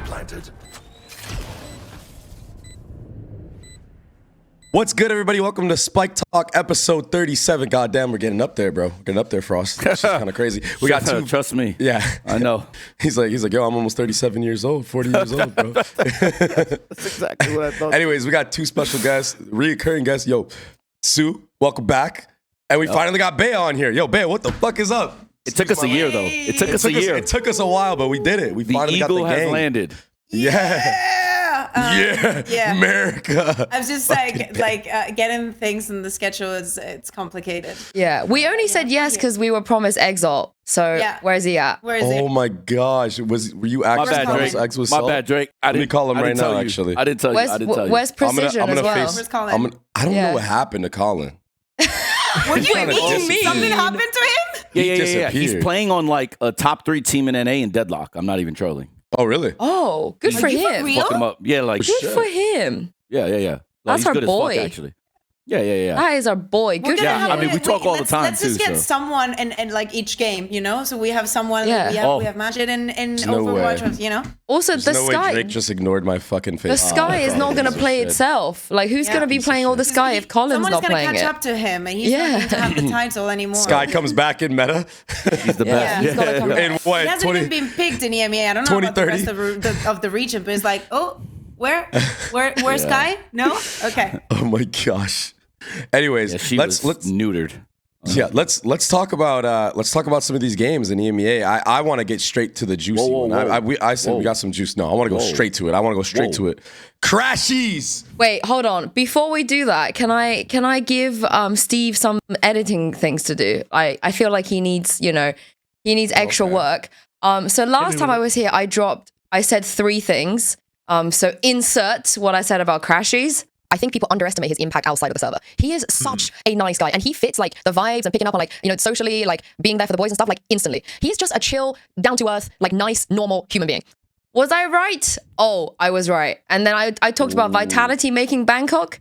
planted. What's good, everybody? Welcome to SpikeTalk episode 37. Goddamn, we're getting up there, bro. We're getting up there, Frost. It's kind of crazy. We got two. Trust me. Yeah, I know. He's like, yo, I'm almost 37 years old, 40 years old, bro. That's exactly what I thought. Anyways, we got two special guests, reoccurring guests. Yo, Sue, welcome back. And we finally got Bay on here. Yo, Bay, what the fuck is up? It took us a year, though. It took us a year. It took us a while, but we did it. We finally got the eagle gang. has landed. Yeah, America. I was just like getting things in the schedule it's complicated. Yeah, we only said yes because we were promised Exalt. So where's he at? Where is he? Oh my gosh, were you actually promised X with Salt? My bad, Drake. Let me call him right now. Actually, I didn't tell you. Where's Precision as well? Where's Colin? I don't know what happened to Colin. What do you mean? Something happened to him? Yeah. He's playing on like a top 3 team in NA in Deadlock. I'm not even trolling. Oh, really? Oh, good for him. Fuck him up. Yeah, like good for him. Yeah. Like, that's he's our good boy. As fuck, actually. Yeah. That is our boy. Good for him. I mean, we talk all the time let's too. Let's just get someone in like each game, you know. So we have someone. Yeah. We have Magic in no Overwatch, you know. Also, There's the no Sky. way Drake just ignored my fucking face. The Sky is not going to play itself. Like, who's going to be playing all the Sky if Colin's not playing it? Someone's going to catch up to him, and he's not going to have the title anymore. Sky comes back in meta. He's the best. He's gotta come back. In what? He hasn't even been picked in EMEA. I don't know about the rest of the region, but it's like, where's Sky? No? Okay. Oh my gosh. Anyways, she let's neutered. Yeah, let's talk about some of these games in EMEA. I want to get straight to the juicy one. I said we got some juice. No, I want to go straight to it. Crashies. Wait, hold on. Before we do that, can I give Steve some editing things to do? I feel like he needs extra work. So last time I was here, I said 3 things. So insert what I said about Crashies. I think people underestimate his impact outside of the server. He is such a nice guy, and he fits like the vibes and picking up on socially, like being there for the boys and stuff, like instantly. He's just a chill, down to earth, like nice, normal human being. Was I right? Oh, I was right. And then I talked about Vitality making Bangkok.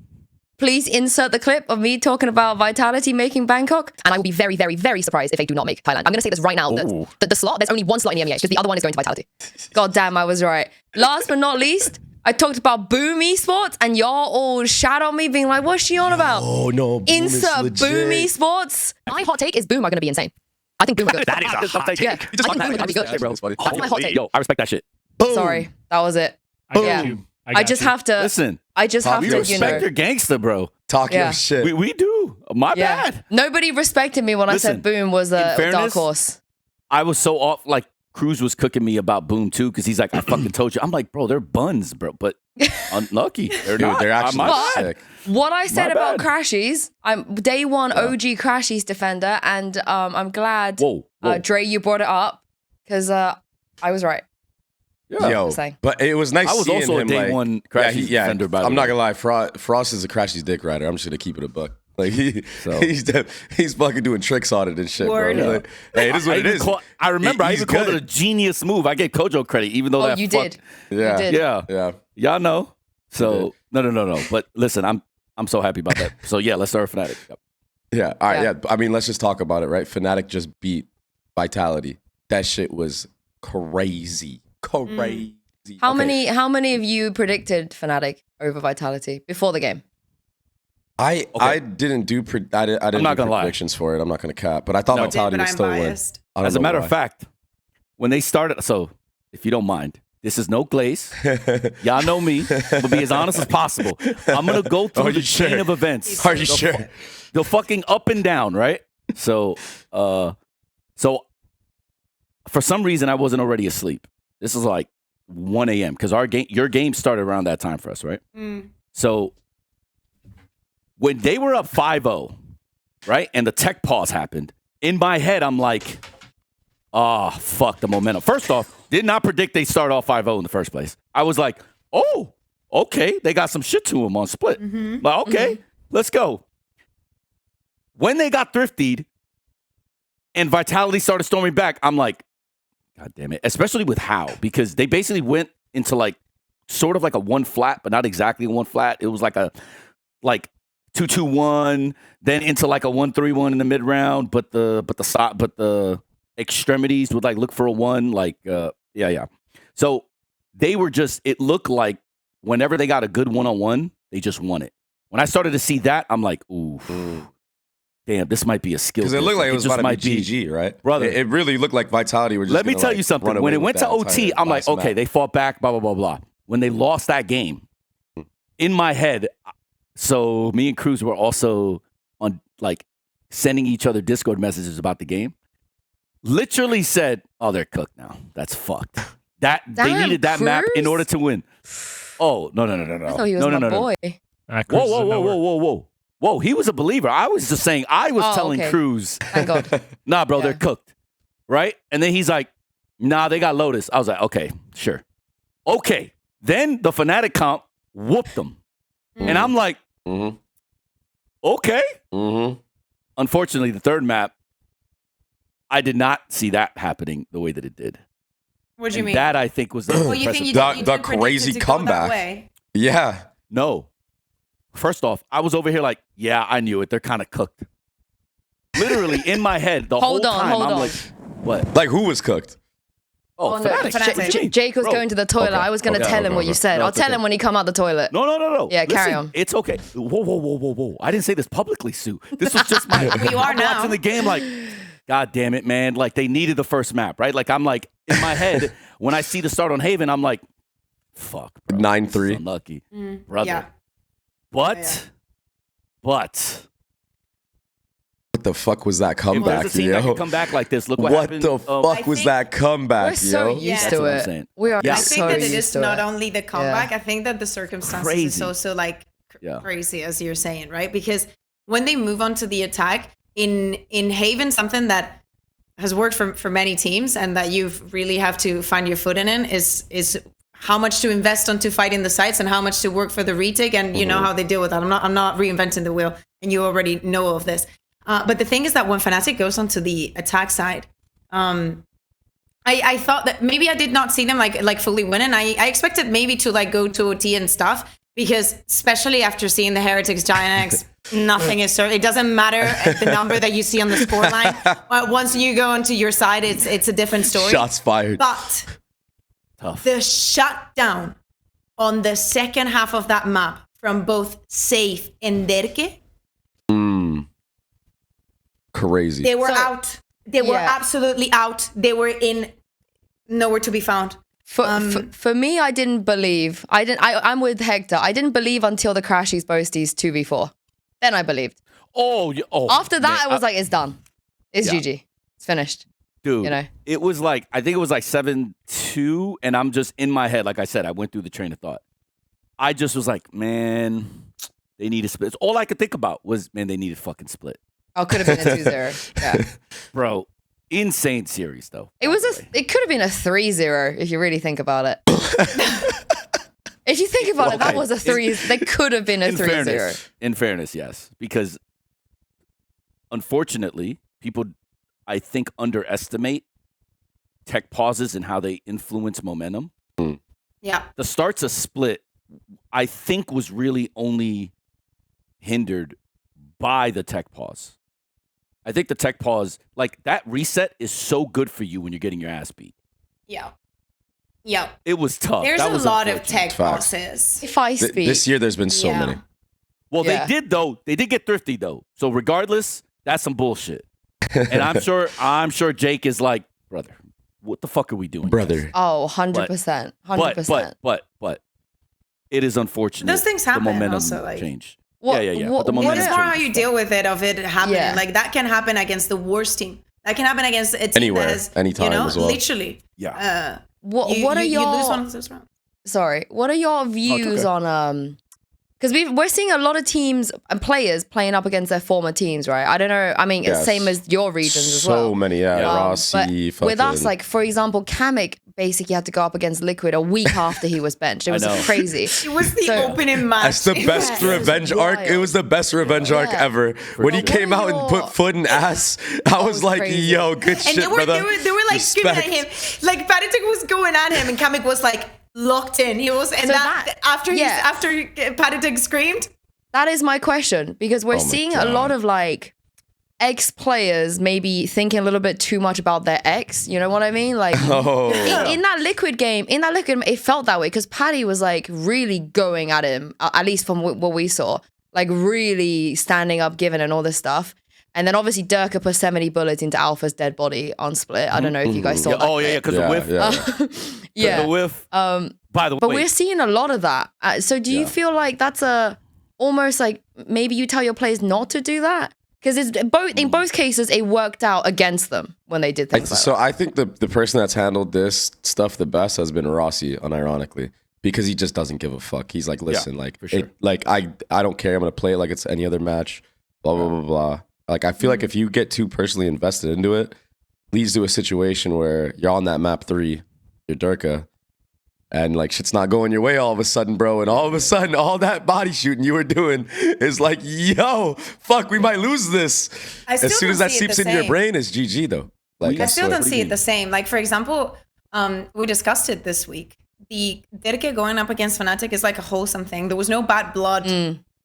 Please insert the clip of me talking about Vitality making Bangkok. And I will be very, very, very surprised if they do not make Thailand. I'm going to say this right now. The slot, there's only 1 slot in EMEA, because the other one is going to Vitality. God damn, I was right. Last but not least, I talked about Boom Esports, and y'all all shout on me being like, what's she on about? Oh, no. Insert Boom Esports. My hot take is Boom are going to be insane. I think Boom are good. That is a hot take. Yeah, I think Boom are going to be good. That's funny. That's my hot take. Yo, I respect that shit. Boom. Sorry, that was it. I just have to. Listen. I just have we to, respect your gangster, bro. Talk your shit. We do. My bad. Nobody respected me when I said Boom was a dark horse. I was so off. Like, Cruz was cooking me about Boom too, because he's like, I fucking told you. I'm like, bro, they're buns, bro. But unlucky. They're not. They're actually sick. What I said about Crashies, I'm day 1 OG Crashies defender, and I'm glad, Dre, you brought it up, because I was right. Yeah. Yo, but it was nice seeing him. I was also a day 1 Crashies defender, by the way. I'm not gonna lie, Frost is a Crashies dick rider. I'm just gonna keep it a buck. Like he's fucking doing tricks on it and shit, bro. Like, hey, it is what it is. I remember I even called it a genius move. I gave Kojo credit, even though you did. Yeah. Y'all know. So no. But listen, I'm so happy about that. So yeah, let's start with FNATIC. Yep. Yeah. All right. Yeah. I mean, let's just talk about it, right? FNATIC just beat Vitality. That shit was crazy. How many of you predicted FNATIC over Vitality before the game? I didn't do predictions for it. I'm not gonna cap, but I thought Vitality would still win. As a matter of fact, when they started, so if you don't mind, this is no glaze. Y'all know me. I'm gonna be as honest as possible. I'm gonna go through the chain of events. Are you sure? They're fucking up and down, right? So for some reason I wasn't already asleep. This is like 1 a.m. because your game started around that time for us, right? So when they were up 5-0, right, and the tech pause happened, in my head I'm like, oh, fuck the momentum. First off, did not predict they start off 5-0 in the first place. I was like, oh, okay, they got some shit to them on split. But okay, let's go. When they got thriftied and Vitality started storming back, I'm like, God damn it. Especially with how, because they basically went into like sort of like a 1 flat, but not exactly a 1 flat. It was like a 2-2-1, then into like a 1-3-1 in the mid round, but the extremities would like look for a 1, like yeah. So they were just, it looked like whenever they got a good one-on-one, they just won it. When I started to see that, I'm like, ooh, damn, this might be a skill. Because it looked like it was about to be GG, right? Brother. It really looked like Vitality were just Let me tell you something. When it went to OT, I'm like, okay, they fought back, blah, blah, blah, blah. When they lost that game, in my head, so me and Cruz were also on, like, sending each other Discord messages about the game. Literally said, oh, they're cooked now. That's fucked. They needed that map in order to win. Oh, no. I thought he was my boy. Whoa, he was a believer. I was just saying, I was telling Cruz, thank God. Nah, bro, they're cooked. Right? And then he's like, nah, they got Lotus. I was like, okay, sure. Okay. Then the FNATIC comp whooped them. And I'm like, okay. Unfortunately, the third map, I did not see that happening the way that it did. What do you mean? That, I think, was the the crazy comeback. Yeah. No. First off, I was over here like, yeah, I knew it. They're kind of cooked. Literally, in my head, the whole time, I'm like, what? Like, who was cooked? Oh, FNATIC. Jake was going to the toilet. I was going to tell him what you said. I'll tell him when he come out the toilet. No. Yeah, Listen, carry on. It's okay. Whoa. I didn't say this publicly, Sue. This was just my... You are now. Watching the game like, God damn it, man. Like, they needed the first map, right? Like, I'm like, in my head, when I see the start on Haven, I'm like, fuck, bro. 9-3. Unlucky. Brother. Yeah. But... What the fuck was that comeback, if there's a team that can come back like this, look what happened. What the fuck was that comeback, We're so used to it. We are I think so that it used is to not it. only the comeback. I think that the circumstances is also like crazy, as you're saying, right? Because when they move on to the attack in Haven, something that has worked for many teams and that you really have to find your foot in is how much to invest onto fighting the sites and how much to work for the retake, and you know how they deal with that. I'm not reinventing the wheel, and you already know of this. But the thing is that when FNATIC goes onto the attack side, I thought that maybe I did not see them like fully winning. I expected maybe to like go to OT and stuff, because especially after seeing the Heretics GIANTX, nothing is certain. It doesn't matter the number that you see on the scoreline. Once you go onto your side, it's a different story. Shots fired. But the shutdown on the second half of that map from both Sayf and Derke. Crazy. They were out. They were absolutely out. They were in nowhere to be found. For me, I didn't believe. I'm with Hector. I didn't believe until the Crashies Boasties 2v4. Then I believed. After that, I was like, it's done. It's GG. It's finished. Dude, you know? It was like, I think it was like 7-2, and I'm just in my head, like I said, I went through the train of thought. I just was like, man, they need a split. All I could think about was, man, they need a fucking split. Oh, could have been a 2-0. Yeah. Bro, insane series, though. It could have been a 3-0 if you really think about it. If you think about it, that was a 3. They could have been a 3-0. In fairness, yes. Because, unfortunately, people, I think, underestimate tech pauses and how they influence momentum. Yeah. The starts of split, I think, was really only hindered by the tech pause. I think the tech pause, like that reset is so good for you when you're getting your ass beat. Yeah. Yeah. It was tough. There's a lot of tech pauses. If I speak. This year there's been so many. Well, they did though. They did get thrifty though. So regardless, that's some bullshit. And I'm sure Jake is like, brother, what the fuck are we doing? Brother. Guys? Oh, 100%. 100%. But it is unfortunate. Those things happen. The momentum also, like, changed. What, yeah. But the momentum it's more how you deal with it, of it happening. Yeah. Like that can happen against the worst team. That can happen against a team anywhere, that has, anytime as well. Literally. Yeah. What are you your? lose one of those rounds. Sorry. What are your views on Because we're seeing a lot of teams and players playing up against their former teams, right? I don't know. I mean, it's same as your regions as well. So many, Rossi, but with us, like, for example, Kamek basically had to go up against Liquid a week after he was benched. It was crazy. It was the opening match. That's the best revenge arc. It was the best revenge arc ever. When he came out and put foot in ass, I was like, crazy. yo, good shit, brother. They were like screaming at him. Like, FNATIC was going at him and Kamek was like locked in. He was, and after FNATIC screamed. That is my question, because we're seeing a lot of like ex players maybe thinking a little bit too much about their ex. You know what I mean? Like in that Liquid game, it felt that way because Paddy was like really going at him, at least from what we saw, like really standing up, giving and all this stuff. And then obviously Durka put 70 bullets into Alpha's dead body on Split. I don't know if you guys saw that. Oh yeah, because the whiff. Yeah. The whiff. By the way, but we're seeing a lot of that. So do you feel like that's almost like maybe you tell your players not to do that? Because in both cases, it worked out against them when they did things like that. I think the person that's handled this stuff the best has been Rossi, unironically, because he just doesn't give a fuck. He's like, listen, like, for sure. I don't care. I'm going to play it like it's any other match, blah, blah, blah, blah. Like, I feel like if you get too personally invested into it, leads to a situation where you're on that map 3, you're Durka, and like shit's not going your way all of a sudden, bro. And all of a sudden, all that body shooting you were doing is like, yo, fuck, we might lose this. As soon as that seeps into your brain, it's GG though. Like I still don't see it the same. Like for example, we discussed it this week. The Derke going up against FNATIC is like a wholesome thing. There was no bad blood.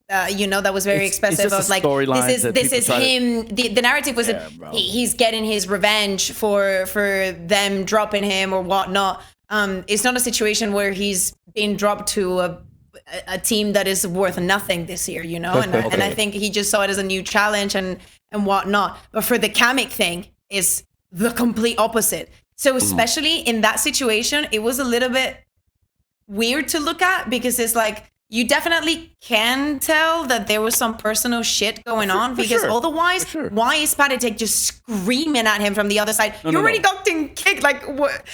That was very expressive of like this is him. The narrative was that he's getting his revenge for them dropping him or whatnot. It's not a situation where he's been dropped to a team that is worth nothing this year, and I think he just saw it as a new challenge and whatnot. But for the Kamek thing, is the complete opposite. So especially in that situation, it was a little bit weird to look at because it's like you definitely can tell that there was some personal shit going on because otherwise, why is SpikeTalk just screaming at him from the other side? You already got kicked. Like, what?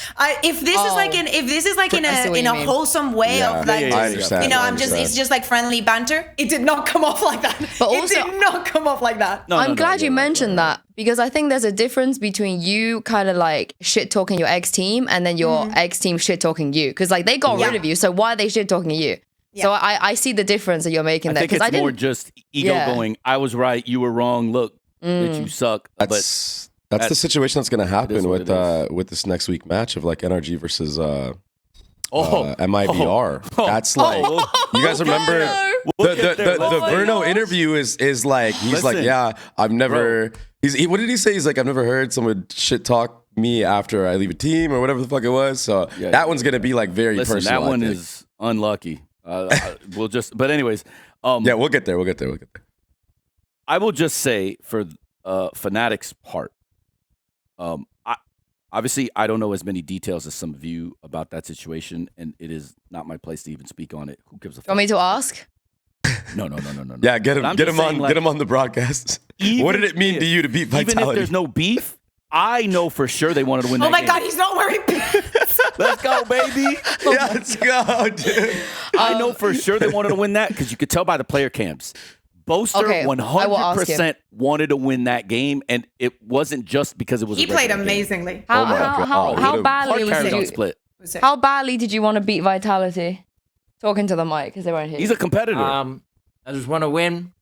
If this is like in a wholesome way of like, I understand. it's just like friendly banter. It did not come off like that. But also, it did not come off like that. I'm glad you mentioned that because I think there's a difference between you kind of like shit talking your ex team and then your ex team shit talking you because like they got rid of you. So why are they shit talking you? Yeah. So I see the difference that you're making there. I think it's more just ego going, I was right, you were wrong, look, that you suck. That's the situation that's going to happen with this next week match of like NRG versus MIBR. That's like, you guys remember the Verno interview is like, he's like, yeah, I've never, what did he say? He's like, I've never heard someone shit talk me after I leave a team or whatever the fuck it was. So that one's going to be like very personal. That one is unlucky. But anyways, we'll get there. I will just say for FNATIC's part, obviously I don't know as many details as some of you about that situation, and it is not my place to even speak on it. Who gives a fuck? Want me to ask? No. Yeah, get him on the broadcast. What did it mean to you to beat Vitality? Even if there's no beef, I know for sure they wanted to win that game. Oh my God, he's not wearing pants. Let's go, baby. Let's go, dude. I know for sure they wanted to win that because you could tell by the player cams. Boaster 100% wanted to win that game, and it wasn't just because it was. He played amazingly. How badly did you want to beat Vitality? Talking to the mic because they weren't here. He's a competitor. I just want to win.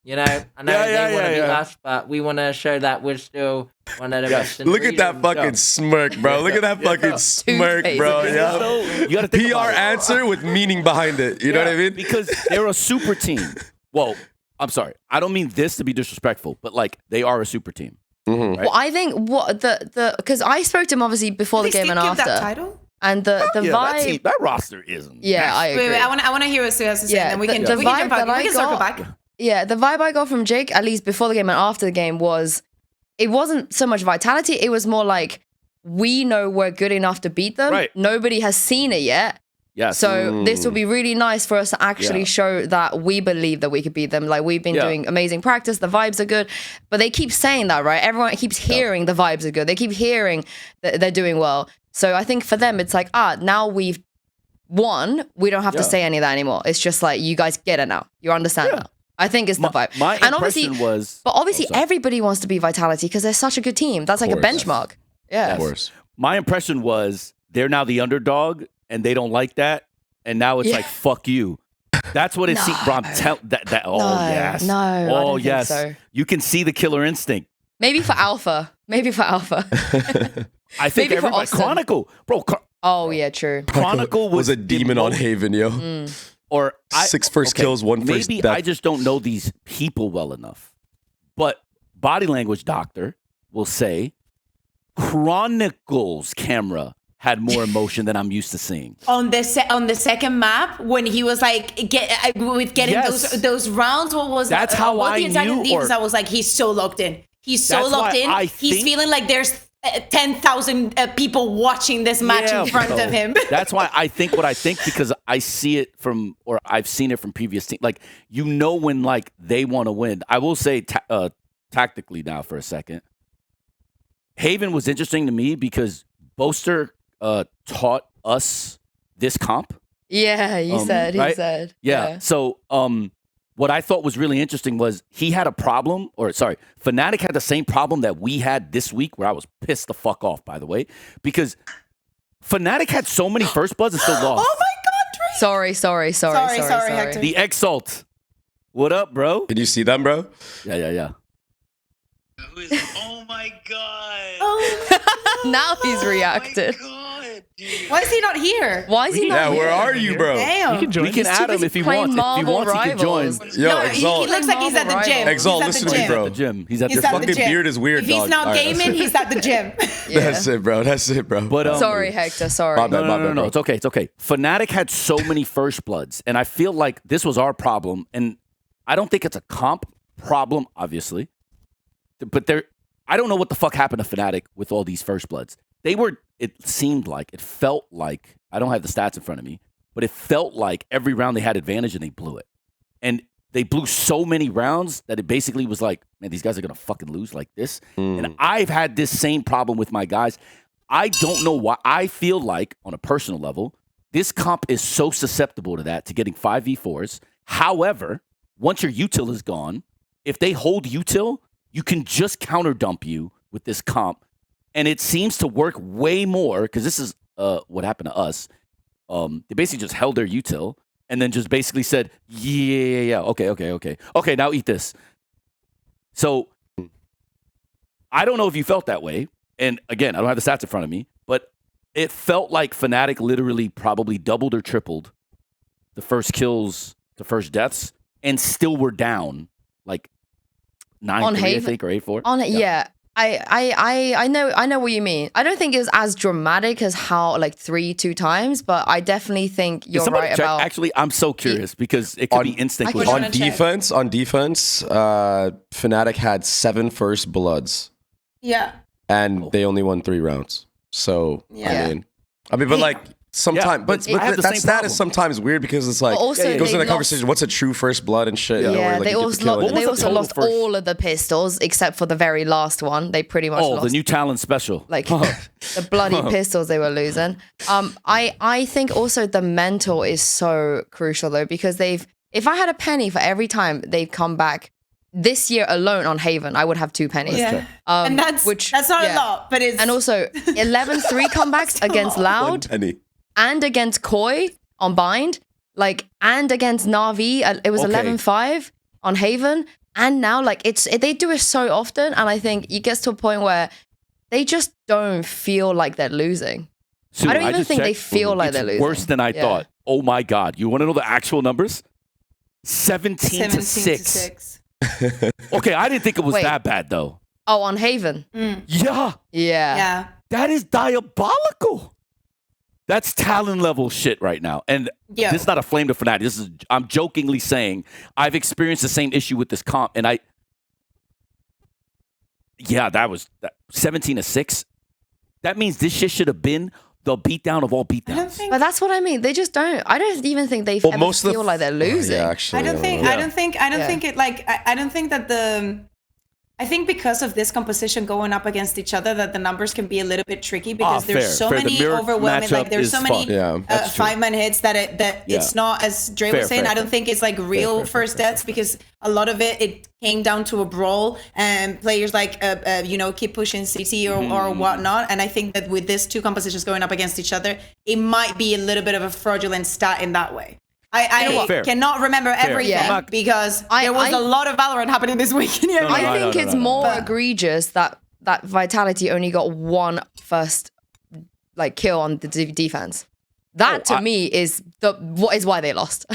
I know they want to beat us, but we want to show that we're still one of the best. Look at that fucking smirk, bro. Look at that fucking smirk, bro. You got to PR answer with meaning behind it. You know what I mean? Because they're a super team. Well, I'm sorry. I don't mean this to be disrespectful, but like they are a super team. Right? Well, I think because I spoke to him obviously before the game and after. That title? And the vibe that roster isn't. Yeah, I agree. Wait, I want to hear what Sue has to say, and then we can circle back. Yeah, the vibe I got from Jake, at least before the game and after the game, was it wasn't so much vitality. It was more like we know we're good enough to beat them. Right. Nobody has seen it yet. Yes. So this will be really nice for us to actually show that we believe that we could beat them. Like we've been doing amazing practice. The vibes are good. But they keep saying that, right? Everyone keeps hearing the vibes are good. They keep hearing that they're doing well. So I think for them, it's like, now we've won. We don't have to say any of that anymore. It's just like, you guys get it now. You understand now. I think it's the vibe. My impression was... But obviously everybody wants to be Vitality because they're such a good team. That's like a benchmark. Yeah. Of course. My impression was they're now the underdog and they don't like that. And now it's like, fuck you. That's what it seems... Bro, yes. No, I don't think so. You can see the killer instinct. Maybe for Alpha. I think everybody... Chronicle. Bro, oh, yeah, true. Chronicle was a demon on Haven, yo. Or 6 first kills, 1 first maybe death. I just don't know these people well enough. But body language doctor will say Chronicles camera had more emotion than I'm used to seeing. On the second map, when he was like getting those rounds, what was that's that? How I knew. Defense, I was like, he's so locked in. He's so locked in. He's feeling like there's 10,000 people watching this match in front of him. That's why I think what I think, because I see it from, or I've seen it from previous teams. Like, you know, when like they want to win. I will say tactically now for a second. Haven was interesting to me because Boaster taught us this comp. Yeah, he said. Yeah. So what I thought was really interesting was he had a problem, FNATIC had the same problem that we had this week, where I was pissed the fuck off, by the way, because FNATIC had so many first bloods and still lost. Oh my God, Drake. Sorry, Hector. The Exalt. What up, bro? Can you see them, bro? Yeah. Who is? Oh my God! Now he's reacted. Oh my God, dude. Why is he not here? Why is he not Yeah, here? where are you, bro? Damn. We can add him if he wants. If he wants, he can join. Yo, he Exalt. looks like he's at the gym. Exalt, He's at listen the to me, gym. bro. At the gym. He's at He's the at the fucking gym. beard is weird, If he's dog. not All right, gaming, he's at the gym. That's it, bro. That's it, bro. But Sorry, Hector. Sorry. My bad, No. bro. It's okay. FNATIC had so many first bloods, and I feel like this was our problem. And I don't think it's a comp problem, obviously. But I don't know what the fuck happened to FNATIC with all these first bloods. It felt like, I don't have the stats in front of me, but it felt like every round they had advantage and they blew it. And they blew so many rounds that it basically was like, man, these guys are going to fucking lose like this. And I've had this same problem with my guys. I don't know why. I feel like, on a personal level, this comp is so susceptible to that, to getting 5v4s. However, once your util is gone, if they hold util, you can just counter dump you with this comp. And it seems to work way more, because this is what happened to us. They basically just held their util and then just basically said, yeah, okay, now eat this. So I don't know if you felt that way. And again, I don't have the stats in front of me, but it felt like FNATIC literally probably doubled or tripled the first kills, the first deaths, and still were down like 9-3, I think, or 8-4. Yeah. I know what you mean. I don't think it was as dramatic as how like 3-2 times, but I definitely think you're right check? about. Actually, I'm so curious because it could be instant. On defense, FNATIC had 7 first bloods. Yeah. And they only won 3 rounds. So I mean, but like sometimes, but that stat is sometimes weird because it's like it goes in a conversation. What's a true first blood and shit? Yeah, they also lost all of the pistols except for the very last one. They pretty much lost the new talent special, like the bloody pistols they were losing. I think also the mental is so crucial though, because if I had a penny for every time they've come back. This year alone on Haven, I would have 2 pennies. Yeah. And that's not a lot, but it's... And also, 11-3 comebacks against Loud and against Koi on Bind, and against Na'Vi, it was 11-5 on Haven. And now, they do it so often, and I think it gets to a point where they just don't feel like they're losing. I don't even think they feel like they're losing. Worse than I thought. Oh my God. You want to know the actual numbers? 17-6. Okay, I didn't think it was that bad though. Oh, on Haven? Yeah. That is diabolical. That's talent level shit right now. And this is not a flame to FNATIC. I'm jokingly saying I've experienced the same issue with this comp, and that was 17-6. That means this shit should have been the beatdown of all beatdowns. But that's what I mean. They just don't. I don't even think they ever feel like they're losing. Actually, I don't think I think because of this composition going up against each other, that the numbers can be a little bit tricky because there's so many overwhelming, there's so many 5-man hits that it's not, as Dre was saying, I don't think it's like real first deaths because a lot of it came down to a brawl and players keep pushing CT or whatnot. And I think that with these 2 compositions going up against each other, it might be a little bit of a fraudulent stat in that way. I cannot remember everything because there was a lot of Valorant happening this week. I think it's more egregious that Vitality only got 1 first kill on the defense. That to me is why they lost.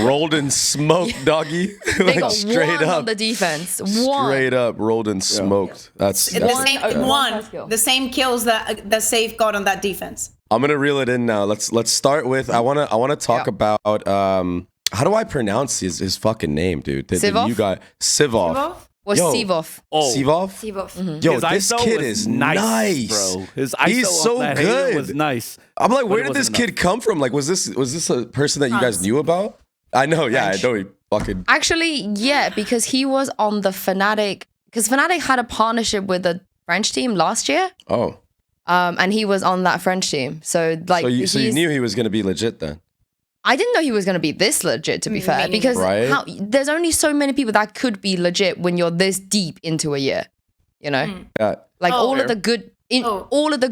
Rolled and smoked, doggy. They Like, got straight one up on the defense. Straight up rolled and smoked. That's the same kills that Sayf got on that defense. I'm gonna reel it in now. Let's start with I wanna talk about how do I pronounce his fucking name, dude? CyvOph? You got CyvOph. Or CyvOph. CyvOph? CyvOph. Yo, His this ISO kid was is nice, bro. His ISO He's so on that hater good. was nice. I'm like, but where it did this wasn't kid come from? Like, was this a person that you guys knew about? I know, yeah, I know he fucking. Actually, yeah, because he was on the FNATIC. Because FNATIC had a partnership with the French team last year. Oh. And he was on that French team. So like, so you knew he was gonna be legit then. I didn't know he was going to be this legit, to be fair, because there's only so many people that could be legit when you're this deep into a year, you know? Yeah. Like all of the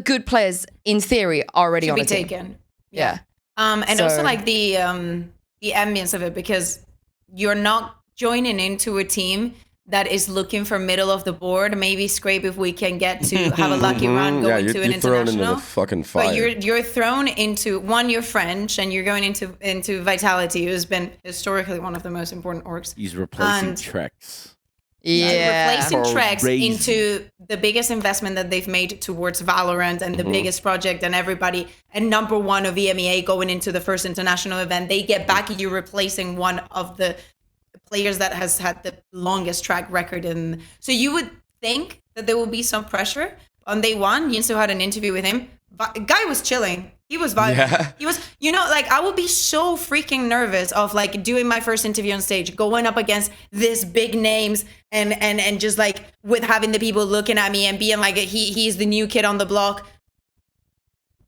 good players in theory are already on a team. Taken. Yeah. And also like the ambience of it, because you're not joining into a team that is looking for middle of the board. Maybe scrape if we can get to have a lucky run going to an you're thrown international. into the fucking fire. But you're thrown into you're French, and you're going into Vitality, who's been historically one of the most important orgs. He's replacing trexx. Yeah. Replacing trexx into the biggest investment that they've made towards Valorant and the biggest project and everybody, and number one of EMEA going into the first international event. They get back, you're replacing one of the players that has had the longest track record. And so you would think that there will be some pressure. On day one, Yinsu had an interview with him. Guy was chilling. He was vibing. Yeah. He was, like, I would be so freaking nervous of like doing my first interview on stage, going up against this big names and just like with having the people looking at me and being like, he's the new kid on the block.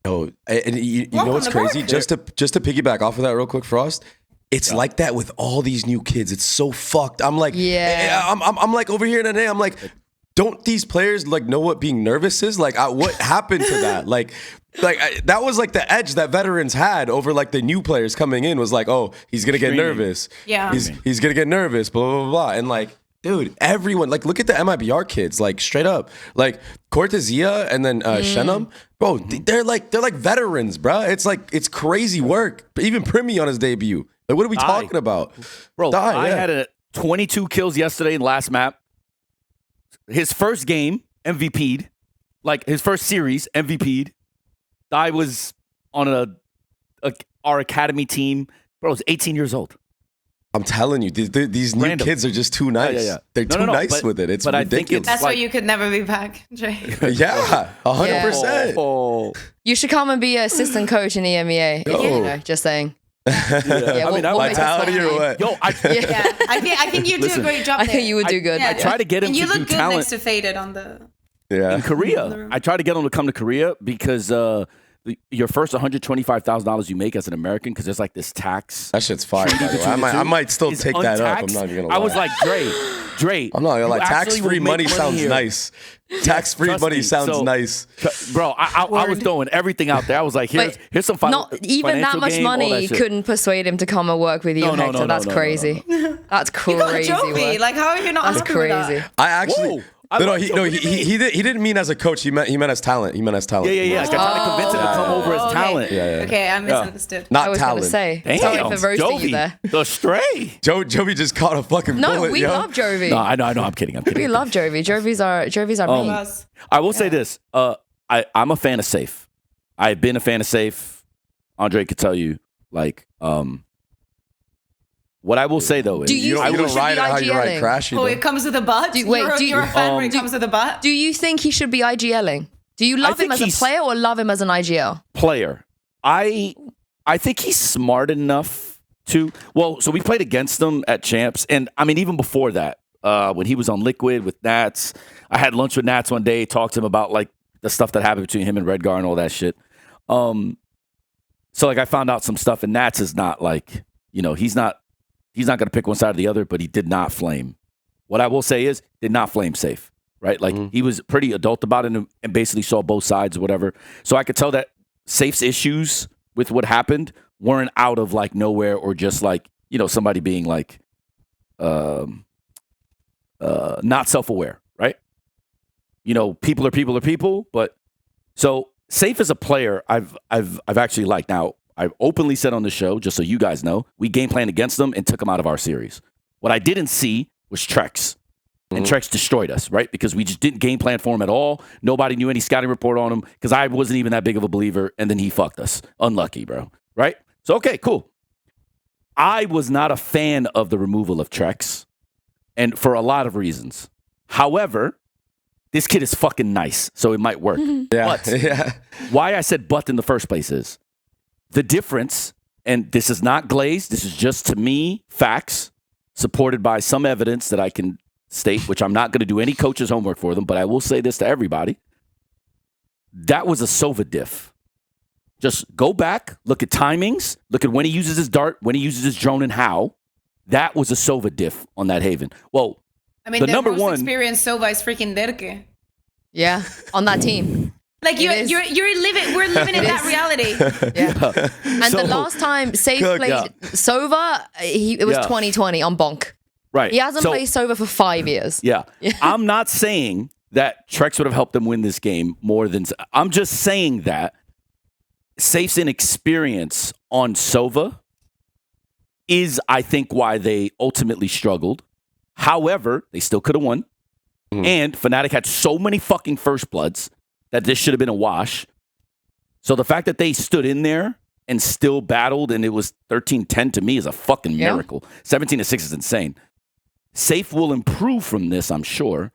Oh, and you know what's crazy? Just to piggyback off of that real quick, Frost. It's like that with all these new kids. It's so fucked. I'm like, I'm like over here today. I'm like, don't these players like know what being nervous is? Like, what happened to that? Like that was like the edge that veterans had over like the new players coming in was like, oh, he's gonna get nervous. Yeah, he's gonna get nervous. Blah blah blah. And like, dude, everyone like look at the MIBR kids. Like straight up, like Cortezia and then Shenum. Bro, they're like veterans, bro. It's like it's crazy work. Even Primi on his debut. Like, what are we talking about? Bro, I had 22 kills yesterday in last map. His first game, MVP'd. Like, his first series, MVP'd. I was on our academy team. Bro, I was 18 years old. I'm telling you, these new kids are just too nice. Yeah. They're too nice with it. It's ridiculous. I think that's why you could never be back, Jay. Yeah, 100%. Oh. You should come and be an assistant coach in EMEA. Oh. You know, just saying. I mean, Vitality or what? Yo, I think you do a great job. I think you would do good. I try to get him and to you do look good talent next to Faded on the. Yeah. In Korea. I try to get him to come to Korea because your first $125,000 you make as an American, because there's like this tax. That shit's fire. By the way. I might still take that up. I'm not even gonna lie. I was like, Dre. I'm not gonna lie. Tax-free money sounds nice. Tax-free money sounds nice. Bro, I was throwing everything out there. I was like, here's some not even that much money couldn't persuade him to come and work with you, Hector. That's crazy. That's crazy. You got Jovi. Like, how are you not happy with that? Crazy. I actually. He didn't mean as a coach. He meant as talent. Yeah. I tried to convince him to come over as talent. Yeah. Okay, I misunderstood. Not I was talent. gonna say. Damn, Sorry for roasting Jovi, you there. the stray. Jovi just caught a fucking bullet. No, we love Jovi. No, I know. I'm kidding. We love Jovi. Jovi's our main. I will say this. I'm a fan of Sayf. I've been a fan of Sayf. Andre could tell you, like, what I will say though is, you don't ride it how you ride IGLing? Crashy. Oh, it comes with a butt? You're a fan when it comes with a butt? Do you think he should be IGLing? Do you love him as a player or love him as an IGL? Player. I think he's smart enough to. Well, so we played against him at Champs, and I mean even before that, when he was on Liquid with Nats, I had lunch with Nats one day, talked to him about like the stuff that happened between him and Redgar and all that shit. So like I found out some stuff, and Nats is not like, you know, he's not going to pick one side or the other, but he did not flame. What I will say is, did not flame Sayf, right? Like, he was pretty adult about it and basically saw both sides or whatever. So I could tell that Sayf's issues with what happened weren't out of, like, nowhere or just, like, you know, somebody being, like, not self-aware, right? You know, people are people, but... So, Sayf as a player, I've actually liked. Now, I openly said on the show, just so you guys know, we game planned against them and took them out of our series. What I didn't see was trexx. And trexx destroyed us, right? Because we just didn't game plan for him at all. Nobody knew any scouting report on him because I wasn't even that big of a believer. And then he fucked us. Unlucky, bro. Right? So, okay, cool. I was not a fan of the removal of trexx, and for a lot of reasons. However, this kid is fucking nice, so it might work. But why I said but in the first place is the difference, and this is not glazed. This is just, to me, facts supported by some evidence that I can state, which I'm not going to do any coach's homework for them, but I will say this to everybody. That was a Sova diff. Just go back, look at timings, look at when he uses his dart, when he uses his drone, and how. That was a Sova diff on that Haven. Well, I mean, the the number most one experienced Sova is freaking Derke. Yeah, on that team. Like we're living in that reality. Yeah. And the last time Sayf played Sova, it was 2020 on Bonk. Right. He hasn't played Sova for 5 years. Yeah. I'm not saying that trexx would have helped them win this game more than... I'm just saying that Sayf's inexperience on Sova is, I think, why they ultimately struggled. However, they still could have won. And FNATIC had so many fucking first bloods that this should have been a wash. So the fact that they stood in there and still battled and it was 13-10 to me is a fucking miracle. 17-6 is insane. Sayf will improve from this, I'm sure,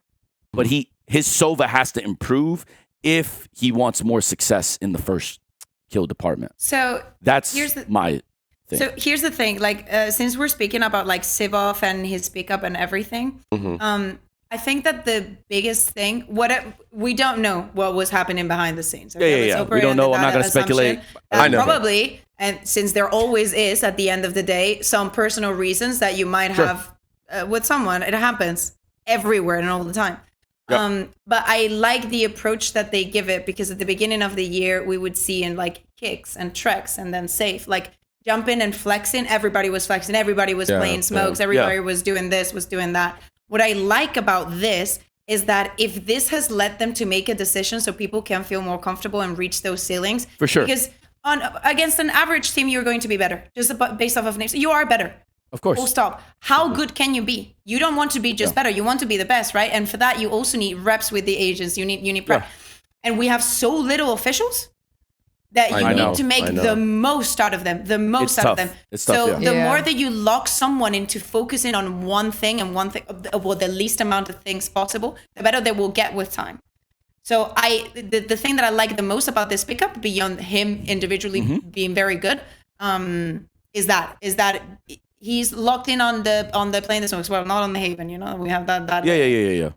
but his Sova has to improve if he wants more success in the first kill department. So that's my thing. So here's the thing, like since we're speaking about like CyvOph and his pickup and everything, I think that the biggest thing, we don't know what was happening behind the scenes. Okay? Yeah. We don't know. I'm not going to speculate. I know. Probably, and since there always is at the end of the day, some personal reasons that you might have with someone. It happens everywhere and all the time. Yep. But I like the approach that they give it, because at the beginning of the year, we would see in like Kicks and trexx and then Sayf, like jumping and flexing. Everybody was flexing. Everybody was playing smokes. Everybody was doing this, was doing that. What I like about this is that if this has led them to make a decision so people can feel more comfortable and reach those ceilings. For sure. Because against an average team, you're going to be better. Just based off of names. You are better. Of course. Full stop. How good can you be? You don't want to be just better. You want to be the best, right? And for that, you also need reps with the agents. You need prep. And we have so little officials that you need to make the most out of them. The most out of them. It's tough, so the more that you lock someone into focusing on one thing and one thing, well, the least amount of things possible, the better they will get with time. So the thing that I like the most about this pickup, beyond him individually being very good, is that he's locked in on the playing the smokes. Well, not on the Haven, you know. We have that. Yeah.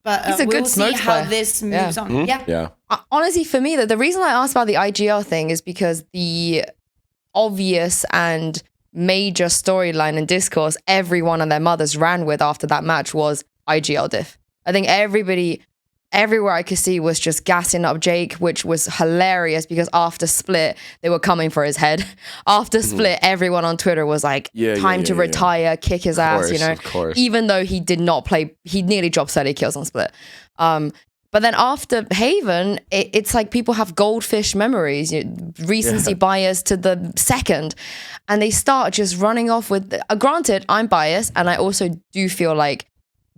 But he's a good see how player. this moves on. Yeah. Honestly, for me, the reason I asked about the IGL thing is because the obvious and major storyline and discourse everyone and their mothers ran with after that match was IGL diff. I think everywhere I could see was just gassing up Jake, which was hilarious because after Split, they were coming for his head. After Split, everyone on Twitter was like, time to retire, kick his ass, you know, of course. Even though he did not play, he nearly dropped 30 kills on Split. But then after Haven, it's like people have goldfish memories, recency bias to the second, and they start just running off with, granted, I'm biased, and I also do feel like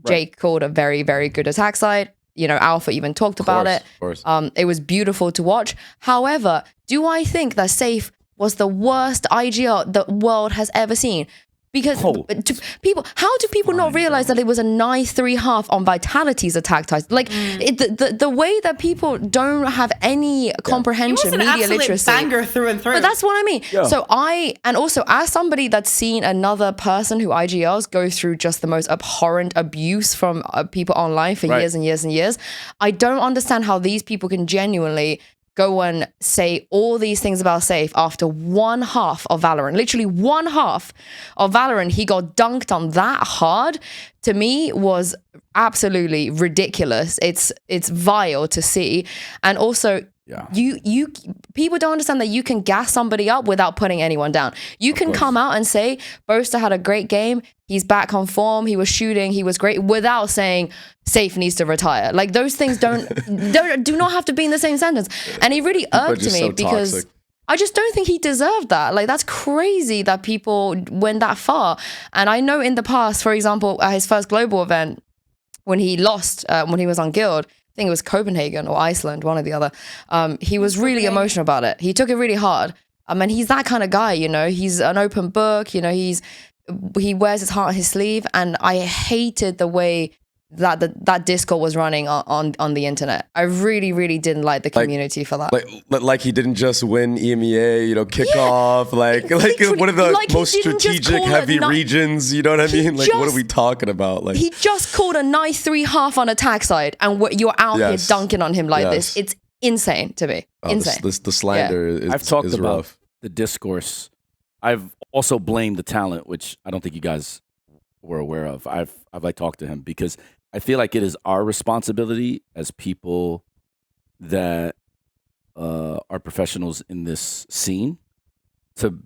Jake called a very, very good attack side. You know, Alpha even talked about it. Of course. It was beautiful to watch. However, do I think that Sayf was the worst IGL the world has ever seen? Because how do people not realize that it was a nice 3.5 on Vitality's attack type? Like the way that people don't have any comprehension, it was an media literacy, banger through and through. But that's what I mean. Yeah. So and also as somebody that's seen another person who IGLs go through just the most abhorrent abuse from people online for years and years and years, I don't understand how these people can genuinely go and say all these things about Sayf after 1/2 of Valorant. Literally 1/2 of Valorant, he got dunked on that hard. To me, was absolutely ridiculous. It's vile to see. And also, you people don't understand that you can gas somebody up without putting anyone down. You can come out and say, Boaster had a great game, he's back on form, he was shooting, he was great, without saying Sayf needs to retire. Like, those things do not have to be in the same sentence. And it really irked me because I just don't think he deserved that. Like, that's crazy that people went that far. And I know in the past, for example, at his first global event, when he lost, when he was on Guild, I think it was Copenhagen or Iceland, one or the other, he was really emotional about it. He took it really hard. And he's that kind of guy, you know. He's an open book, you know. He wears his heart on his sleeve. And I hated the way that Discord was running on the internet. I really, really didn't like the community for that. Like he didn't just win EMEA, you know, kickoff, like one of the most strategic heavy regions, you know what I mean? Like, what are we talking about? Like, he just called a 9-3 half on attack side, and you're out here dunking on him like this. It's insane to me. Insane. The slander is I've talked about rough. The discourse. I've also blamed the talent, which I don't think you guys were aware of. I've like talked to him because I feel like it is our responsibility as people that are professionals in this scene to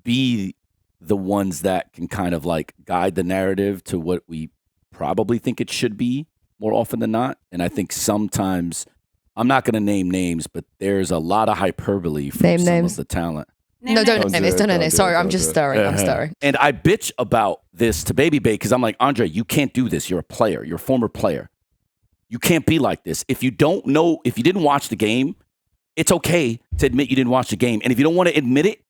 be the ones that can kind of like guide the narrative to what we probably think it should be more often than not. And I think sometimes, I'm not going to name names, but there's a lot of hyperbole from some of the talent. No, don't name it. Sorry, I'm just stirring. I'm stirring. And I bitch about this to Babybay because I'm like, Andre, you can't do this. You're a player. You're a former player. You can't be like this. If you don't know, if you didn't watch the game, it's okay to admit you didn't watch the game. And if you don't want to admit it,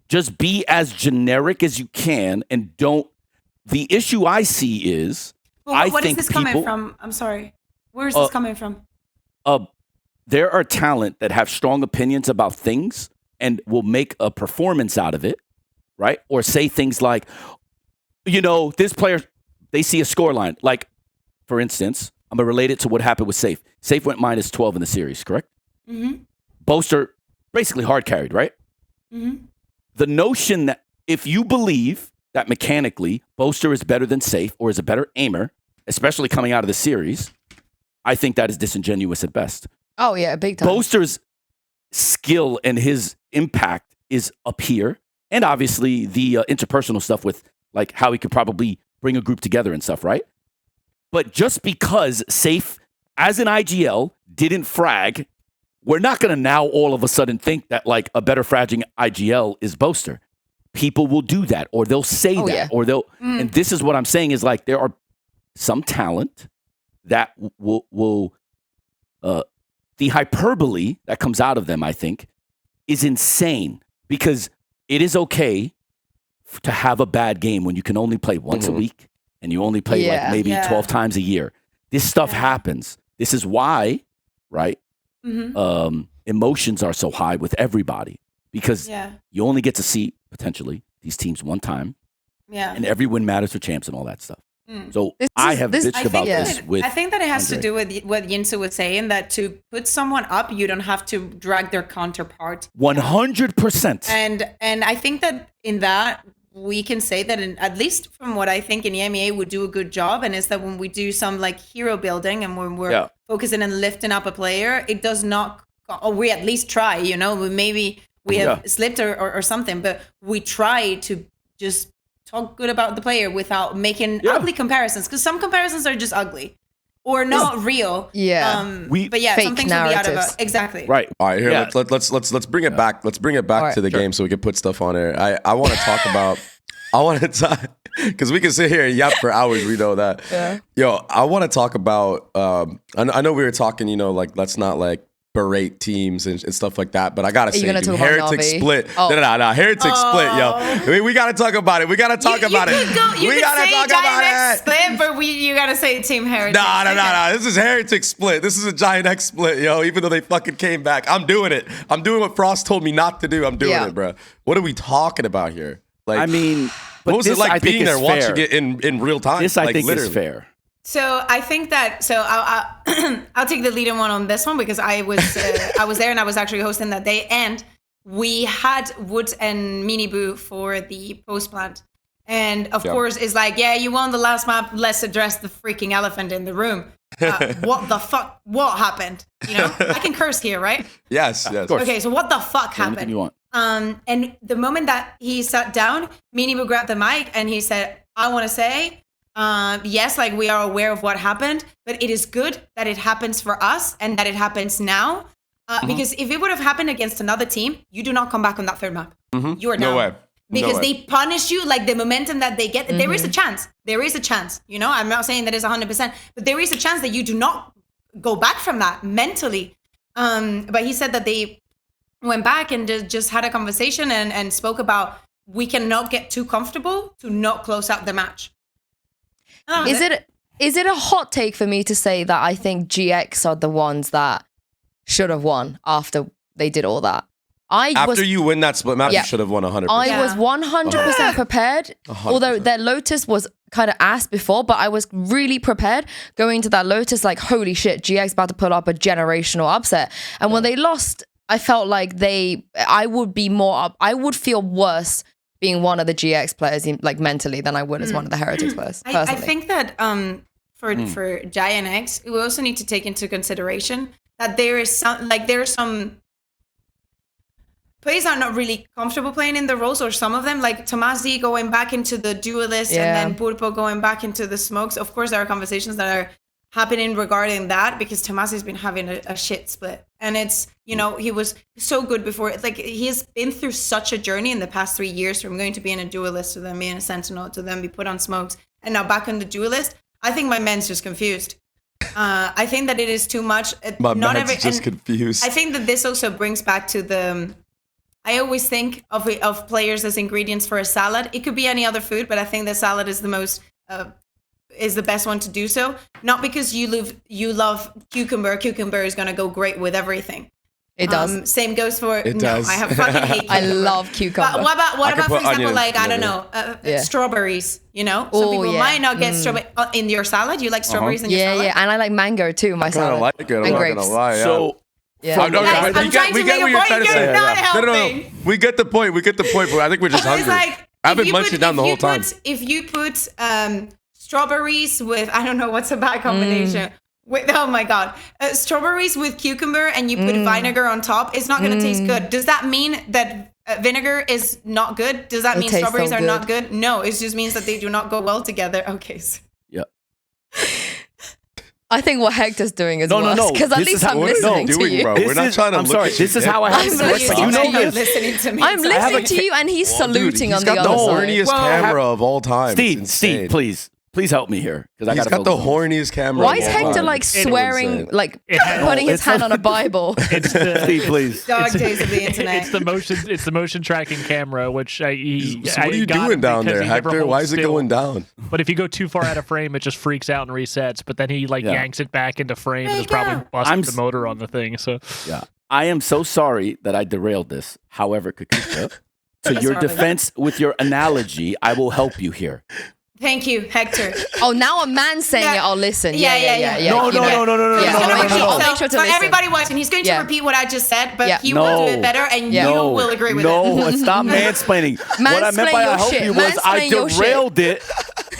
just be as generic as you can and don't. The issue I see is, what is this coming from? I'm sorry. Where is this coming from? There are talent that have strong opinions about things and will make a performance out of it, right? Or say things like, you know, this player, they see a scoreline. Like, for instance, I'm going to relate it to what happened with Sayf. Sayf went -12 in the series, correct? Mm-hmm. Boaster basically hard carried, right? Mm-hmm. The notion that if you believe that mechanically Boaster is better than Sayf or is a better aimer, especially coming out of the series, I think that is disingenuous at best. Oh, yeah, big time. Boaster's skill and his impact is up here. And obviously the interpersonal stuff with like how he could probably bring a group together and stuff, right? But just because Sayf, as an IGL, didn't frag, we're not going to now all of a sudden think that like a better fragging IGL is Boaster. People will do that, or they'll say or they'll, and this is what I'm saying is like there are some talent that will the hyperbole that comes out of them, I think, is insane because it is okay to have a bad game when you can only play once a week and you only play like maybe 12 times a year. This stuff happens. This is why, right? Emotions are so high with everybody because you only get to see potentially these teams one time. Yeah. And every win matters for champs and all that stuff. So I have bitched about this with. I think that it has to do with what Yinsu was saying, that to put someone up, you don't have to drag their counterpart. 100%. And I think that in that we can say that at least from what I think in EMEA would do a good job, and is that when we do some like hero building and when we're focusing and lifting up a player, it does not. Or we at least try. You know, maybe we have slipped or something, but we try to just talk good about the player without making ugly comparisons, because some comparisons are just ugly or not real. But yeah, some things will be out of us. Exactly. Right. All right. Here, let's bring it back. Let's bring it back to the game so we can put stuff on air. I want to talk about. I want to talk because we can sit here and yap for hours. We know that. Yo, I want to talk about. I know we were talking. You know, like let's not like berate teams and stuff like that, but I gotta say, dude, Heretics split. No, Heretics split, yo. I mean, we gotta talk about it. We gotta talk about it. We gotta talk about it. Split, but you gotta say Team Heretics. No. This is Heretics split. This is a GIANTX split, yo. Even though they fucking came back, I'm doing it. I'm doing what Frost told me not to do. I'm doing it, bro. What are we talking about here? Like, I mean, what was it like being there, watching it in real time? This I think is fair. So I think that I'll take the lead in on this one because I was there and I was actually hosting that day, and we had Wood and Miniboo for the post plant, and of course it's like, yeah, you won the last map, let's address the freaking elephant in the room. What the fuck? What happened? You know, I can curse here, right? Yes. Okay, so what the fuck happened? Anything you want. And the moment that he sat down, Miniboo grabbed the mic and he said, "I want to say." Yes, like we are aware of what happened, but it is good that it happens for us and that it happens now. Because if it would have happened against another team, you do not come back on that third map. You are down. No way. Because they punish you, like the momentum that they get. There is a chance. There is a chance. You know, I'm not saying that it's 100%, but there is a chance that you do not go back from that mentally. But he said that they went back and just had a conversation and spoke about we cannot get too comfortable to not close out the match. Is it a hot take for me to say that I think GX are the ones that should have won after they did all that? After you win that split map, you should have won 100%. I was 100% prepared, 100%. although their Lotus was kind of ass before, but I was really prepared going into that Lotus like, holy shit, GX about to put up a generational upset. And when they lost, I felt like I would feel worse being one of the GX players like mentally than I would as one of the Heretics players. I think that for GIANTX, we also need to take into consideration that there are some players are not really comfortable playing in the roles, or some of them, like Tomasi going back into the duelist and then Purpo going back into the smokes. Of course, there are conversations that are happening regarding that because Tomasi's been having a shit split. And it's, you know, he was so good before. Like, he has been through such a journey in the past 3 years from going to being a duelist to then being a sentinel to then be put on smokes and now back on the duelist. I think my man's just confused. I think that it is too much. Man's just confused. I think that this also brings back to I always think of players as ingredients for a salad. It could be any other food, but I think that salad is the best one to do so. Not because you love cucumber. Cucumber is going to go great with everything. It does. Same goes for It does. I have fucking hate cucumber. I love cucumber. But what about for example, like, I don't whatever. know, strawberries, you know? Some people might not get strawberry in your salad. You like strawberries in your salad? Yeah, and I like mango too, my salad. I like it. I'm and not grapes. gonna lie. So, I'm trying to make a point. You're not helping. No. We get the point. But I think we're just hungry. Like, I've been munching down the whole time. If you put strawberries with, I don't know what's a bad combination. Oh my God. Strawberries with cucumber and you put vinegar on top, it's not going to taste good. Does that mean that vinegar is not good? Does that mean strawberries are not good? No, it just means that they do not go well together. Okay. yeah. I think what Hector's doing is worse. No. Because at least I'm listening to you. Bro. We're not trying to look at you. This is how I have to work. You know this. Listening to me. I'm listening to you and he's saluting on the other side. He's got the horniest camera of all time. Steve, please help me here. He's got the horniest camera. Why is Hector like swearing, like putting his hand on a Bible? Steve, please. Dog days of the internet. It's the motion tracking camera, which So what are you doing down there, Hector? Why is it going down? But if you go too far out of frame, it just freaks out and resets. But then he yanks it back into frame and is probably busting the motor on the thing. So yeah, I am so sorry that I derailed this. However, Kaquka, to your defense with your analogy, I will help you here. Thank you, Hector. Oh, now a man saying it. I'll listen. Yeah. No. I'll make sure to listen. Everybody watching, he's going to repeat what I just said, but he will do it better, and you will agree with it. No, stop mansplaining. What I meant by I help you was I derailed it.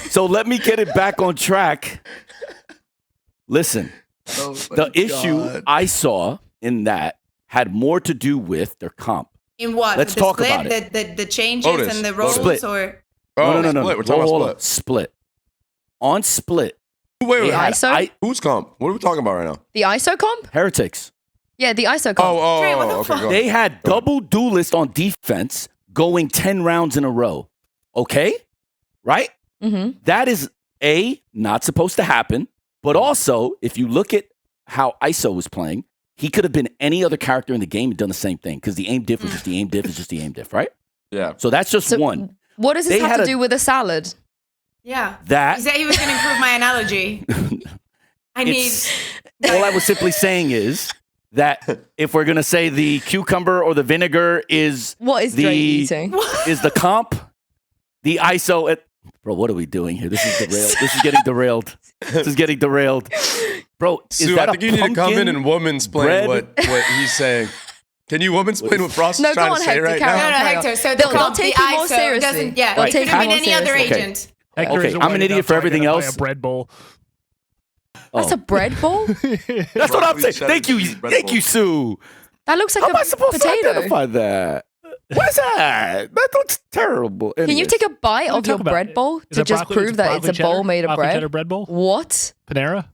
So let me get it back on track. Listen, the issue I saw in that had more to do with their comp. In what? Let's talk about it. The changes and the roles, or. No. Split. We're talking about split. On split. Wait. ISO? Who's comp? What are we talking about right now? The ISO comp? Heretics. Yeah, the ISO comp. Trey, what the fuck? They had double duelist on defense going 10 rounds in a row. Okay? Right? Mm-hmm. That is, not supposed to happen. But also, if you look at how ISO was playing, he could have been any other character in the game and done the same thing because the aim diff was just the aim diff is just the aim diff, right? Yeah. So that's just one. What does this have to do with a salad? Yeah. That. He said he was going to improve my analogy. All I was simply saying is that if we're going to say the cucumber or the vinegar is what is Drake eating? Is the comp, the ISO. Bro, what are we doing here? This is derailed. This is getting derailed. Bro, Sue, I think you need to come in and womansplain what he's saying. Can you womansplain what Frost is trying to say right now? No, Hector. So they'll take you more seriously. It could have been any other agent. Okay, I'm an idiot for everything else. A bread bowl. That's a bread bowl? That's what I'm saying. Thank you, Sue. That looks like How am I a supposed potato. to identify that? What is that? That looks terrible. Can you take a bite of your bread bowl to just prove that it's a bowl made of bread? Bread bowl? What? Panera?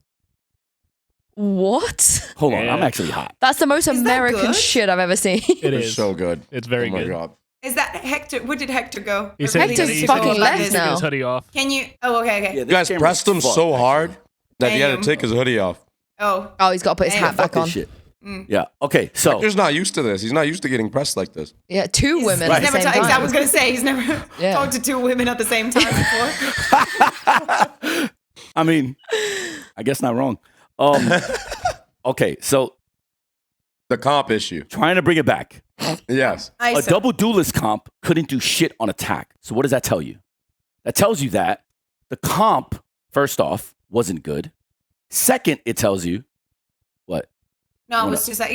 What? Hold on, I'm actually hot. That's the most Is that American good? shit I've ever seen. It It's is so good. It's very good. God. Is that Hector? Where did Hector go? He said Hector's he fucking took left now. his hoodie off. Can you? Oh, okay. Yeah, You guys pressed him so hard that he had to Damn. take his hoodie off. Oh, He's got to put his hat back on. Shit. Yeah. Okay. So Hector's not used to this. He's not used to getting pressed like this. Yeah, two women Right. at the never. same time. I was gonna say he's never Yeah. talked to two women at the same time before. I mean, I guess not wrong. Okay. So The comp issue. trying to bring it back. Yes. A double duelist comp couldn't do shit on attack. So what does that tell you? That tells you that the comp, first off, wasn't good. Second, it tells you what? No, it was just like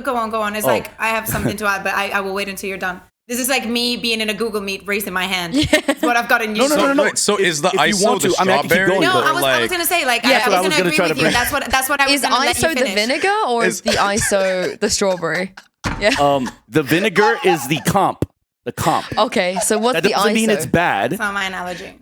go on. It's like I have something to add, but I will wait until you're done. This is like me being in a Google Meet, raising my hand. That's what I've gotten used to. No. So is the if you ISO want the to, I mean, I can keep strawberry? going, No, but I was gonna say like Yeah, I was gonna agree with you. bring. That's what I was Is gonna let you ISO the finish. vinegar or is the ISO the strawberry? Yeah. The vinegar is the comp. The comp. Okay, so what's That the doesn't ISO? mean it's bad. That's not my analogy.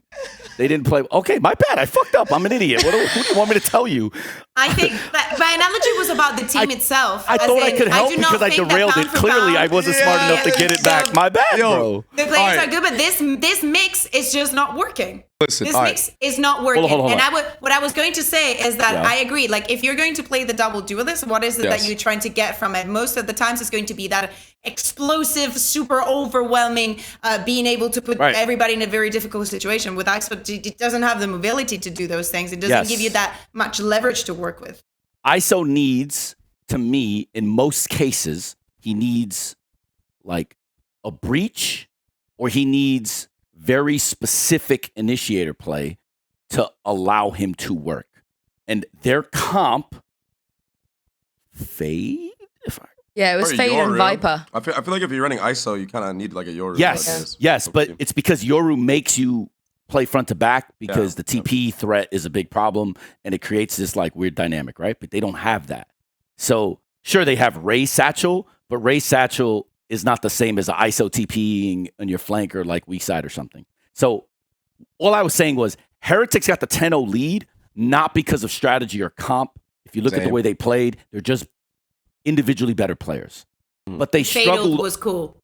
They didn't play. Okay, my bad. I fucked up. I'm an idiot. Who do you want me to tell you? I think my analogy was about the team itself. I as thought I in, could help do not because I think that derailed pound it. for Clearly, I pound- wasn't smart enough to get it back. My bad, bro. The players Alright. are good, but this mix is just not working. Listen, This alright. mix is not working. Hold on. And what I was going to say is that Yeah. I agree. Like, if you're going to play the double duelist, what is it Yes. that you're trying to get from it? Most of the times, it's going to be that explosive, super overwhelming, being able to put Right. everybody in a very difficult situation. With ISO, it doesn't have the mobility to do those things. It doesn't Yes. give you that much leverage to work with. ISO needs, to me, in most cases, he needs like a breach or he needs very specific initiator play to allow him to work. And their comp, Fade? Yeah, it was Or Fade and Yoru. Viper. I feel like if you're running ISO, you kind of need like a Yoru. Yes, but it's because Yoru makes you play front to back because the TP threat is a big problem and it creates this like weird dynamic, right? But they don't have that. So sure, they have Ray Satchel, but Ray Satchel is not the same as an ISO TPing on your flank or like weak side or something. So all I was saying was Heretics got the 10-0 lead, not because of strategy or comp. If you look at the Same. way they played, they're just individually better players. But they Fatal struggled. was cool.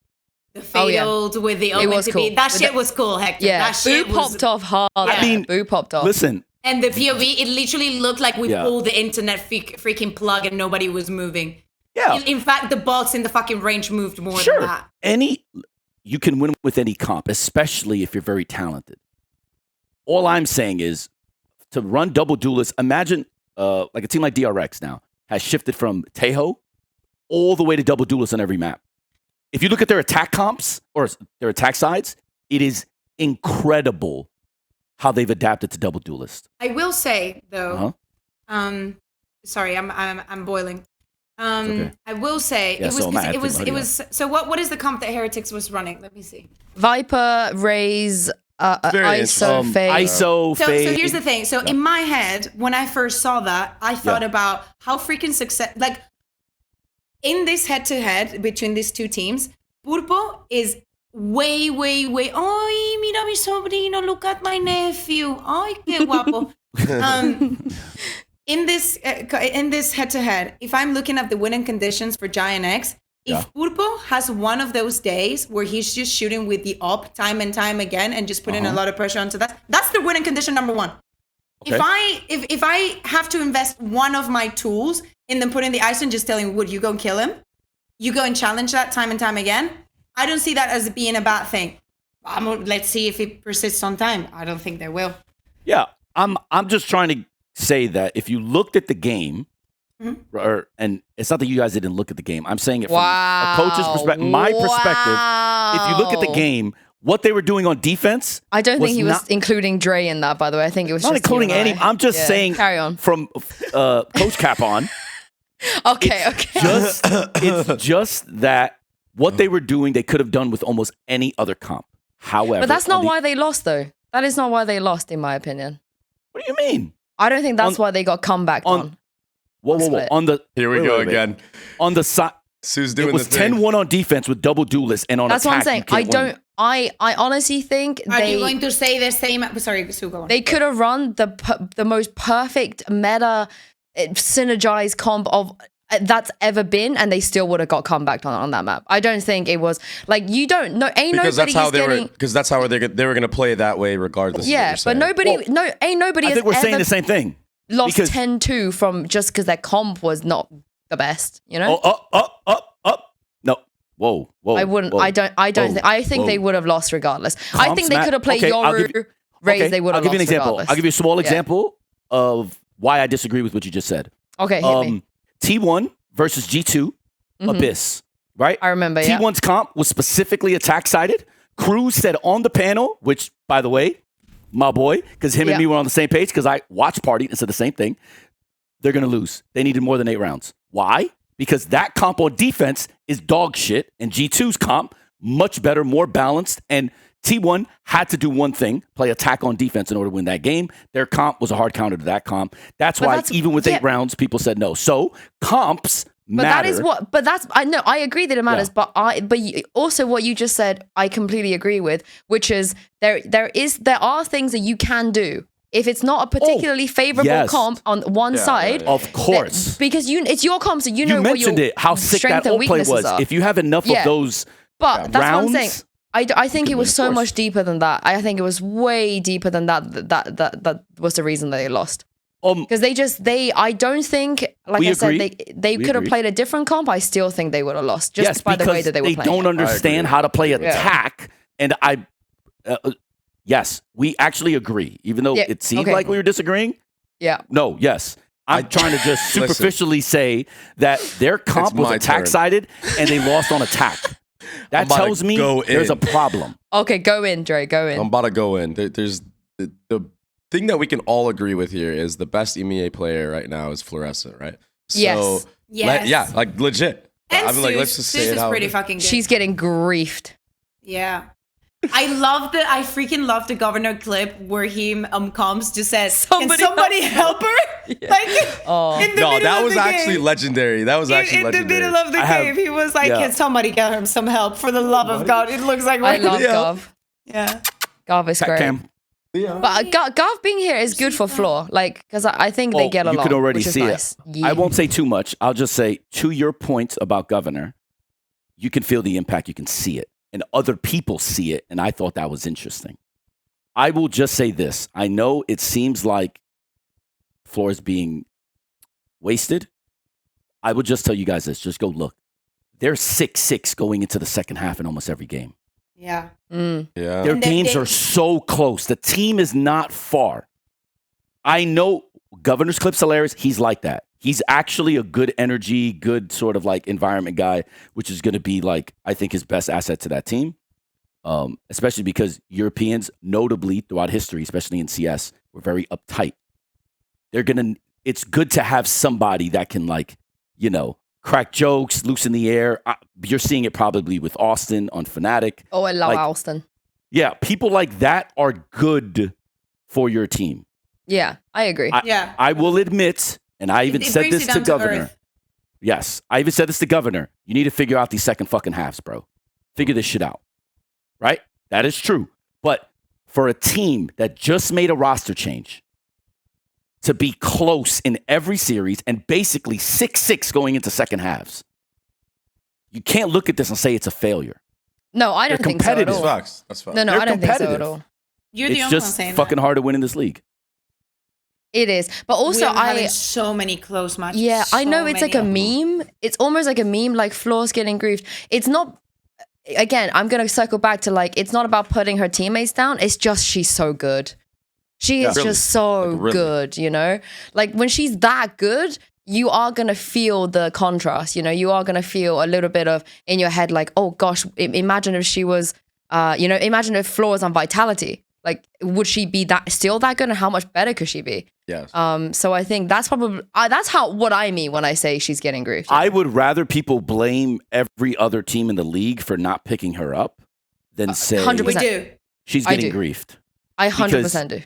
The Oh, yeah. fatal with the It was open cool. that With shit the- was cool, Hector. Yeah, That shit Boo was popped off hard. I mean, Boo popped off. Listen, And the POV, it literally looked like we Yeah. pulled the internet freaking plug and nobody was moving. yeah. In fact, the bots in the fucking range moved more Sure. than that. You can win with any comp, especially if you're very talented. All I'm saying is to run double duelists, imagine like a team like DRX now has shifted from Tejo all the way to double duelists on every map. If you look at their attack comps or their attack sides, it is incredible how they've adapted to double duelist. I will say though, Uh-huh. sorry, I'm boiling. okay. I will say Yeah, so am I. I it was think it was so what is the comp that Heretics was running? Let me see. Viper, Raze, Very ISO, interesting. Fade. ISO, So Fade. here's the thing. So in my head, when I first saw that, I thought about how freaking success. Like in this head-to-head between these two teams, Purpo is way. Ay, mira mi sobrino. Look at my nephew. Ay, qué guapo. In this head-to-head, if I'm looking at the winning conditions for GIANTX, if Purpo has one of those days where he's just shooting with the up time and time again and just putting a lot of pressure onto that, that's the winning condition number one. Okay. If I have to invest one of my tools in them putting the ISO and just telling Wood, you go and kill him, you go and challenge that time and time again, I don't see that as being a bad thing. Let's see if it persists on time. I don't think they will. Yeah, I'm just trying to say that if you looked at the game, and it's not that you guys didn't look at the game. I'm saying it from a coach's perspective. My perspective, if you look at the game, what they were doing on defense. I don't think he was not- including Dre in that, by the way. I think it was not just including you and any. I. I'm just Yeah. saying. Carry on. From Coach Cap on. Okay. It's just that what they were doing, they could have done with almost any other comp. However, But that's not on the- why they lost, though. That is not why they lost, in my opinion. What do you mean? I don't think that's why they got comeback on. Whoa. Split. On the Here we wait, go wait, wait. again. On the side, Sue's doing it was the thing. 10-1 on defense with double duelists, and on That's attack, what I'm saying. you I can't win. don't. I honestly think Are you they going to say the same? Sorry, Sue, go on. they could have run the most perfect meta synergized comp of that's ever been, and they still would have got comeback on that map. I don't think it was like you don't know. Because that's how they were. Because that's how they were going to play that way, regardless. Yeah, but nobody. Ain't nobody. I think we're saying the same thing. Lost 10-2 from just because their comp was not the best. You know. Up. No. Whoa. I wouldn't. Whoa, I don't think. I think they would have lost regardless. I think they could have played Yoru. Raze. They would have. I'll give you an example. Regardless. I'll give you a small example of why I disagree with what you just said. Okay. Hit me. T1 versus G2 Abyss, right? I remember, T1's comp was specifically attack-sided. Cruz said on the panel, which, by the way, my boy, because him and me were on the same page, because I watched Party and said the same thing, they're going to lose. They needed more than 8 rounds. Why? Because that comp on defense is dog shit, and G2's comp, much better, more balanced, and T1 had to do one thing, play attack on defense in order to win that game. Their comp was a hard counter to that comp. That's why even with 8 rounds, people said no. So comps matter. That is what. But that's I know I agree that it matters. But also what you just said, I completely agree with, which is there are things that you can do. If it's not a particularly favorable comp on one side, of course, because it's your comp, so you know what your mentioned it, how sick that ult play was. Are. If you have enough of those, but that's rounds, what I'm saying. I think it was so much deeper than that. I think it was way deeper than that. That was the reason that they lost. Because I don't think, like I said, they could have played a different comp. I still think they would have lost just by the way that they were playing. They don't understand how to play attack. And yes, we actually agree. Even though it seemed like we were disagreeing. Yeah. No, yes. I'm trying to just superficially say that their comp was attack-sided and they lost on attack. That tells me there's a problem. Okay, go in, Dre. Go in. I'm about to go in. There's the thing that we can all agree with here is the best EMEA player right now is Florescent, right? Yes. So, like legit. And I mean, like, let's just say it is pretty fucking good. She's getting griefed. Yeah. I freaking love the governor clip where he comes to says, "Can somebody help her?" Like in the middle that of was the actually game. Legendary. That was actually legendary. In the middle of the game, he was like, "Can somebody get him some help for the love of God?" It looks like I love Gov. Yeah, Gov is great. But Gov being here is good for Floor, like because I think they get along. You can already see nice. it. Yeah. I won't say too much. I'll just say to your point about Governor, you can feel the impact. You can see it. And other people see it, and I thought that was interesting. I will just say this. I know it seems like Floor is being wasted. I will just tell you guys this. Just go look. They're 6-6 going into the second half in almost every game. Yeah. Yeah. Their games are so close. The team is not far. I know Governor's Clip's hilarious. He's like that. He's actually a good energy, good sort of like environment guy, which is going to be like, I think, his best asset to that team. Especially because Europeans, notably throughout history, especially in CS, were very uptight. It's good to have somebody that can crack jokes, loosen the air. You're seeing it probably with Austin on FNATIC. Oh, I love Austin. Yeah, people like that are good for your team. Yeah, I agree. I will admit, and I even said this to Governor. Yes, I even said this to Governor. You need to figure out these second fucking halves, bro. Figure this shit out. Right? That is true. But for a team that just made a roster change to be close in every series and basically 6-6 going into second halves, you can't look at this and say it's a failure. No, I don't think so at all. That's facts. No, I don't think so at all. You're the only one saying that. It's just fucking hard to win in this league. It is, but also having so many close matches. Yeah, I know it's like a meme. It's almost like a meme, like Floor's getting griefed. It's not. Again, I'm gonna circle back to it's not about putting her teammates down. It's just she's so good. She is just so good, you know. Like when she's that good, you are gonna feel the contrast. You know, you are gonna feel a little bit of in your head, like, oh gosh, imagine if she was, imagine if Floor was on Vitality. Like, would she be still that good, and how much better could she be? Yes. So I think that's probably what I mean when I say she's getting griefed. I would rather people blame every other team in the league for not picking her up than say 100%. She's getting griefed. I 100% do.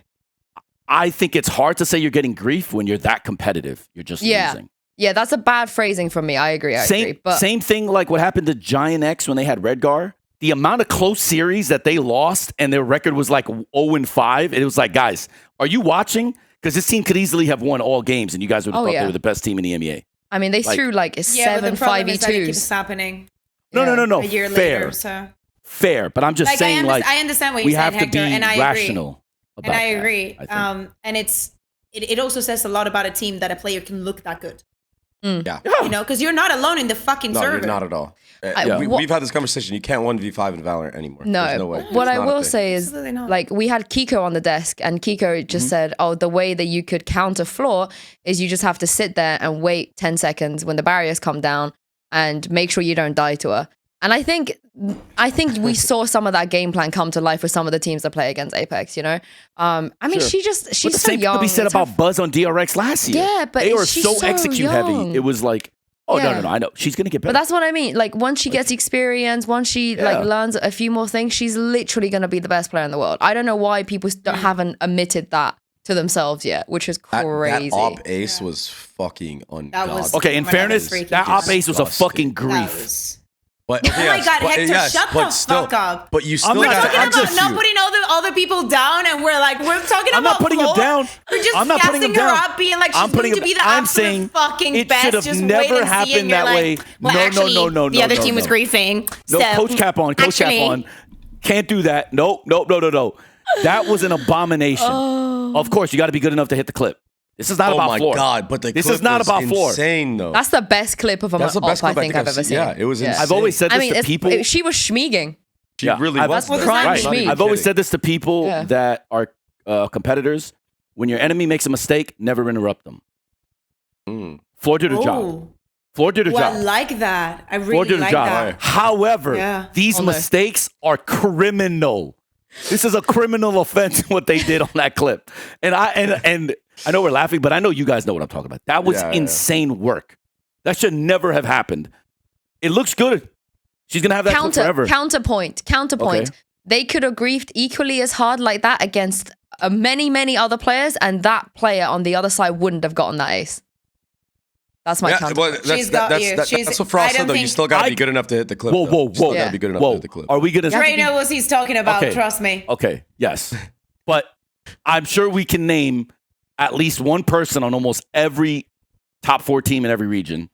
I think it's hard to say you're getting grief when you're that competitive. You're just losing. Yeah, that's a bad phrasing from me. I agree. But same thing like what happened to GIANTX when they had Redgar. The amount of close series that they lost and their record was like 0-5. It was like, guys, are you watching? Because this team could easily have won all games, and you guys would have thought they were the best team in the EMEA. I mean, they threw like 7 5v2s. It keeps happening. No. A year Fair. later, so. Fair, but I'm just saying, I understand what you're saying, Hector, and I rational. Agree. And I agree. And it also says a lot about a team that a player can look that good. Yeah. You know, because you're not alone in the fucking server. You're not at all. We've had this conversation. You can't 1v5 in Valorant anymore. No. There's no way. What I will say is, like, we had Kiko on the desk, and Kiko just said, oh, the way that you could counter Floor is you just have to sit there and wait 10 seconds when the barriers come down and make sure you don't die to her. And I think we saw some of that game plan come to life with some of the teams that play against Apex, you know? I mean, she's so the same young. Could be said about Buzz on DRX last year. Yeah, but they were she's so execute young. heavy. It was like, no, I know. She's going to get better. But that's what I mean. Like, once she gets experience, once she learns a few more things, she's literally going to be the best player in the world. I don't know why people haven't admitted that to themselves yet, which is crazy. That op ace was fucking ungodly. Okay, in fairness, that op ace was a fucking grief. But, oh my God, Hector, shut the fuck up. But you still we're talking about not putting all the people down, and we're talking about I'm not putting him down. We're just I'm not putting him gassing her down. up, being like she's going to be the absolute fucking it best. should have just never wait and happened see, and that you're way. like, well, actually, the other team was griefing. No, so, coach cap on. Can't do that. No. That was an abomination. Of course, you got to be good enough to hit the clip. This is not about Floor. Oh my God, but this is not about Floor. Insane though. That's the best clip of a op I think I've ever seen. Yeah, it was insane. I've always said this to people. She was schmeeging. She really was. I've always said this to people that are competitors. When your enemy makes a mistake, never interrupt them. Floor did her job. Floor did her job. I like that. I really like that. However, these mistakes are criminal. This is a criminal offense what they did on that clip. And I know we're laughing, but I know you guys know what I'm talking about. That was insane work. That should never have happened. It looks good. She's going to have that clip forever. Counterpoint. Okay. They could have griefed equally as hard like that against many other players, and that player on the other side wouldn't have gotten that ace. That's my counterpoint. That's what Frost said, though. You still got to be good enough to hit the clip. Whoa. You still got to be good enough to hit the clip. Are we going to... Trey knows what he's talking about, trust me. Okay, yes. But I'm sure we can name at least one person on almost every top 4 team in every region.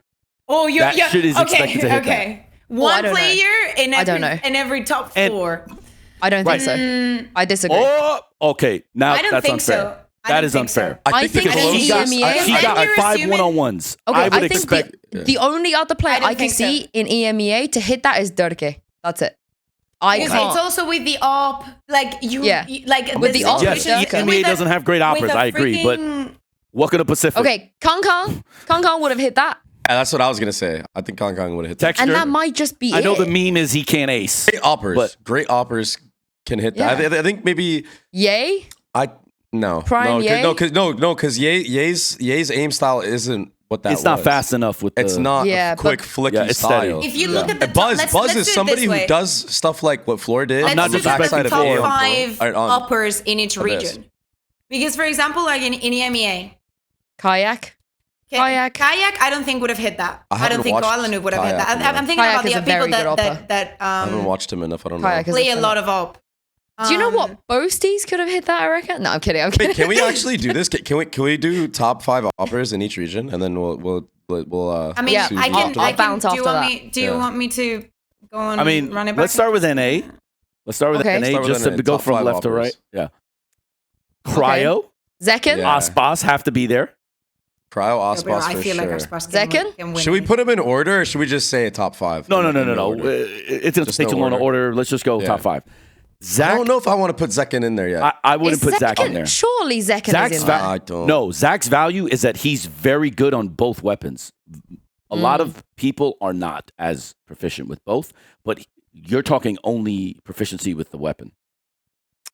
Oh, shit is expected to hit that. One player in every top 4. I don't think so. I disagree. Oh, okay. Now I don't that's think unfair. So. That is unfair. I think she got like 5 one-on-ones. Okay, I would expect the only other player I can see in EMEA to hit that is Durke. That's it. Because it's also with the op, like with the op. Yes, EMEA doesn't have great operas. I agree, but welcome to Pacific. Okay, Kong would have hit that. Yeah, that's what I was gonna say. I think Kong would have hit that. Texture, and that might just be I know the meme is he can't ace. Great operas can hit that. I think maybe Yay. Because Ye's aim style isn't what that. It's not fast enough with. It's not a quick flicky style. If you look at the Buzz is somebody who does stuff like what Floor did. I'm not just backside of top 5 uppers in each region. Because, for example, like in EMEA, Kayak, I don't think would have hit that. I don't think Koalanub would have hit that. I'm thinking about the people that I haven't watched him enough. I don't know. Play a lot of op. Do you know what Boasties could have hit that? I reckon. No, I'm kidding. Wait, can we actually do this? Can we do top 5 operas in each region, and then we'll I mean, I can. Do you want me to go on? I mean, run it back? let's start with NA. Let's start with NA just to go from left to right. Yeah. Cryo, Zekken, Aspas have to be there. Cryo, Aspas for sure. Zekken. Should we put them in order, or should we just say a top 5? No. It's gonna take too long to order. Let's just go top 5. Zach, I don't know if I want to put Zekken in there yet. I wouldn't put Zach in there. Surely Zekken is in there. I don't. No, Zach's value is that he's very good on both weapons. A lot of people are not as proficient with both, but you're talking only proficiency with the weapon,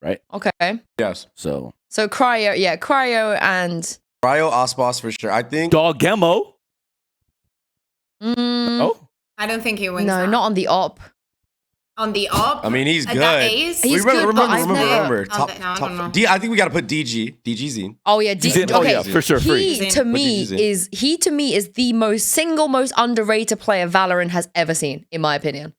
right? Okay. Yes. So Cryo and Cryo, Aspas for sure. I think Dogemo. Oh, I don't think he wins. No, not on the op. On the op, I mean, he's good. Remember. Top. I think we got to put DG. DG's in. Oh yeah, okay, for sure. He to me is the most underrated player Valorant has ever seen, in my opinion.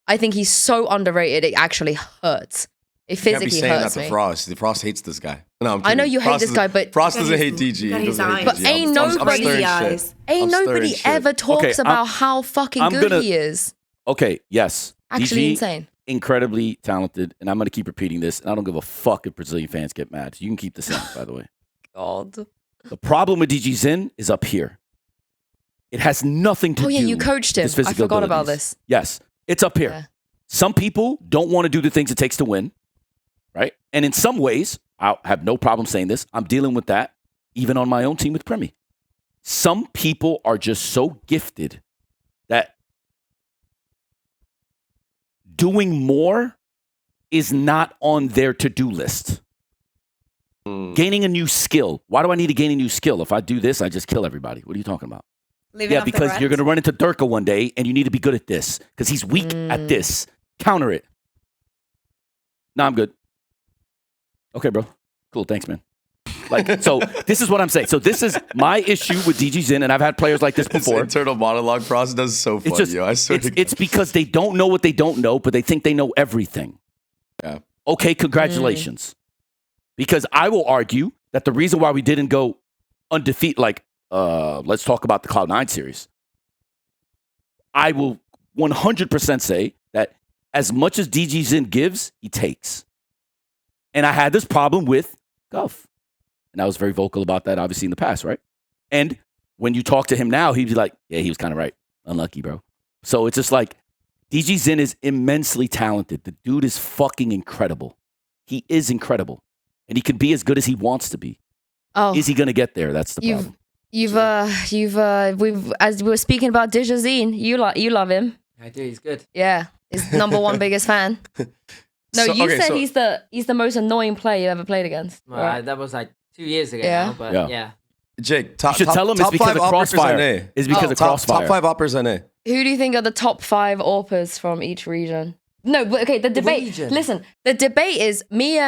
I think he's so underrated it actually hurts. It physically hurts me. That to Frost. The Frost hates this guy. No, I'm I know kidding. you hate this guy, but Frost doesn't hate DG. got He his doesn't hate eyes. DG. But ain't I'm nobody- stirring eyes. shit. ain't I'm stirring nobody shit. ever talks Okay, about how fucking I'm good gonna- he is. Okay, yes. Actually DG, insane. incredibly talented, and I'm going to keep repeating this, and I don't give a fuck if Brazilian fans get mad. You can keep this in, by the way. God. The problem with DG Zin is up here. It has nothing to do Oh yeah, you coached him. with his I physical forgot about abilities. this. Yes, it's up here. Yeah. Some people don't want to do the things it takes to win, right? And in some ways, I have no problem saying this. I'm dealing with that, even on my own team with Premi. Some people are just so gifted that doing more is not on their to-do list. Gaining a new skill. Why do I need to gain a new skill? If I do this, I just kill everybody. What are you talking about? Leaving off the because you're rent. going to run into Durka one day, and you need to be good at this because he's weak at this. Counter it. Nah, I'm good. Okay, bro. Cool. Thanks, man. Like, so this is what I'm saying. So this is my issue with DG Zin, and I've had players like this This before. internal monologue process is so funny, It's just, yo. I swear to it's because they don't know what they don't know, but they think they know everything. Yeah. Okay, congratulations. Because I will argue that the reason why we didn't go undefeated, like, let's talk about the Cloud9 series. I will 100% say that as much as DG Zin gives, he takes. And I had this problem with Guff. And I was very vocal about that, obviously, in the past, right? And when you talk to him now, he'd be like, yeah, he was kind of right. Unlucky, bro. So it's just like, DG Zin is immensely talented. The dude is fucking incredible. He is incredible. And he can be as good as he wants to be. Oh, Is he going to get there? That's the problem. we've as we were speaking about Dijazine, you love him. I do. He's good. Yeah, he's #1 biggest fan. No, So- you okay, said so- he's the most annoying player you ever played against. Well, right? that was like 2 years ago Yeah. now, but Yeah. yeah. Jake, You top, should top, tell him it's top because five of operators Crossfire. NA. It's because of top, Crossfire. top 5 operators NA. Who do you think are the top 5 AWPers from each region? No, but okay, the debate. Region. Listen, the debate is me.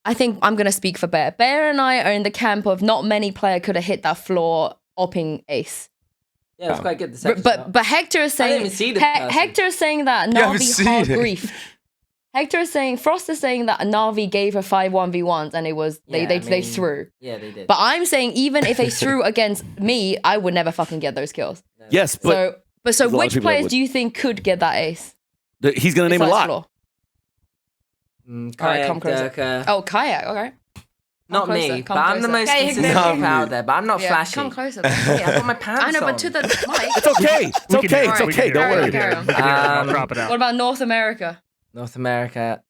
I think I'm gonna speak for Bear. Bear and I are in the camp of not many player could have hit that floor opping ace. Yeah, it was quite good. The second But Hector is I didn't saying even see the person. Hector is saying that You haven't Navi seen hard it. grief. Hector is saying Frost is saying that Navi gave her 5 1v1s and it was they threw. Yeah, they did. But I'm saying even if they threw against me, I would never fucking get those kills. Yes, but So there's a lot of which people that players would. do you think could get that ace? he's going to name a Besides lot. Floor? Kayak, Alright, come closer. Durka. Oh, Kayak, okay. Not Come me, closer, but come I'm the closer. most Kayak, consistent Not people out me. there. But I'm not Yeah, flashy. come closer. Then. Hey, I've got my pants I know, on. but to the mic. It's okay. It's We can okay. hear It's it. We okay. can Don't hear it. worry. We can hear it. We can hear it. I'll drop it out. What about North America? North America.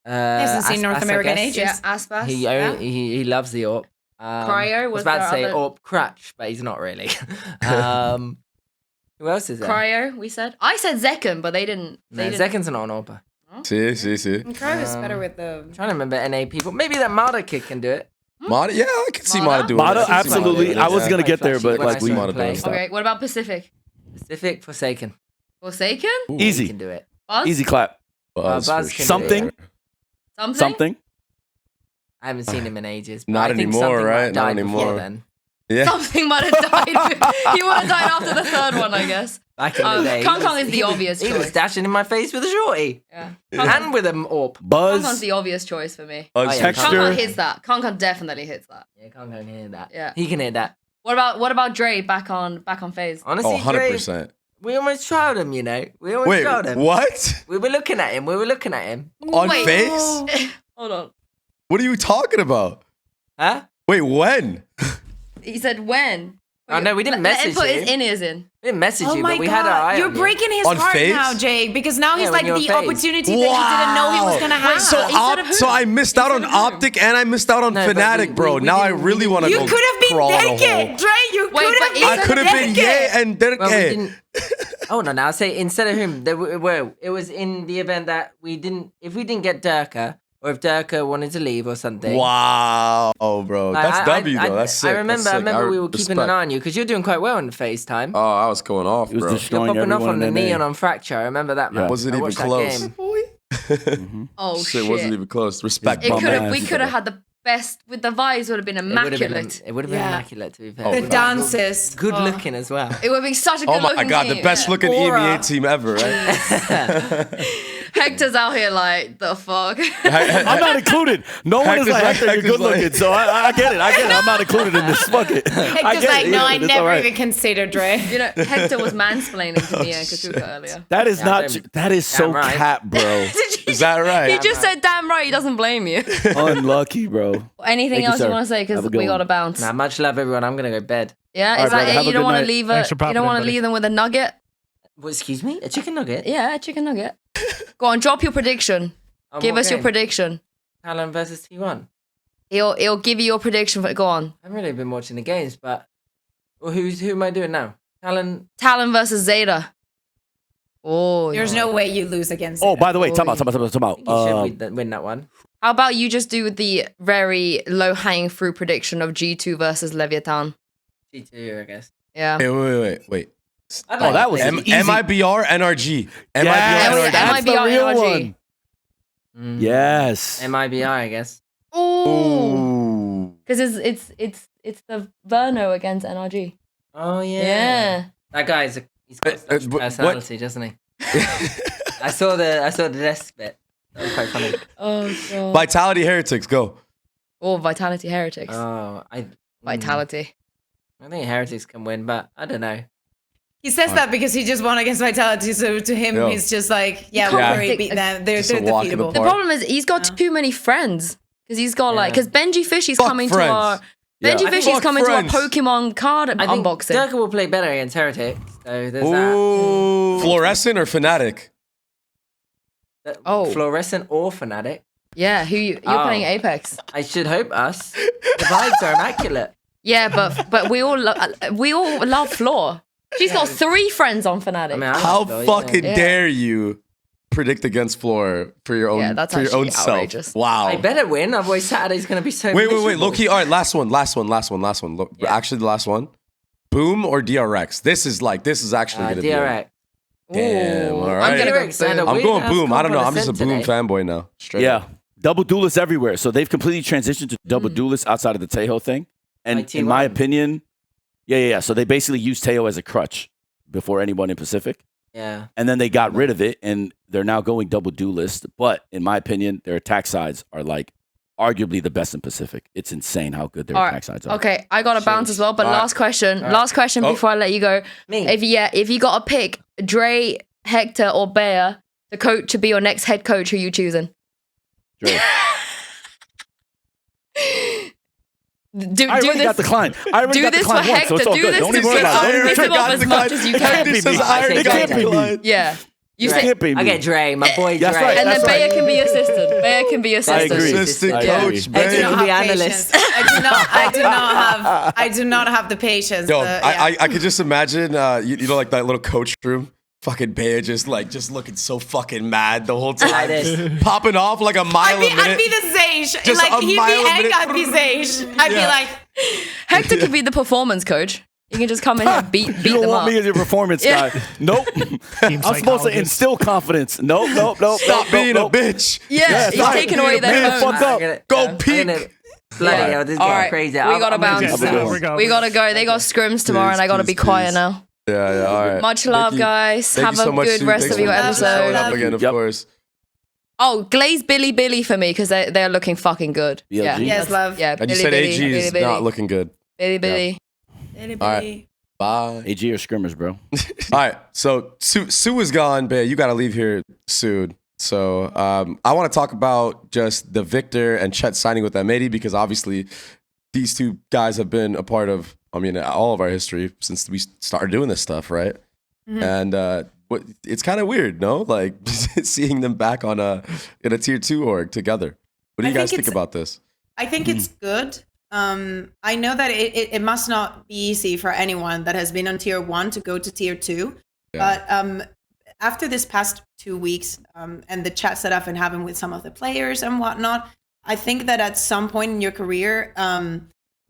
He hasn't seen North Aspas, I America in guess. ages. Aspas. He loves the AWP. Cryo I was was about to there say other- AWP Crutch, but he's not really. Who else is there? Cryo, we said. I said Zekken, but they didn't. No, They didn't. Zekken's not an AWPer. See. Crow is better with the. I'm trying to remember NA people. Maybe that Mada kid can do it. Mata, yeah, I can see Mata? Mata doing Mata, it. I can see Mata absolutely. doing it, I was yeah. going to get there, but When I like we saw him Mata play. doing stuff. Okay, what about Pacific? Pacific Forsaken. Forsaken? Ooh. Easy. He can do it. Buzz? Easy clap. Buzz Buzz for can do Something. it. Something? Something. I haven't seen him in ages. But Not I think anymore, something might right? have Not died before anymore. then. Yeah. Something might have died. He would have died after the third one, I guess. Back in the day. Kong Kong is the he was- obvious He was choice. dashing in my face with a shorty. Yeah. And with an AWP. Kong Kong's Buzz. the obvious choice for me. Buzz Oh, yeah. Kong Kong Texture. hits that. Kong Kong definitely hits that. Yeah, Kong Kong can hit that. Yeah. He can hit that. What about Dre back on FaZe? Honestly, Oh, Dre, 100%. we almost tried him, you know. We almost Wait, tried him. what? We were looking at him. On Wait. face? Hold on. What are you talking about? Huh? Wait, when? He said when? Oh, no, we didn't Let him message put you. his in-ears in. We didn't message Oh you, my but we had our eye god, you're on you. breaking his On heart FaZe? now, Jake, because now he's Yeah, like when the you're on FaZe. opportunity that he didn't know he was gonna have. So, Instead of who? so I missed out on Instead of who? Optic and I missed out on No, but Fnatic, bro. we now I didn't- really want to you go could have been crawl in a hole. naked, Dre. You Wait, could but have been. I could have been naked. Ye and Dirk. Well, we didn't. Oh no! Now I say instead of him, it was in the event that we didn't. If we didn't get Durka, or if Durka wanted to leave or something. Wow, bro, Like, that's W though. That's sick. I remember. That's I sick. remember we were keeping an respect. eye on you because you're doing quite well in FaceTime. Oh, I was going off, He was bro. just- You're destroying popping off everyone on the in NA. neon on Fracture. I remember that man. Wasn't I even watched that close. game. Oh Shit, shit. wasn't even close. Respect. It Bum could have. ass. We could have had the best with the vibes. Would have been It would have immaculate. been Yeah. immaculate to be fair. Oh, The God. dances. Good Oh. looking as well. It would have been such a good Oh my looking god, team. the best looking Aura. EMEA team ever, right? Who Hector's out here like, the fuck? I'm not included. No one is like, Hector, you're good looking. So I get it. I'm not included in this. Fuck it. Hector's like, no, I never even considered Dre. You know, Hector was mansplaining to me and Kaquka earlier. That is that is so right. cap, bro. Is that right? He just said, damn right, he doesn't blame you. Unlucky, bro. Anything else you want to say? Because we got to bounce. Nah, much love, everyone. I'm going to go bed. Yeah, is All right, that brother, it? You don't want to leave Thanks for popping in, buddy. leave them with a nugget? Well, excuse me? A chicken nugget? Yeah, a chicken nugget. Go on, drop your prediction. Give us your prediction. Talon versus T1. He'll give you your prediction. Go on. I haven't really been watching the games, but who am I doing now? Talon versus Zeta. Oh, There's no way you lose against Oh, Zeta. by the way, time out. you should win that one. How about you just do the very low hanging fruit prediction of G2 versus Leviathan? G2, I guess. Yeah. Wait. Oh, that was MIBR NRG. Yeah, MIBR that's the MIBR real NRG. one. Yes. MIBR, I guess. Ooh. Because it's the Verno against NRG. Oh, yeah. Yeah. That guy's he's got such personality, doesn't he? I saw the desk bit. That was quite funny. Oh, God. Vitality Heretics, go. Oh, Vitality Heretics. Oh, Vitality. I think Heretics can win, but I don't know. He says that because he just won against Vitality, so to him, he's just like, yeah, we'll already beat them. They're defeatable. The problem is he's got too many friends. Because he's got because Benji Fishy's coming to our Pokemon card unboxing. Durka will play better against Heretics. So there's Florescent or FNATIC? that. Florescent or FNATIC. Yeah, you're playing Apex. I should hope us. The vibes are immaculate. Yeah, but we all love Floor. She's got 3 friends on FNATIC. I mean, How fucking dare you predict against Floor for your own self? outrageous. Wow. I better win, otherwise Saturday's gonna be so. Wait, low-key. All right, last one. Look, actually, the last one. Boom or DRX? This is actually gonna DRX. be. Damn. All right. I'm gonna go I'm going Boom. I don't know. I'm just a Boom fanboy now. Straight up. Double duelists everywhere. So they've completely transitioned to double duelists outside of the Tejo thing. And in my opinion, yeah. So they basically used Tejo as a crutch before anyone in Pacific. Yeah. And then they got rid of it, and they're now going double duelist. But in my opinion, their attack sides are like arguably the best in Pacific. It's insane how good their attack sides are. Okay, I got a bounce as well. But last question before I let you go. Me. If you got to pick Dre, Hector, or Bear to be your next head coach, who you choosing? Dre. Do I already this. got declined. I already Do got this for declined once, Hector. so it's all Do good. this Don't to even worry about it. piss him off as much as you can. It can't be me. Yeah. You It say, can't be me. I get Dre, my boy Dre. That's right. and then That's Bayer can be assistant. Bayer can be assistant. agree. Assistant I coach, agree. I do babe. not Be have analyst. patience. I do not have the patience. Yo, I could just imagine, you know, like that little coach room. Fucking Bayer just looking so fucking mad the whole time. Just popping off like a mile a minute. I'd be the Zage. Just Like, a he'd be mile a Hank, minute. I'd be Zage. I'd be like, Hector could be the performance coach. You can just come in here and beat You them don't want up. me as your performance guy. Nope. I'm supposed to psychologist. instill confidence. Nope. Stop being a bitch. Yeah, he's right. taking away their Man, phones. fuck up. Go peek. Bloody hell, this is All getting right, crazy. we gotta bounce. Have a good one. We gotta go. They got scrims tomorrow, and I gotta be quiet now. Yeah, all right. Much love, Thank you. guys. Thank Have you so a much, good Sue. rest Thanks of your for showing up episode. again, of Yep. course. Oh, Glaze Billy for me because they're looking fucking good. BLG. Yeah, yes, love. yeah. And you said AG is not looking good. Billy. All right. Bye. AG or scrimmers, bro. All right. So Sue is gone, but you got to leave here soon. So I want to talk about just the Victor and Chet signing with M80 because obviously these two guys have been a part of, all of our history since we started doing this stuff, right? Mm-hmm. And it's kind of weird, no? Like seeing them back in a tier 2 org together. What do you guys think about this? I think it's good. I know that it must not be easy for anyone that has been on tier 1 to go to tier 2. Yeah. But after this past 2 weeks and the chats that I've been having with some of the players and whatnot, I think that at some point in your career,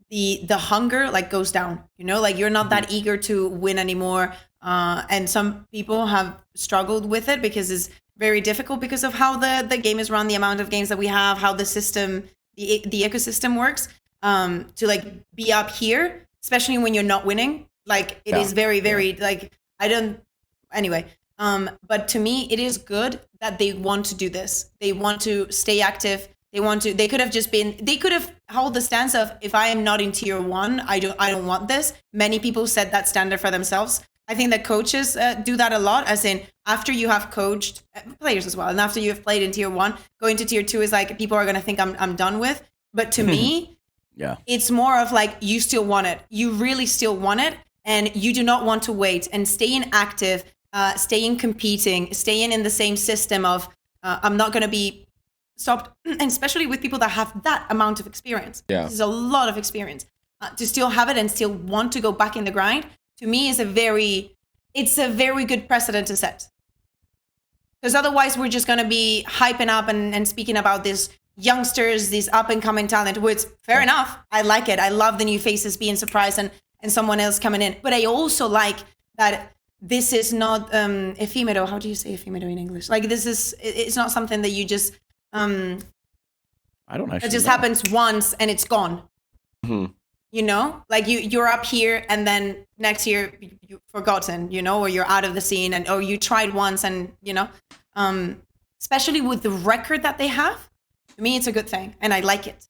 the hunger goes down. You know, like you're not that eager to win anymore. And some people have struggled with it because it's very difficult because of how the game is run, the amount of games that we have, how the system, the ecosystem works. To be up here, especially when you're not winning, it is very, very anyway. But to me, it is good that they want to do this. They want to stay active. They could have held the stance of, if I am not in tier 1, I don't want this. Many people set that standard for themselves. I think that coaches do that a lot, as in, after you have coached players as well, and after you have played in tier 1, going to tier 2 is like, people are going to think I'm done with. But to me, it's more of like, you still want it. You really still want it, and you do not want to wait, and staying active, staying competing, staying in the same system of, I'm not going to be stopped, and especially with people that have that amount of experience. This is a lot of experience. To still have it and still want to go back in the grind, to me, is a very good precedent to set. Because otherwise, we're just going to be hyping up and speaking about these youngsters, these up-and-coming talent, which, fair enough, I like it. I love the new faces being surprised and someone else coming in. But I also like that this is not ephemeral. How do you say ephemeral in English? Like, it's not something that you just... I don't actually. It just happens once and it's gone. Mm-hmm. You know, like you're up here and then next year you're forgotten. You know, or you're out of the scene, or you tried once and especially with the record that they have. To me, it's a good thing, and I like it.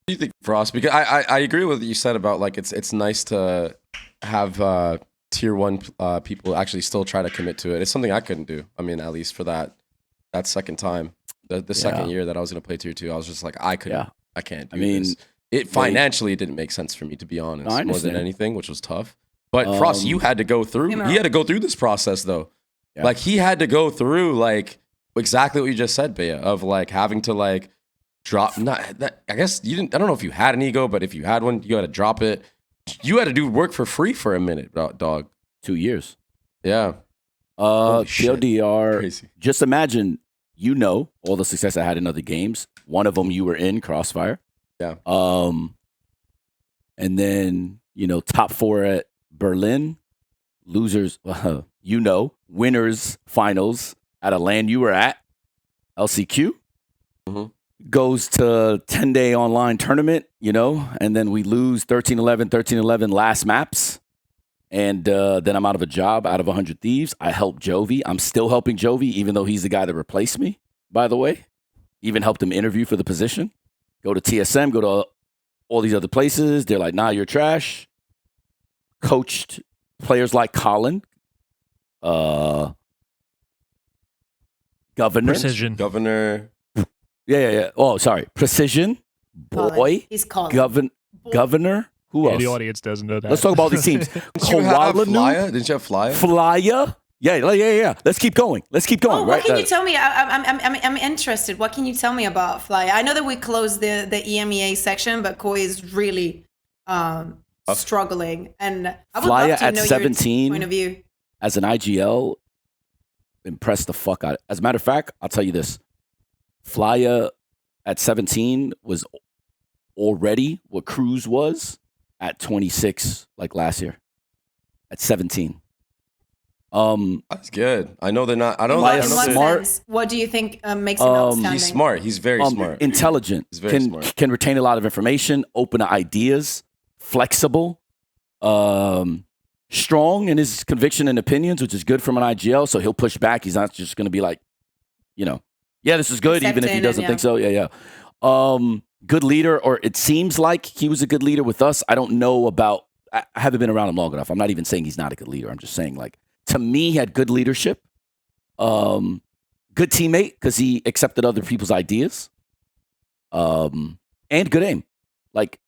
What do you think, Frost? Because I agree with what you said about, like, it's nice to have tier 1 people actually still try to commit to it. It's something I couldn't do. I mean, at least for that second time, the second year that I was going to play tier 2, I was just like, I can't do this. It financially didn't make sense for me, to be honest, more than anything, which was tough. But Frost, you had to go through. He had to go through this process, though. Yeah. Like, he had to go through, like, exactly what you just said, Bea, of, like, having to, like, drop. I guess you didn't. I don't know if you had an ego, but if you had one, you had to drop it. You had to do work for free for a minute, dog. 2 years. Yeah. TLDR. Crazy. Just imagine, all the success I had in other games. One of them you were in, Crossfire. Yeah. And then, top 4 at Berlin, losers, winners finals at a LAN you were at, LCQ, goes to 10-day online tournament, and then we lose 13-11 last maps. And then I'm out of a job, out of 100 Thieves. I help Jovi. I'm still helping Jovi, even though he's the guy that replaced me, by the way. Even helped him interview for the position. Go to TSM, go to all these other places. They're like, nah, you're trash. Coached players like Colin. Governor. Precision. Governor. Yeah. Oh, sorry. Precision. Boy. He's Colin. Governor. Who else? The audience doesn't know that. Let's talk about these teams. Didn't you have Flya? Flya? Yeah. Let's keep going. Oh, what can you tell me? I'm interested. What can you tell me about Flya? I know that we closed the EMEA section, but Koi is really struggling. And I would Flya love to at know 17, your point of view. As an IGL, impressed the fuck out. As a matter of fact, I'll tell you this. Flya at 17 was already what Cruz was at 26, like last year. At 17. That's good. I know they're not. I don't In know. what smart. sense? What do you think makes him outstanding? He's smart. He's very smart. Intelligent. He's very smart. Can retain a lot of information, open to ideas, flexible, strong in his conviction and opinions, which is good from an IGL. So he'll push back. He's not just going to be like, yeah, this is good, even if he doesn't think so. Yeah. Good leader, or it seems like he was a good leader with us. I don't know about. I haven't been around him long enough. I'm not even saying he's not a good leader. I'm just saying, like, to me, he had good leadership, good teammate because he accepted other people's ideas, and good aim, like,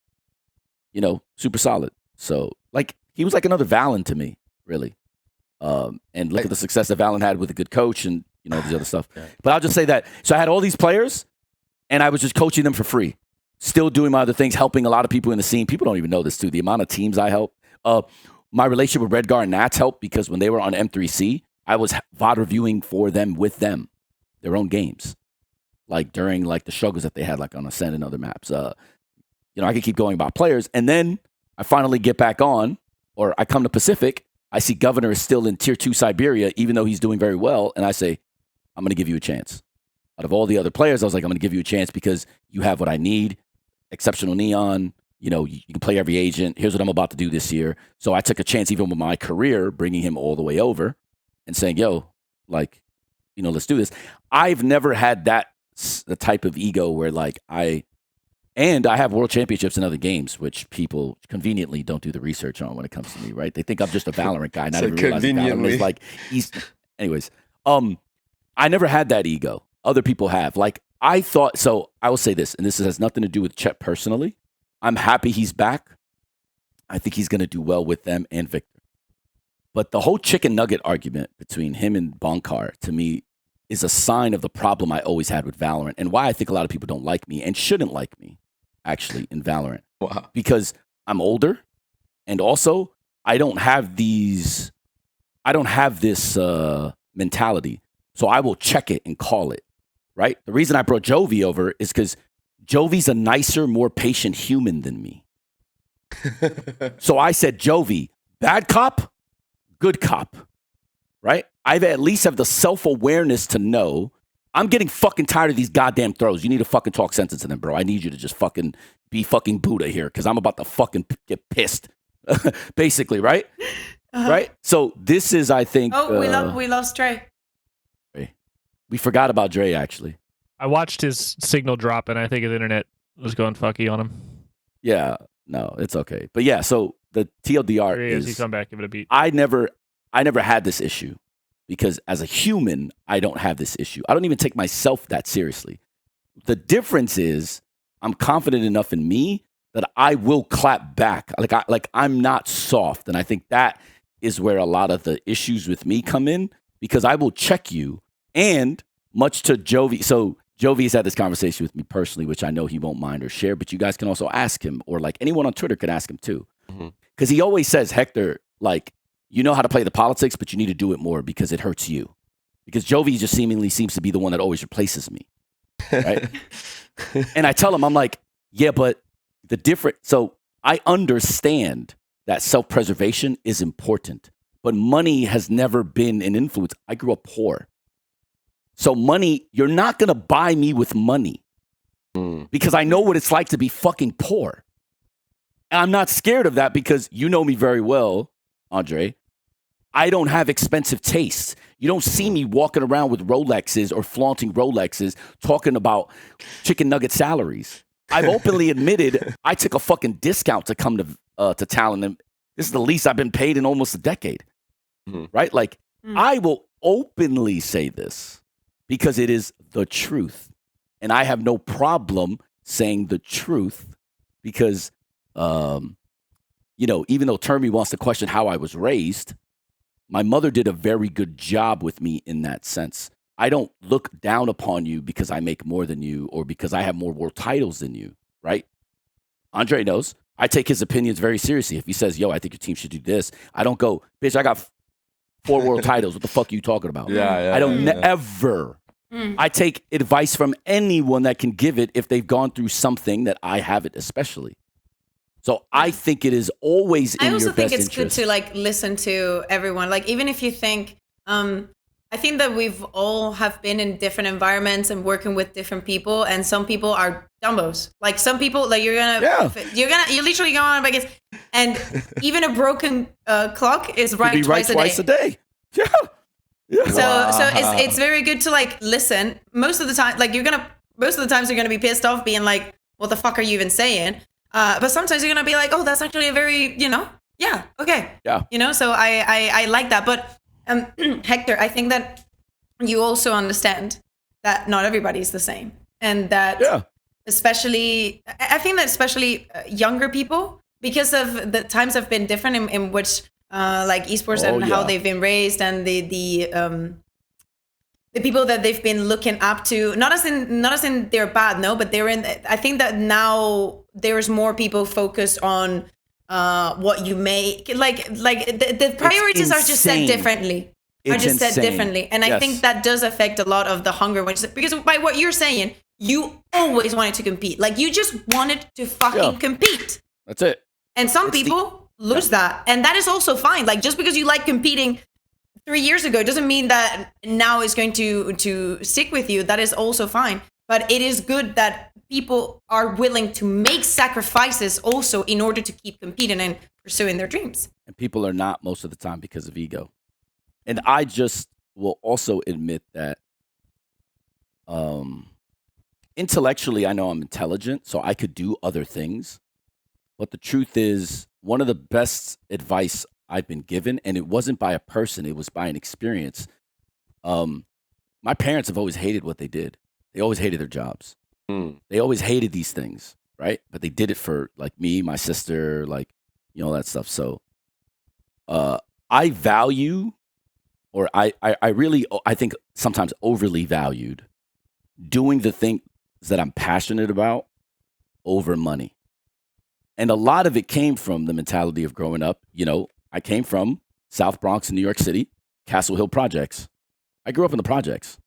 super solid. So, like, he was like another Valen to me, really. And look at the success that Valen had with a good coach and these other stuff. But I'll just say that. So I had all these players, and I was just coaching them for free, still doing my other things, helping a lot of people in the scene. People don't even know this too. The amount of teams I help. My relationship with Redgar and Nats helped because when they were on M3C, I was VOD reviewing for them with them, their own games, like during like the struggles that they had, like on Ascend and other maps. I could keep going about players, and then I finally get back on, or I come to Pacific. I see Governor is still in Tier 2 Siberia, even though he's doing very well, and I say, I'm going to give you a chance. Out of all the other players, I was like, I'm going to give you a chance because you have what I need. Exceptional Neon. You can play every agent. Here's what I'm about to do this year. So I took a chance even with my career, bringing him all the way over. and saying, yo, like, let's do this. I've never had the type of ego where like I have world championships in other games, which people conveniently don't do the research on when it comes to me, right? They think I'm just a Valorant guy, not even realizing Valorant is like anyways. I never had that ego. Other people have. Like I thought, so I will say this, and this has nothing to do with Chet personally. I'm happy he's back. I think he's going to do well with them and Victor. But the whole chicken nugget argument between him and Bonkar, to me, is a sign of the problem I always had with Valorant and why I think a lot of people don't like me and shouldn't like me, actually, in Valorant. Wow. Because I'm older, and also I don't have this mentality. So I will check it and call it, right? The reason I brought Jovi over is because Jovi's a nicer, more patient human than me. So I said, Jovi, bad cop, good cop, right? I at least have the self-awareness to know I'm getting fucking tired of these goddamn throws. You need to fucking talk sense into them, bro. I need you to just fucking be fucking Buddha here because I'm about to fucking get pissed, basically, right? Right? So this is, I think... we lost Dre. We forgot about Dre, actually. I watched his signal drop, and I think his internet was going fucky on him. Yeah, no, it's okay. But yeah, so the TLDR is... He come back, give it a beat. I never had this issue because as a human, I don't have this issue. I don't even take myself that seriously. The difference is I'm confident enough in me that I will clap back. Like I'm not soft. And I think that is where a lot of the issues with me come in because I will check you. And much to Jovi, so Jovi's had this conversation with me personally, which I know he won't mind or share, but you guys can also ask him, or like anyone on Twitter could ask him too. Because he always says, Hector, like, you know how to play the politics, but you need to do it more because it hurts you. Because Jovi just seemingly seems to be the one that always replaces me, right? And I tell him, I'm like, yeah, but so I understand that self-preservation is important, but money has never been an influence. I grew up poor. So money, you're not going to buy me with money because I know what it's like to be fucking poor. And I'm not scared of that because you know me very well, Andre. I don't have expensive tastes. You don't see me walking around with Rolexes or flaunting Rolexes talking about chicken nugget salaries. I've openly admitted I took a fucking discount to come to Talon. And this is the least I've been paid in almost a decade, right? Like, I will openly say this. Because it is the truth. And I have no problem saying the truth because, even though Termy wants to question how I was raised, my mother did a very good job with me in that sense. I don't look down upon you because I make more than you or because I have more world titles than you, right? Andre knows. I take his opinions very seriously. If he says, yo, I think your team should do this, I don't go, bitch, I got 4 world titles. What the fuck are you talking about? I don't ever. I take advice from anyone that can give it if they've gone through something that I haven't, especially. So I think it is always in your best interest. I also think it's good to like listen to everyone. Like even if you think, I think that we've all have been in different environments and working with different people, and some people are dumbos. Like some people, like you're literally going on against, and even a broken clock is right twice a day. Yeah. Yeah. So it's very good to like listen. Most of the time, like most of the times you're gonna be pissed off, being like, "What the fuck are you even saying?" But sometimes you're gonna be like, "Oh, that's actually a very, yeah, okay, yeah." So I like that. But Hector, I think that you also understand that not everybody's the same, and that especially younger people, because of the times have been different in which. Like esports and how they've been raised and the people that they've been looking up to, not as in they're bad, no, but I think that now there's more people focused on what you make, like the priorities are just set differently. Set differently, and I think that does affect a lot of the hunger, because by what you're saying, you always wanted to compete, like you just wanted to fucking compete. That's it. And some people lose that, and that is also fine. Like just because you like competing 3 years ago doesn't mean that now is going to stick with you. That is also fine. But it is good that people are willing to make sacrifices also in order to keep competing and pursuing their dreams. And people are not most of the time because of ego. And I just will also admit that intellectually, I know I'm intelligent, so I could do other things. But the truth is, one of the best advice I've been given, and it wasn't by a person, it was by an experience. My parents have always hated what they did. They always hated their jobs. They always hated these things, right? But they did it for like me, my sister, like, you know, that stuff. So I value, or I really, I think sometimes overly valued doing the things that I'm passionate about over money. And a lot of it came from the mentality of growing up. You know, I came from South Bronx in New York City, Castle Hill projects. I grew up in the projects.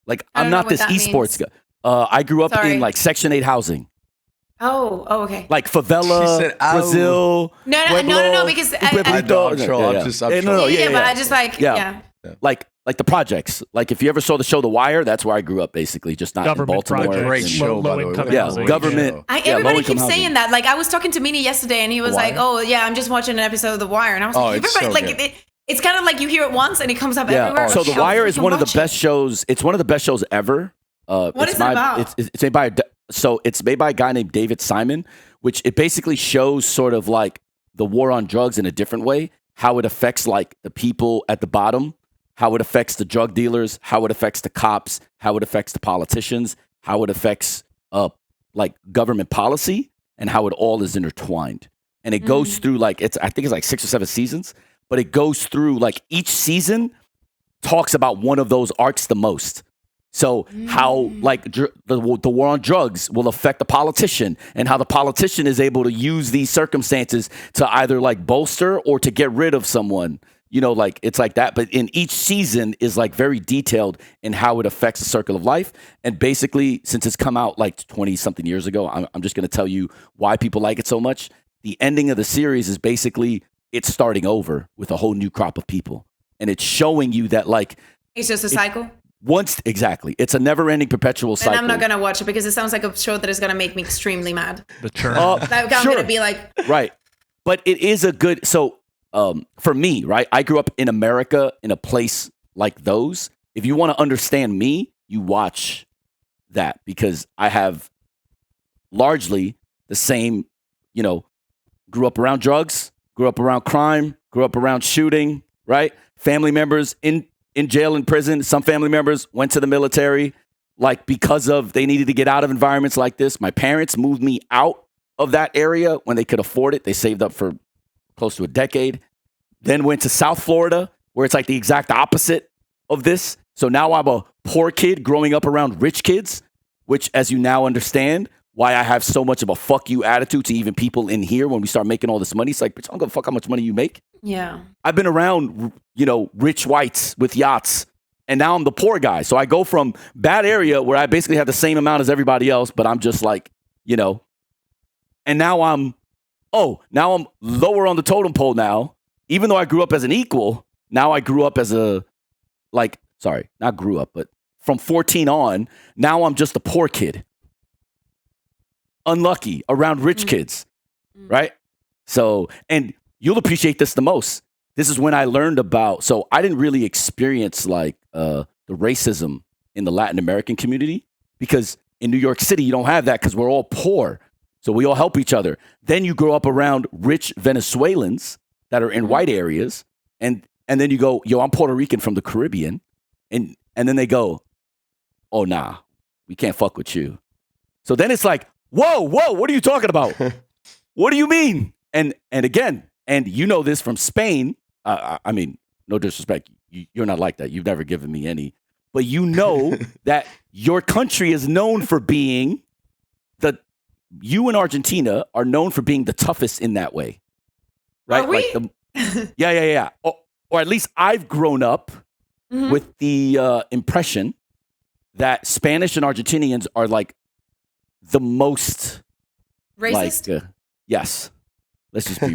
Like, I'm not this esports guy. I grew up in like Section 8 housing. Oh, okay. Like favela, said, No, Brazil. because I know, I'm trolling. I'm trolling. But I just like, Like the projects. Like if you ever saw the show The Wire, that's where I grew up basically, just not in Baltimore. Great show, by the way. Yeah, government. Everybody keeps saying that. Like I was talking to Meanie yesterday and he was like, oh yeah, I'm just watching an episode of The Wire. And I was it's kind of like you hear it once and it comes up everywhere. So The Wire is one of the best shows. It's one of the best shows ever. What is it about? It's made by it's made by a guy named David Simon, which it basically shows sort of like the war on drugs in a different way, how it affects like the people at the bottom, how it affects the drug dealers, how it affects the cops, how it affects the politicians, how it affects like government policy, and how it all is intertwined. And it goes through like I think it's like 6 or 7 seasons, but it goes through like each season talks about one of those arcs the most. So how like the war on drugs will affect the politician, and how the politician is able to use these circumstances to either like bolster or to get rid of someone. You know, like it's like that. But in each season is like very detailed in how it affects the circle of life. And basically, since it's come out like 20 something years ago, I'm just going to tell you why people like it so much. The ending of the series is basically it's starting over with a whole new crop of people. And it's showing you that like it's just a cycle. Exactly. It's a never-ending perpetual cycle. And I'm not going to watch it because it sounds like a show that is going to make me extremely mad. The churn. I'm going to be like... Right. But it is a good... So for me, right, I grew up in America in a place like those. If you want to understand me, you watch that because I have largely the same, you know, grew up around drugs, grew up around crime, grew up around shooting, right? Family members in jail and prison. Some family members went to the military, like because of they needed to get out of environments like this. My parents moved me out of that area when they could afford it. They saved up for close to a decade, then went to South Florida, where it's like the exact opposite of this. So now I'm a poor kid growing up around rich kids, which, as you now understand, why I have so much of a fuck you attitude to even people in here when we start making all this money. It's like, bitch, I don't give a fuck how much money you make. Yeah. I've been around, you know, rich whites with yachts, and now I'm the poor guy. So I go from bad area where I basically have the same amount as everybody else, but I'm just like, you know, and now I'm lower on the totem pole now. Even though I grew up as an equal, now I grew up as a, like, sorry, not grew up, but from 14 on, now I'm just a poor kid. Unlucky around rich kids, right? So, and you'll appreciate this the most. This is when I learned about, so I didn't really experience like the racism in the Latin American community because in New York City, you don't have that because we're all poor. So we all help each other. Then you grow up around rich Venezuelans that are in white areas. And then you go, yo, I'm Puerto Rican from the Caribbean. And then they go, oh, nah, we can't fuck with you. So then it's like, whoa, what are you talking about? What do you mean? And again, and you know this from Spain. I mean, no disrespect. You're not like that. You've never given me any. But you know that your country is known for being you and Argentina are known for being the toughest in that way. Right? Are we? Like yeah. Or at least I've grown up with the impression that Spanish and Argentinians are like the most racist. Like, yes. Let's just be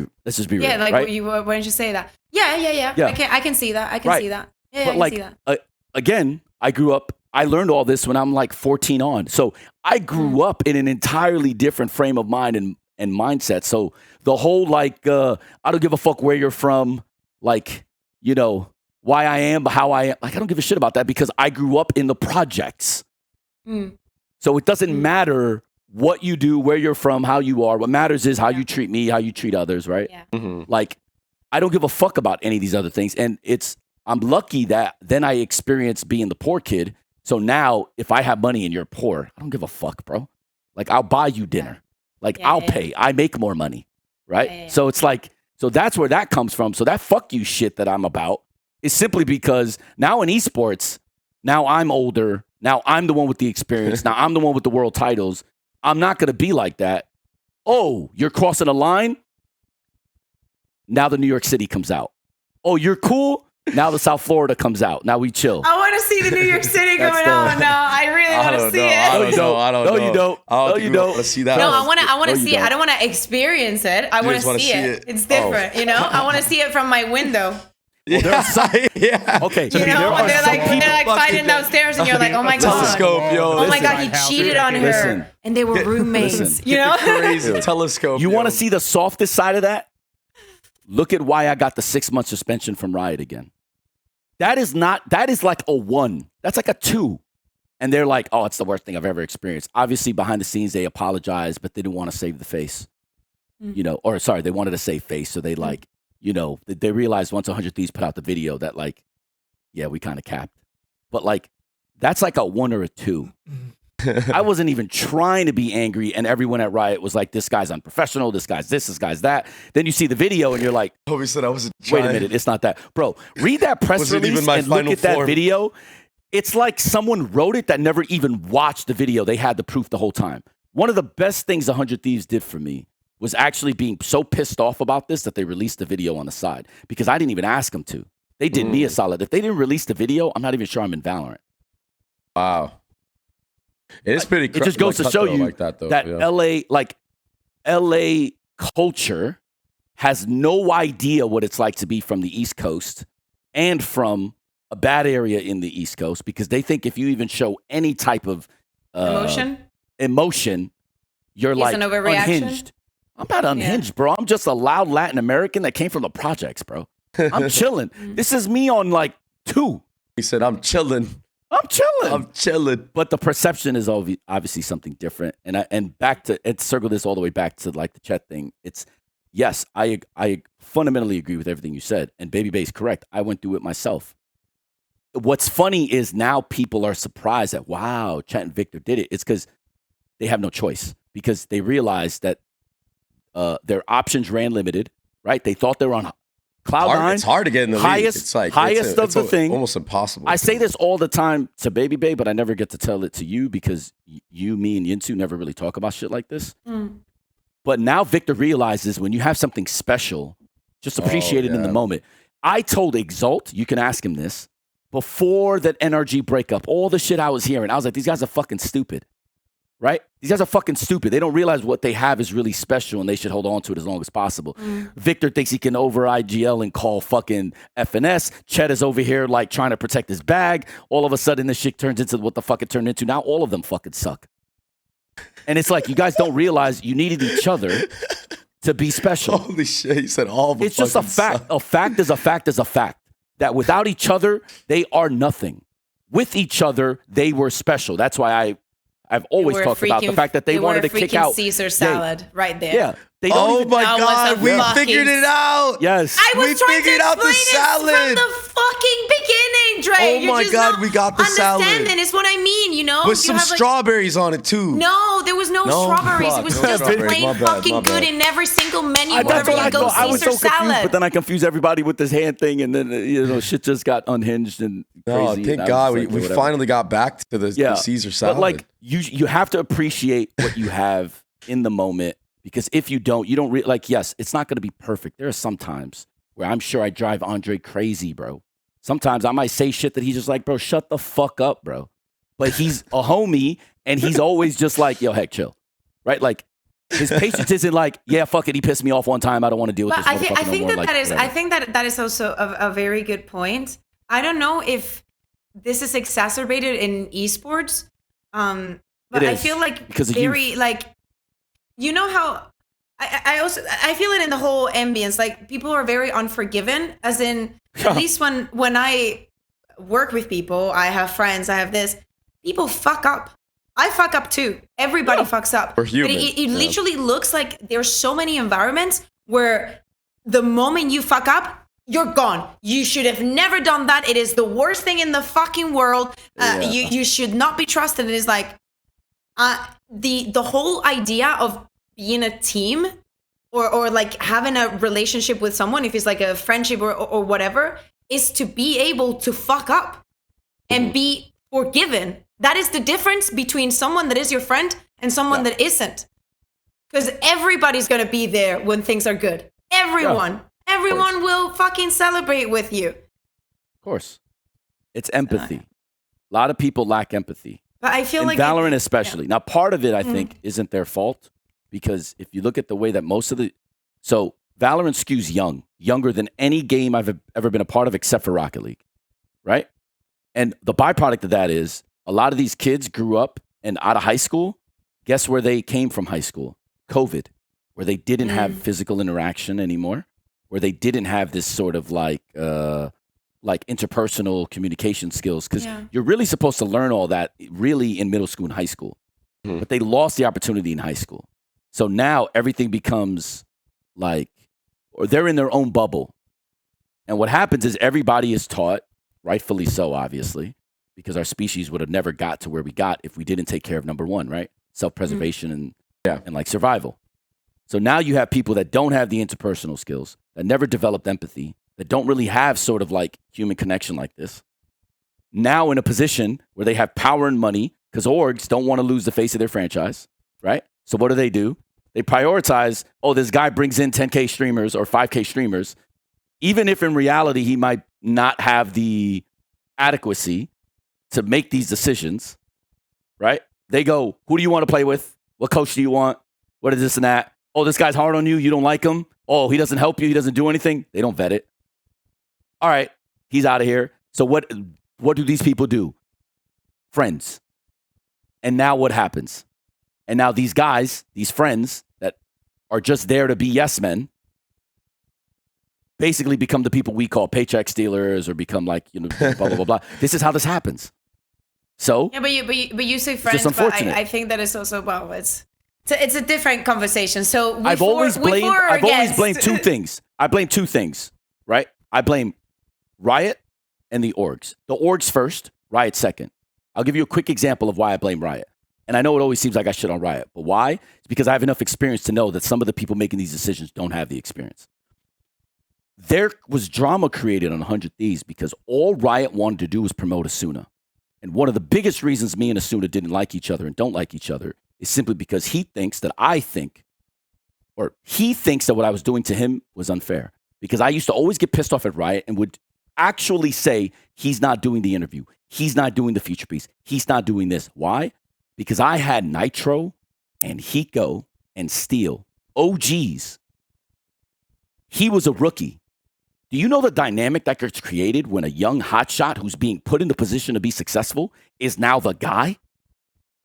real. Yeah, like right? why didn't you say that? Yeah. I can see that. I can see that. Yeah, but I can see that. Again, I learned all this when I'm like 14 on. So I grew up in an entirely different frame of mind and mindset. So the whole like, I don't give a fuck where you're from. Like, you know, why I am, how I am. Like, I don't give a shit about that because I grew up in the projects. So it doesn't matter what you do, where you're from, how you are. What matters is how you treat me, how you treat others, right? Yeah. Like, I don't give a fuck about any of these other things. And I'm lucky that then I experienced being the poor kid. So now if I have money and you're poor, I don't give a fuck, bro. Like, I'll buy you dinner. Like, I'll pay. I make more money, right? So it's like, so that's where that comes from. So that fuck you shit that I'm about is simply because now in esports, now I'm older. Now I'm the one with the experience. Now I'm the one with the world titles. I'm not going to be like that. Oh, you're crossing a line? Now the New York City comes out. Oh, you're cool? Now the South Florida comes out. Now we chill. I want to see the New York City going on now. I really want to see it. I don't know. No, you don't. No, you don't. Want to see that? No, I want to see it. I don't want to experience it. I want to see it. It's different, you know? I want to see it from my window. Well, there are some, Okay. You know, when they're like fighting downstairs and you're like, oh my God. Telescope, yo. Oh my God, he cheated on her. And they were roommates, you know? Crazy telescope. You want to see the softest side of that? Look at why I got the 6-month suspension from Riot again. That is like a 1. That's like a 2. And they're like, oh, it's the worst thing I've ever experienced. Obviously, behind the scenes, they apologized, but they didn't want to save the face. You know, or sorry, they wanted to save face. So they like, you know, they realized once 100 Thieves put out the video that like, yeah, we kind of capped. But like, that's like a 1 or a 2. I wasn't even trying to be angry, and everyone at Riot was like, this guy's unprofessional, this guy's this guy's that. Then you see the video, and you're like, Toby said I wasn't wait trying. a minute, it's not that. Bro, read that press release and look at that video. It's like someone wrote it that never even watched the video. They had the proof the whole time. One of the best things 100 Thieves did for me was actually being so pissed off about this that they released the video on the side, because I didn't even ask them to. They did me a solid. If they didn't release the video, I'm not even sure I'm in Valorant. Wow. It is pretty. It just goes to show you like that, though. that LA culture has no idea what it's like to be from the East Coast and from a bad area in the East Coast, because they think if you even show any type of emotion, you're like unhinged. I'm not unhinged, bro. I'm just a loud Latin American that came from the projects, bro. I'm chilling. This is me on like 2. He said, I'm chilling. I'm chilling. But the perception is obviously something different. And back to, it circled this all the way back to like the Chet thing. It's, yes, I fundamentally agree with everything you said. And Babybay is correct. I went through it myself. What's funny is now people are surprised that, wow, Chet and Victor did it. It's because they have no choice, because they realized that their options ran limited, right? They thought they were on Cloud9. It's hard to get in the league. It's like highest of the thing. Almost impossible. I say this all the time to Babybay, but I never get to tell it to you because you, me, and Yinsu never really talk about shit like this. But now Victor realizes when you have something special, just appreciate it in the moment. I told Exalt, you can ask him this, before that NRG breakup, all the shit I was hearing, I was like, these guys are fucking stupid. Right? These guys are fucking stupid. They don't realize what they have is really special and they should hold on to it as long as possible. Victor thinks he can over IGL and call fucking FNS. Chet is over here like trying to protect his bag. All of a sudden this shit turns into what the fuck it turned into. Now all of them fucking suck. And it's like, you guys don't realize you needed each other to be special. Holy shit, he said all of them. It's just a fact. Suck. A fact is a fact is a fact. That without each other, they are nothing. With each other, they were special. That's why I've always talked about the fact that they wanted to kick out Caesar salad right there. Yeah. Oh my God, we figured it out. Yes. I was trying to explain it from the fucking beginning, Dre. Oh my God, we got the salad. It's what I mean, you know? With some strawberries on it too. No, there was no strawberries. It was just plain fucking good in every single menu wherever you go. I was so Caesar confused, salad. but then I confused everybody with this hand thing, and then shit just got unhinged and crazy. No, thank God we finally got back to the Caesar salad. But like you have to appreciate what you have in the moment. Because if you don't, like, yes, it's not going to be perfect. There are some times where I'm sure I drive Andre crazy, bro. Sometimes I might say shit that he's just like, bro, shut the fuck up, bro. But he's a homie, and he's always just like, yo, heck, chill. Right? Like, his patience isn't like, yeah, fuck it, he pissed me off one time. I don't want to deal with this motherfucker no more. I think that is also a very good point. I don't know if this is exacerbated in esports, but I feel like very, like, you know how I feel it in the whole ambience. Like people are very unforgiving. As in, at least when I work with people, I have friends. I have this. People fuck up. I fuck up too. Everybody fucks up. We're human. But it literally looks like there's so many environments where the moment you fuck up, you're gone. You should have never done that. It is the worst thing in the fucking world. You should not be trusted. It is like the whole idea of being a team or like having a relationship with someone, if it's like a friendship or whatever, is to be able to fuck up and be forgiven. That is the difference between someone that is your friend and someone that isn't. Because everybody's going to be there when things are good. Everyone will fucking celebrate with you. Of course. It's empathy. A lot of people lack empathy. But I feel like Valorant especially. Now, part of it, I think, isn't their fault. Because if you look at the way that so Valorant skews younger than any game I've ever been a part of except for Rocket League, right? And the byproduct of that is a lot of these kids grew up and out of high school. Guess where they came from high school? COVID, where they didn't have physical interaction anymore, where they didn't have this sort of like interpersonal communication skills. Because you're really supposed to learn all that really in middle school and high school. But they lost the opportunity in high school. So now everything becomes like, or they're in their own bubble. And what happens is everybody is taught, rightfully so, obviously, because our species would have never got to where we got if we didn't take care of number one, right? Self-preservation and like survival. So now you have people that don't have the interpersonal skills, that never developed empathy, that don't really have sort of like human connection like this. Now in a position where they have power and money, because orgs don't want to lose the face of their franchise, right? So what do? They prioritize, this guy brings in 10K streamers or 5K streamers, even if in reality he might not have the adequacy to make these decisions, right? They go, who do you want to play with? What coach do you want? What is this and that? Oh, this guy's hard on you. You don't like him. Oh, he doesn't help you. He doesn't do anything. They don't vet it. All right, he's out of here. So what do these people do? Friends. And now what happens? And now these guys, these friends that are just there to be yes men, basically become the people we call paycheck stealers or become like, blah, blah, blah, blah. This is how this happens. So but you say friends, but I think that is also, it's a different conversation. So I've always blamed two things. I blame two things, right? I blame Riot and the orgs. The orgs first, Riot second. I'll give you a quick example of why I blame Riot. And I know it always seems like I shit on Riot, but why? It's because I have enough experience to know that some of the people making these decisions don't have the experience. There was drama created on 100 Thieves because all Riot wanted to do was promote Asuna. And one of the biggest reasons me and Asuna didn't like each other and don't like each other is simply because he thinks that he thinks that what I was doing to him was unfair. Because I used to always get pissed off at Riot and would actually say, he's not doing the interview. He's not doing the feature piece. He's not doing this. Why? Because I had Nitro and Hiko and Steel, OGs. He was a rookie. Do you know the dynamic that gets created when a young hotshot who's being put in the position to be successful is now the guy?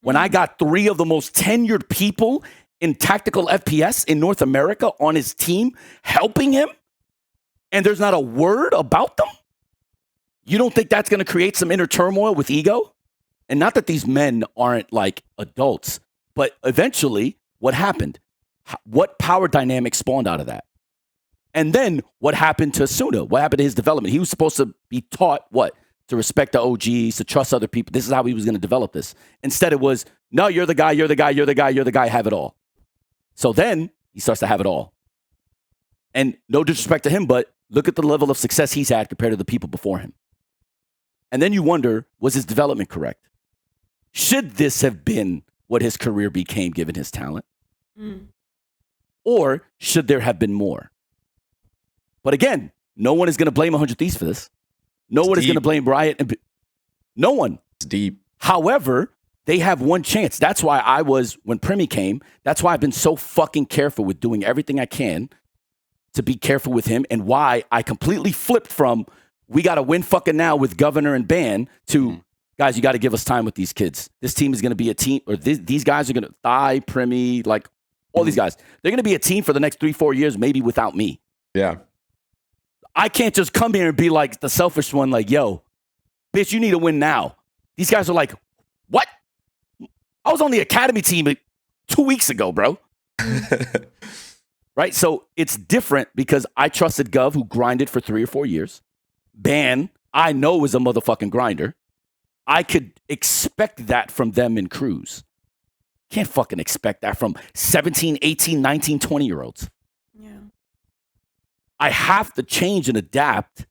When I got 3 of the most tenured people in tactical FPS in North America on his team helping him, and there's not a word about them? You don't think that's going to create some inner turmoil with ego? And not that these men aren't like adults, but eventually what happened? What power dynamic spawned out of that? And then what happened to Asuna? What happened to his development? He was supposed to be taught what? To respect the OGs, to trust other people. This is how he was going to develop this. Instead, it was, no, you're the guy, have it all. So then he starts to have it all. And no disrespect to him, but look at the level of success he's had compared to the people before him. And then you wonder, was his development correct? Should this have been what his career became given his talent? Or should there have been more? But again, no one is going to blame 100 Thieves for this. No one is going to blame Riot. No one. It's deep. However, they have one chance. That's why when Primi came, that's why I've been so fucking careful with doing everything I can to be careful with him, and why I completely flipped from, we got to win fucking now with Governor and Ban, to, guys, you got to give us time with these kids. This team is going to be a team, or these guys are going to, Primi, like, all these guys. They're going to be a team for the next 3-4 years, maybe without me. Yeah. I can't just come here and be like the selfish one, like, yo, bitch, you need to win now. These guys are like, what? I was on the academy team 2 weeks ago, bro. Right? So it's different because I trusted Gov, who grinded for 3 or 4 years. Ban, I know, is a motherfucking grinder. I could expect that from them in Cruz. Can't fucking expect that from 17, 18, 19, 20-year-olds. Yeah. I have to change and adapt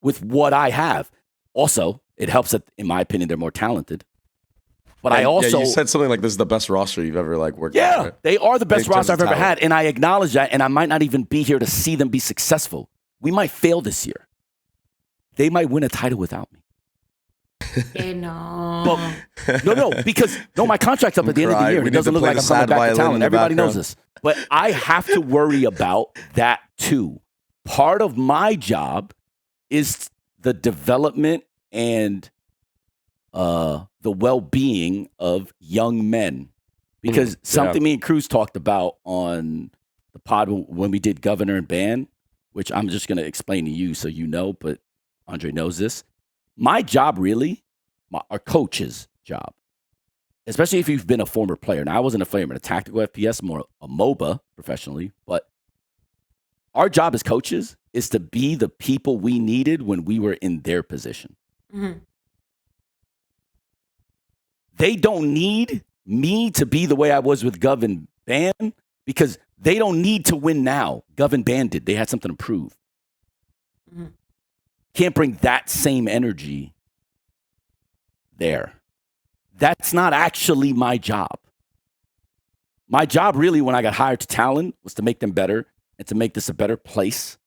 with what I have. Also, it helps that, in my opinion, they're more talented. But I also... you said something like this is the best roster you've ever worked with. Yeah, right? they are the best roster I've ever had. And I acknowledge that, and I might not even be here to see them be successful. We might fail this year. They might win a title without me. No. But, no, because my contract's up at the end of the year. And it doesn't look like I'm coming back to talent. Everybody knows this. But I have to worry about that too. Part of my job is the development and the well-being of young men. Because something me and Cruz talked about on the pod when we did Governor and Ban, which I'm just going to explain to you so you know, but Andre knows this. My job really, our coach's job, especially if you've been a former player. Now, I wasn't a player, I'm a tactical FPS, more a MOBA professionally, but our job as coaches is to be the people we needed when we were in their position. Mm-hmm. They don't need me to be the way I was with Gov and Ban because they don't need to win now. Gov and Ban did. They had something to prove. Mm-hmm. Can't bring that same energy there. That's not actually my job. My job really when I got hired to Talon was to make them better and to make this a better place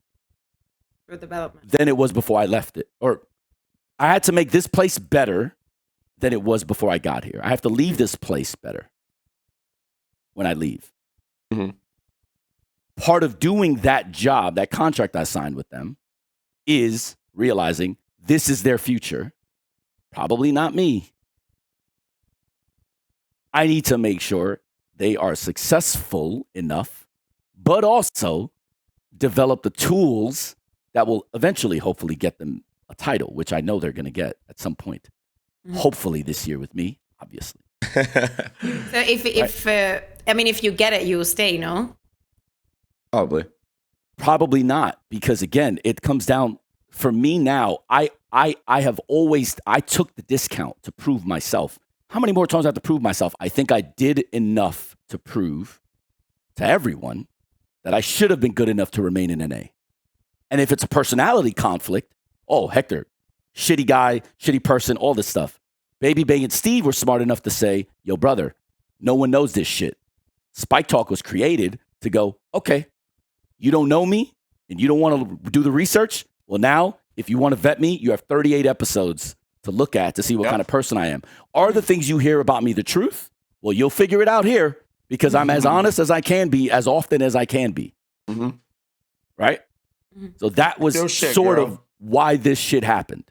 for development than it was before I left it. Or I had to make this place better than it was before I got here. I have to leave this place better when I leave. Mm-hmm. Part of doing that job, that contract I signed with them, is realizing this is their future. Probably not me. I need to make sure they are successful enough, but also develop the tools that will eventually, hopefully, get them a title, which I know they're going to get at some point. Mm-hmm. Hopefully this year with me, obviously. So if you get it, you will stay, no? Probably not, because again, it comes down for me now. I took the discount to prove myself. How many more times do I have to prove myself? I think I did enough to prove to everyone that I should have been good enough to remain in NA. And if it's a personality conflict, oh, Hector, shitty guy, shitty person, all this stuff. Babybay and Steve were smart enough to say, yo, brother, no one knows this shit. SpikeTalk was created to go, okay, you don't know me and you don't want to do the research? Well, now, if you want to vet me, you have 38 episodes to look at to see what kind of person I am. Are the things you hear about me the truth? Well, you'll figure it out here because I'm as honest as I can be as often as I can be. Mm-hmm. Right? Mm-hmm. So that was sort of why this shit happened.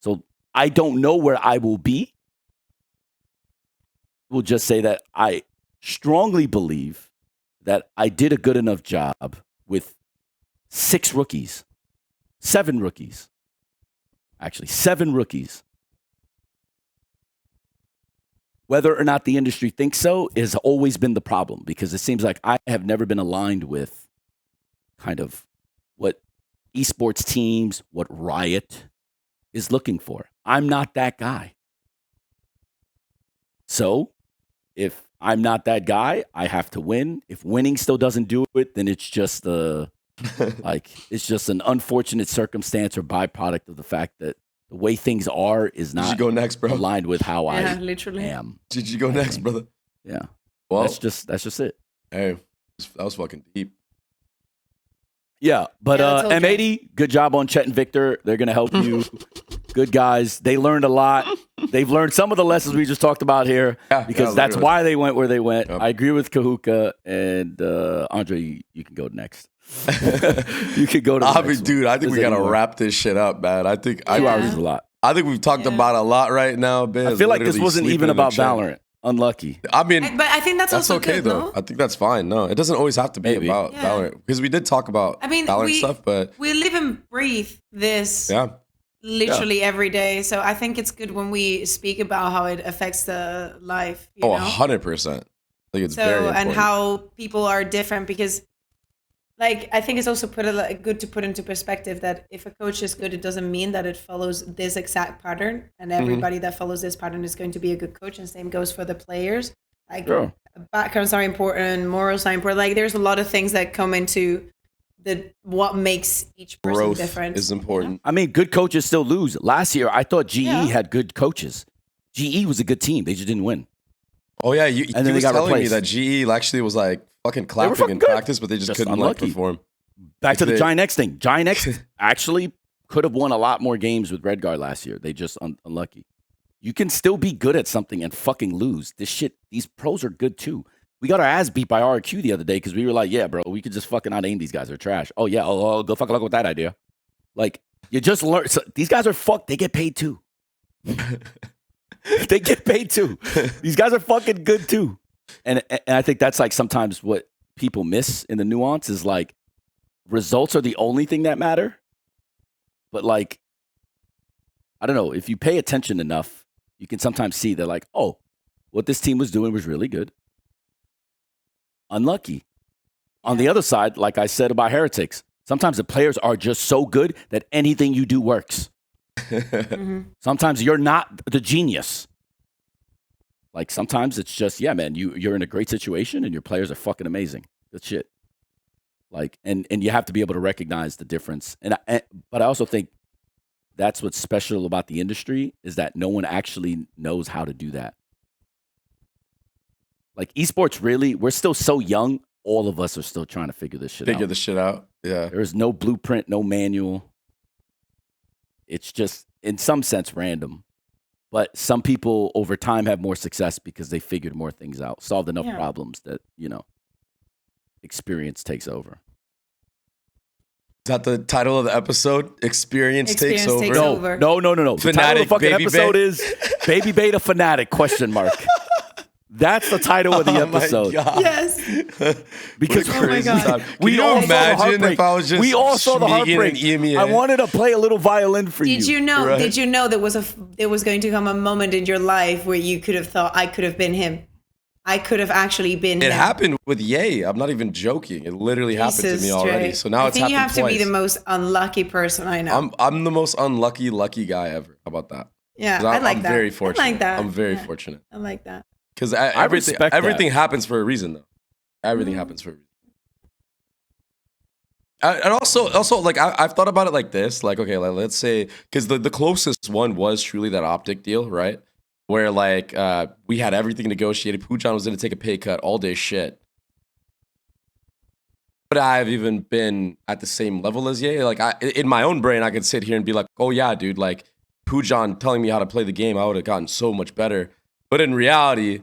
So I don't know where I will be. We'll just say that I strongly believe that I did a good enough job with 7 rookies. Actually, 7 rookies. Whether or not the industry thinks so has always been the problem because it seems like I have never been aligned with kind of what esports teams, what Riot is looking for. I'm not that guy. So if I'm not that guy, I have to win. If winning still doesn't do it, then it's just it's just an unfortunate circumstance or byproduct of the fact that the way things are is not aligned with how I am. Did you go next, brother? Yeah. Well, that's just it. Hey, that was fucking deep. Yeah, but M80, good job on Chet and Victor. They're going to help you. Good guys. They learned a lot. They've learned some of the lessons we just talked about here because that's why they went where they went. Yep. I agree with Kaquka and Andre, you can go next. You could go to the next dude, I think we got to wrap this shit up, man. I think 2 hours is a lot. I think we've talked about a lot right now, Ben. I feel like this wasn't even about Valorant. unlucky. I mean, but I think that's also okay good, though. no? I think that's fine. No, it doesn't always have to be about Valorant, because we did talk about Valorant stuff, but we live and breathe this literally every day. So I think it's good when we speak about how it affects the life. You know? 100%. I think it's very important. And how people are different, because like I think it's also good to put into perspective that if a coach is good, it doesn't mean that it follows this exact pattern, and everybody that follows this pattern is going to be a good coach. And same goes for the players. Like backgrounds are important, morals are important. Like there's a lot of things that come into what makes each person Growth different. is important. I mean, good coaches still lose. Last year, I thought GE had good coaches. GE was a good team. They just didn't win. Oh yeah, you then they was got telling replaced. me that GE actually was like fucking clapping fucking in good. practice, but they just couldn't like perform. Back to the GIANTX thing. GIANTX actually could have won a lot more games with Redguard last year. They just unlucky. You can still be good at something and fucking lose. These pros are good too. We got our ass beat by RQ the other day because we were like, yeah, bro, we could just fucking out aim these guys. They're trash. Oh yeah, go fucking luck with that idea. Like you just learn. So these guys are fucked. They get paid too. They get paid too. These guys are fucking good too. And I think that's like sometimes what people miss in the nuance is like results are the only thing that matter. But like, I don't know, if you pay attention enough, you can sometimes see that like, oh, what this team was doing was really good. Unlucky. On the other side, like I said about Heretics, sometimes the players are just so good that anything you do works. Sometimes you're not the genius. Like sometimes it's just, yeah, man, you're in a great situation and your players are fucking amazing. Good shit. Like, and you have to be able to recognize the difference. But I also think that's what's special about the industry is that no one actually knows how to do that. Like esports really, we're still so young. All of us are still trying to figure this shit out. Figure the shit out. Yeah. There is no blueprint, no manual. It's just, in some sense, random. But some people over time have more success because they figured more things out, solved enough problems that, experience takes over. Is that the title of the episode? Experience takes over? No. FNATIC, The title of the fucking episode Babybay? is Babybay to FNATIC, ? That's the title of the episode. My God. Yes. Because we all imagine if I was just we all saw the heartbreak. EMEA. I wanted to play a little violin for you. Did you know? Right. Did you know there was going to come a moment in your life where you could have thought, I could have been him. I could have actually been him. It happened with Ye. I'm not even joking. It literally happened to me already. So now it's happened twice. I think you have to be the most unlucky person I know. I'm the most unlucky lucky guy ever. How about that? Yeah, I like that. I'm very fortunate. I like that. I'm very fortunate. I like that. Because everything happens for a reason, though. Everything happens for a reason. And also, like I've thought about it like this. Like, okay, like let's say because the closest one was truly that optic deal, right? Where like we had everything negotiated. Pujan was going to take a pay cut, all day shit. But I've even been at the same level as Ye. Like in my own brain, I could sit here and be like, oh yeah, dude, like Pujan telling me how to play the game, I would have gotten so much better. But in reality,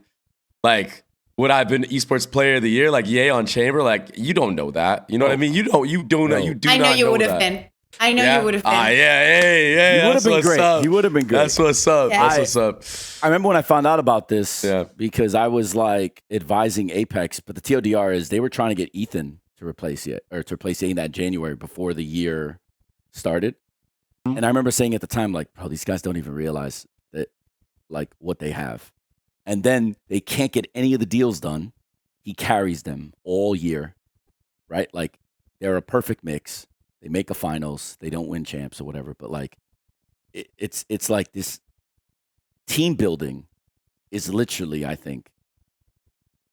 like, would I have been esports player of the year, like Ye on Chamber? Like, you don't know that. You know what I mean? You do not I know you would have been. I know you would have been. Hey, you would have been great. Up. You would have been great. That's what's up. Yeah. That's what's up. I remember when I found out about this because I was like advising Apex, but the TLDR is they were trying to get Ethan to replace Ye in that January before the year started. And I remember saying at the time, like, bro, these guys don't even realize that, like, what they have. And then they can't get any of the deals done. He carries them all year, right? Like, they're a perfect mix. They make a finals. They don't win champs or whatever. But, like, it's like this team building is literally, I think,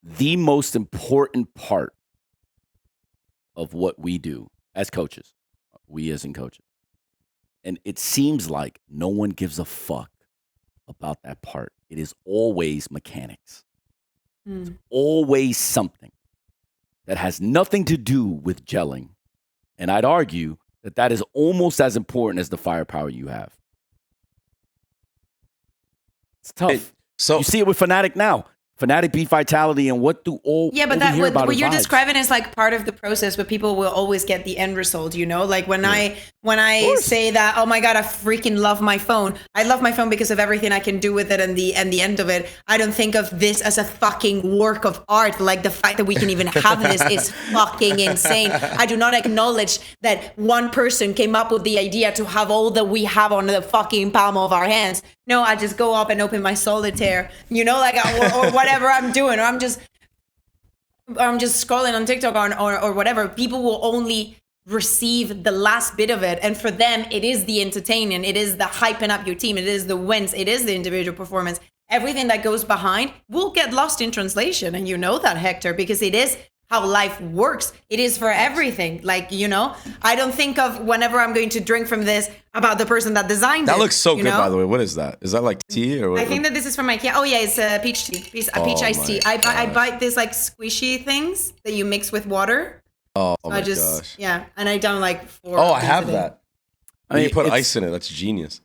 the most important part of what we do as coaches. We as in coaches. And it seems like no one gives a fuck about that part. It is always mechanics. It's always something that has nothing to do with gelling. And I'd argue that that is almost as important as the firepower you have. It's tough. So you see it with FNATIC now. FNATIC beat Vitality, and what do all but that what you're describing is like part of the process, but people will always get the end result, you know? Like when I say that, oh my God, I freaking love my phone. I love my phone because of everything I can do with it and the end of it. I don't think of this as a fucking work of art. Like the fact that we can even have this is fucking insane. I do not acknowledge that one person came up with the idea to have all that we have on the fucking palm of our hands. No, I just go up and open my solitaire, you know, like or whatever I'm doing, or I'm just scrolling on TikTok or whatever. People will only receive the last bit of it, and for them, it is the entertainment, it is the hyping up your team, it is the wins, it is the individual performance. Everything that goes behind will get lost in translation, and you know that, Hector, because it is how life works. It is for everything. Like, you know, I don't think of whenever I'm going to drink from this about the person that designed it. That looks so good, know? By the way. What is that? Is that like tea or what? I think that this is from IKEA. Oh yeah, it's a peach tea. Peach iced tea. I buy this like squishy things that you mix with water. Oh my gosh. Yeah, and I done like 4. Oh, I have that. I mean, you put ice in it. That's genius.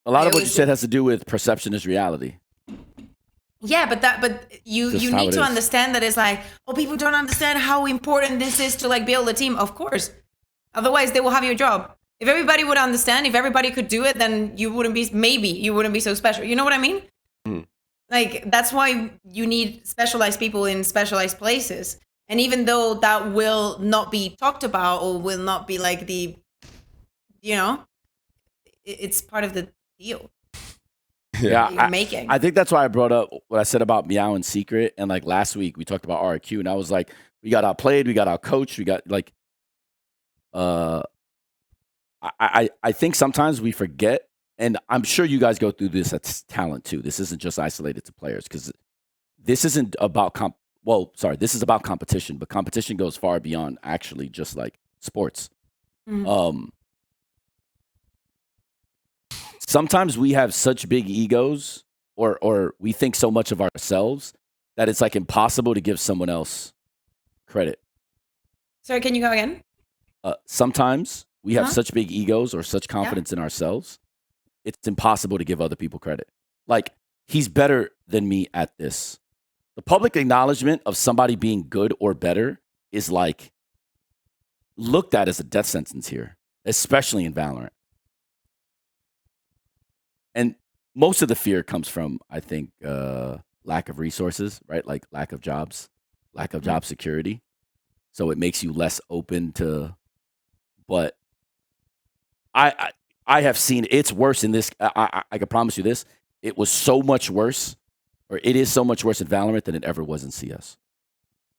A lot of what you said has to do with perception is reality. Yeah, but you need to understand that it's like, oh, people don't understand how important this is to like build a team. Of course. Otherwise, they will have your job. If everybody would understand, if everybody could do it, then you wouldn't be so special. You know what I mean? Like, that's why you need specialized people in specialized places. And even though that will not be talked about or will not be like the, you know, it's part of the deal. Yeah, you're making. I think that's why I brought up what I said about Meow in secret. And like last week, we talked about RQ, and I was like, we got outplayed, we got outcoached, we got like, I think sometimes we forget, and I'm sure you guys go through this as talent too. This isn't just isolated to players, because this isn't about this is about competition, but competition goes far beyond actually just like sports. Sometimes we have such big egos, or we think so much of ourselves that it's like impossible to give someone else credit. Sorry, can you go again? Sometimes we have such big egos or such confidence in ourselves, it's impossible to give other people credit. Like, he's better than me at this. The public acknowledgement of somebody being good or better is like looked at as a death sentence here, especially in Valorant. And most of the fear comes from, I think, lack of resources, right? Like lack of jobs, lack of job security. So it makes you less open to, but I have seen it's worse in this. I can promise you this. It was so much worse, or it is so much worse in Valorant than it ever was in CS.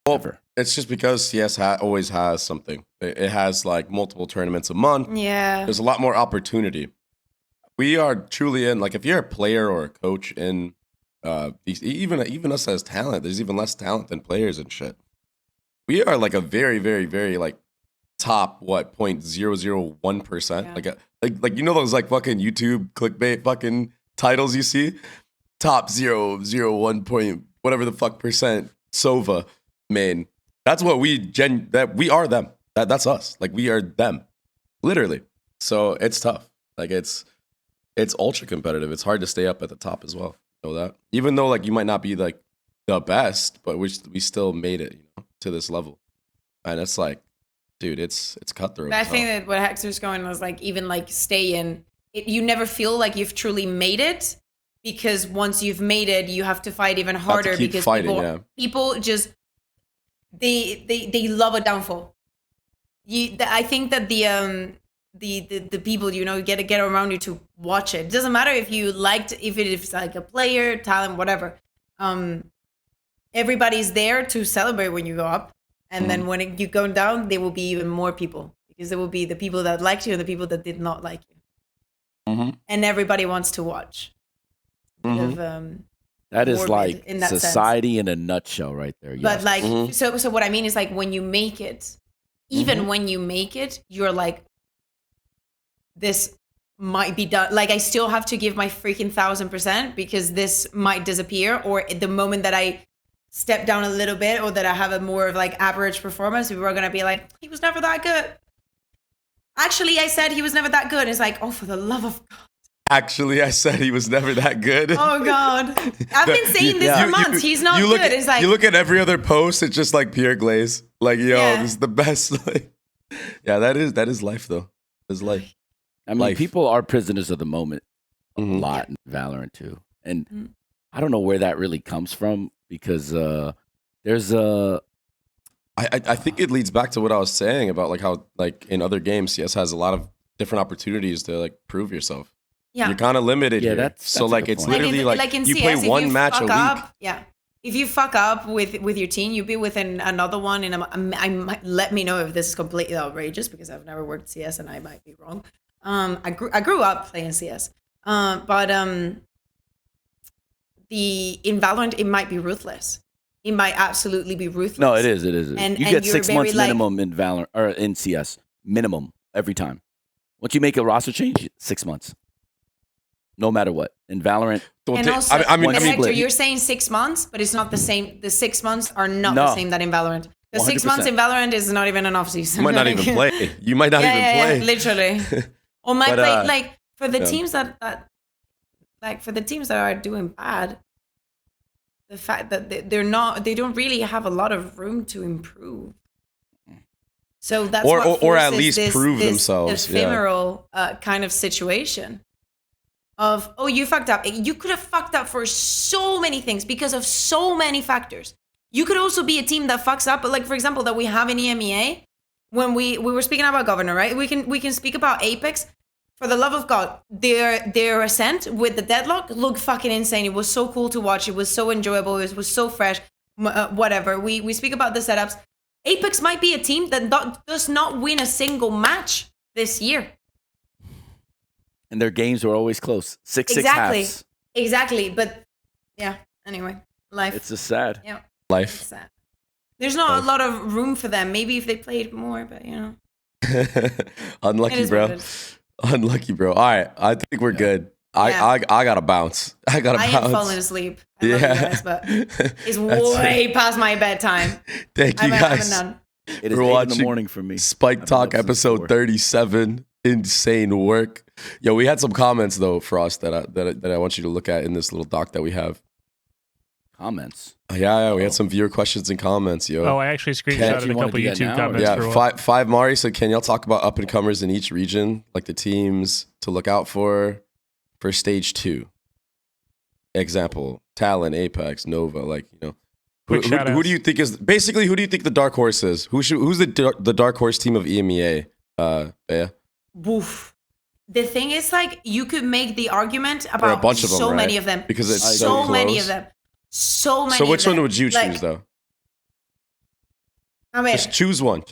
Well, it's just because CS always has something. It has like multiple tournaments a month. Yeah. There's a lot more opportunity. We are truly in, like, if you're a player or a coach in, even us as talent, there's even less talent than players and shit. We are like a very, very, very like top 0.001%. Yeah. Like you know those like fucking YouTube clickbait fucking titles you see? Top 0.01 point whatever the fuck percent Sova main. That's what we are them. That's us. Like, we are them. Literally. So it's tough. Like, it's ultra competitive. It's hard to stay up at the top as well. You know that? Even though like you might not be like the best, but we still made it, you know, to this level. And it's like, dude, it's cutthroat. But I think that what Hector's going was like, even like stay in it, you never feel like you've truly made it, because once you've made it, you have to fight even harder, because people just they love a downfall. I think that the people, you know, get around you to watch it. It doesn't matter if you liked, if it's like a player, talent, whatever. Everybody's there to celebrate when you go up, and then when you go down, there will be even more people, because there will be the people that liked you and the people that did not like you, and everybody wants to watch. That is like society sense. In a nutshell, right there. Yes. But like, so what I mean is like, when you make it, even when you make it, you're like, this might be done. Like, I still have to give my freaking 1000%, because this might disappear, or at the moment that I step down a little bit, or that I have a more of like average performance, people are gonna be like, he was never that good. Actually, I said he was never that good. It's like, oh, for the love of God. Actually, I said he was never that good. Oh God, I've been saying this for months. He's not good. It's like you look at every other post, it's just like pure glaze. Like, yo, this is the best. Like, yeah, that is life though. It's life. I mean, people are prisoners of the moment a lot in Valorant too, and I don't know where that really comes from because there's a. I think it leads back to what I was saying about like how like in other games CS has a lot of different opportunities to like prove yourself. Yeah. You're kind of limited here. That's so like it's point. literally like in you CS, play one match a week. Yeah. If you fuck up with your team, you'll be within another one. And let me know if this is completely outrageous because I've never worked CS and I might be wrong. I grew up playing CS. But in Valorant, it might be ruthless. It might absolutely be ruthless. No, it is. And you get 6 months like, minimum in Valorant or in CS. Minimum every time. Once you make a roster change, 6 months. No matter what. In Valorant. And also, Hector, you're saying 6 months, but it's not the same. The 6 months are not the same that in Valorant. The 6 months in Valorant is not even an off season. You might not even play. You might not even play. Yeah, literally. Or might play like for the teams that are doing bad. The fact that they don't really have a lot of room to improve. So that's or at least prove themselves. Ephemeral kind of situation of, oh, you fucked up. You could have fucked up for so many things because of so many factors. You could also be a team that fucks up, like for example, that we have in EMEA. When we were speaking about Governor, right? We can speak about Apex. For the love of God, their ascent with the deadlock looked fucking insane. It was so cool to watch. It was so enjoyable. It was so fresh. Whatever. We speak about the setups. Apex might be a team that does not win a single match this year. And their games were always close. 6-6 halves. Exactly. But yeah, anyway, life. It's just sad. Yeah. Life. It's sad. There's not a lot of room for them. Maybe if they played more, but you know. Unlucky, bro. Unlucky, bro. All right, I think we're good. I gotta bounce. I am falling asleep. I love you guys, but it's way past my bedtime. Thank you guys. It is 8 in the morning for me. SpikeTalk episode 37. Insane work. Yo, we had some comments though, Frost, that I want you to look at in this little doc that we have. Comments. Yeah, we had some viewer questions and comments, yo. Oh, I actually screenshotted a couple YouTube comments. Yeah, five Mari said, can y'all talk about up and comers in each region, like the teams to look out for stage 2? Example: Talon, Apex, Nova. Like, you know, who do you think is basically who do you think the dark horse is? Who's the dark horse team of EMEA? Bea? Woof. The thing is, like, you could make the argument about a bunch of them, many of them because it's so close. many of them. So many. So which one would you choose though? I mean, just choose one.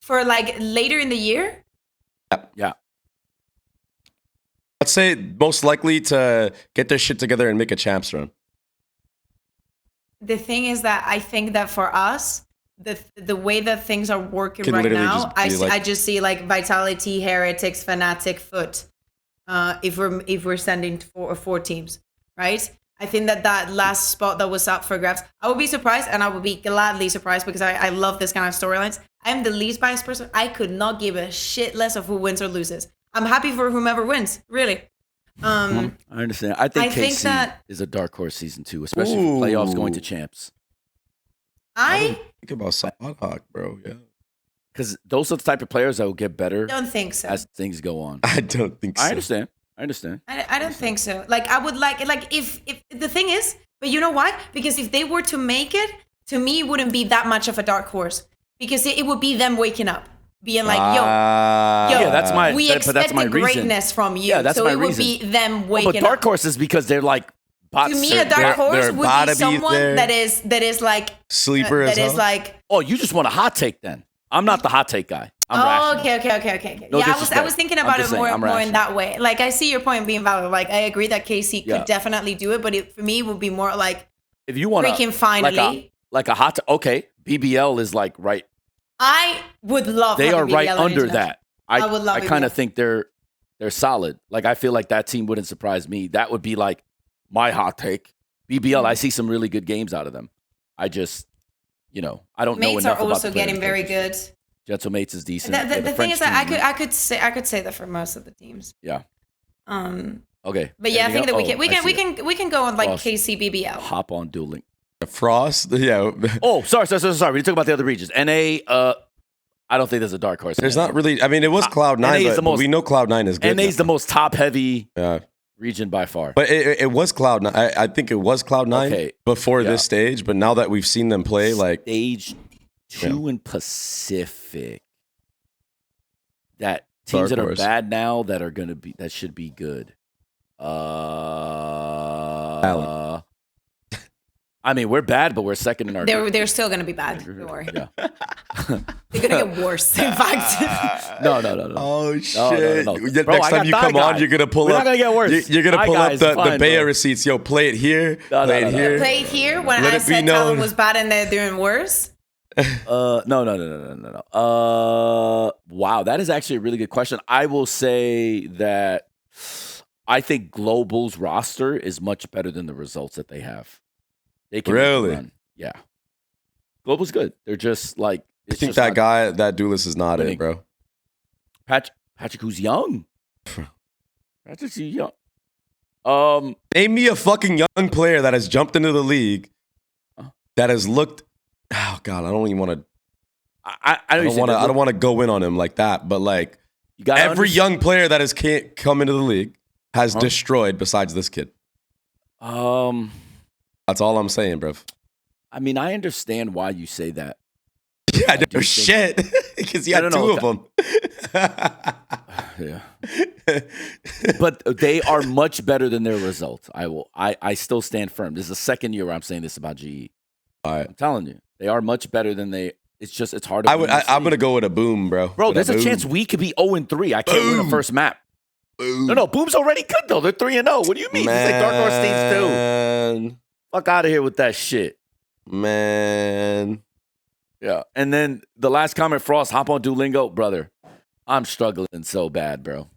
For like later in the year? Yeah. Let's say most likely to get their shit together and make a champs run. The thing is that I think that for us, the way that things are working right now, I just see like Vitality, Heretics, FNATIC, Foot. If we're sending four teams, right? I think that last spot that was up for grabs, I would be surprised, and I would be gladly surprised because I love this kind of storylines. I'm the least biased person. I could not give a shit less of who wins or loses. I'm happy for whomever wins, really. I understand. I think that is a dark horse season 2, especially for playoffs going to champs. I think about CyvOph, bro. Yeah, because those are the type of players that will get better. Don't think so. As things go on. I don't think so. I understand. I don't think so. Like, I would like if the thing is, but you know why? Because if they were to make it, to me, it wouldn't be that much of a dark horse because it would be them waking up, being like, yo, yeah, we expect the greatness from you. Yeah, that's so my it would reason. be them waking up. But dark horse is because they're like bots. To me, a dark horse would be someone that is like sleeper. That is like. Oh, you just want a hot take then? I'm not the hot take guy. I'm okay. No yeah, I was thinking about it more in that way. Like, I see your point being valid. Like, I agree that KC could definitely do it, but for me, it would be more like if you want freaking finally like a hot. Okay, BBL is like right. I would love. They are right under that. I would love. I kind of think they're solid. Like, I feel like that team wouldn't surprise me. That would be like my hot take. BBL, I see some really good games out of them. I just, I don't know enough about the players. Mates are also getting very good. Jetso Mates is decent. The thing is that I could say that for most of the teams. Yeah. Okay. But yeah, I think that we can go on like Frost. KCBBL. Hop on Duel Link. Frost, yeah. Oh, sorry. We didn't talk about the other regions. NA, I don't think there's a dark horse. There's not really. I mean, it was Cloud9, but we know Cloud9 is good. NA's the most top-heavy region by far. But it was Cloud9. I think it was Cloud9 before this stage. But now that we've seen them play, like stage 2 in Pacific, that teams that are bad now that should be good. I mean, we're bad, but we're second in our group. They're still going to be bad. Don't worry. Yeah. They're going to get worse, in fact. No. Oh, shit. No. Bro, next time you come on, you're going to pull up. We're not going to get worse. You're going to pull up the Bayer receipts. Yo, play it here. Play it here. Play it here when I said Talon was bad and they're doing worse? No. Wow, that is actually a really good question. I will say that I think Global's roster is much better than the results that they have. They can run. Yeah. Global's good. They're just like I think that guy, that duelist is not it, bro. Patrick, who's young. Patrick's young. Name me a fucking young player that has jumped into the league that has looked. Oh God, I don't even want to. I don't want to go in on him like that, but like every young player that has come into the league has destroyed besides this kid. That's all I'm saying, bro. I mean, I understand why you say that. Yeah, no shit. Because you had two of them. Yeah. But they are much better than their results. I still stand firm. This is the second year where I'm saying this about GE. All right. I'm telling you. They are much better than they. It's hard to I'm going to go with a boom, bro. Bro, there's a chance we could be 0-3. I can't win the first map. Boom. No, Boom's already good, though. They're 3-0. What do you mean? It's like Dark Horse Stage 2. Fuck out of here with that shit. Man. Yeah. And then the last comment, Frost, hop on Duolingo. Brother, I'm struggling so bad, bro.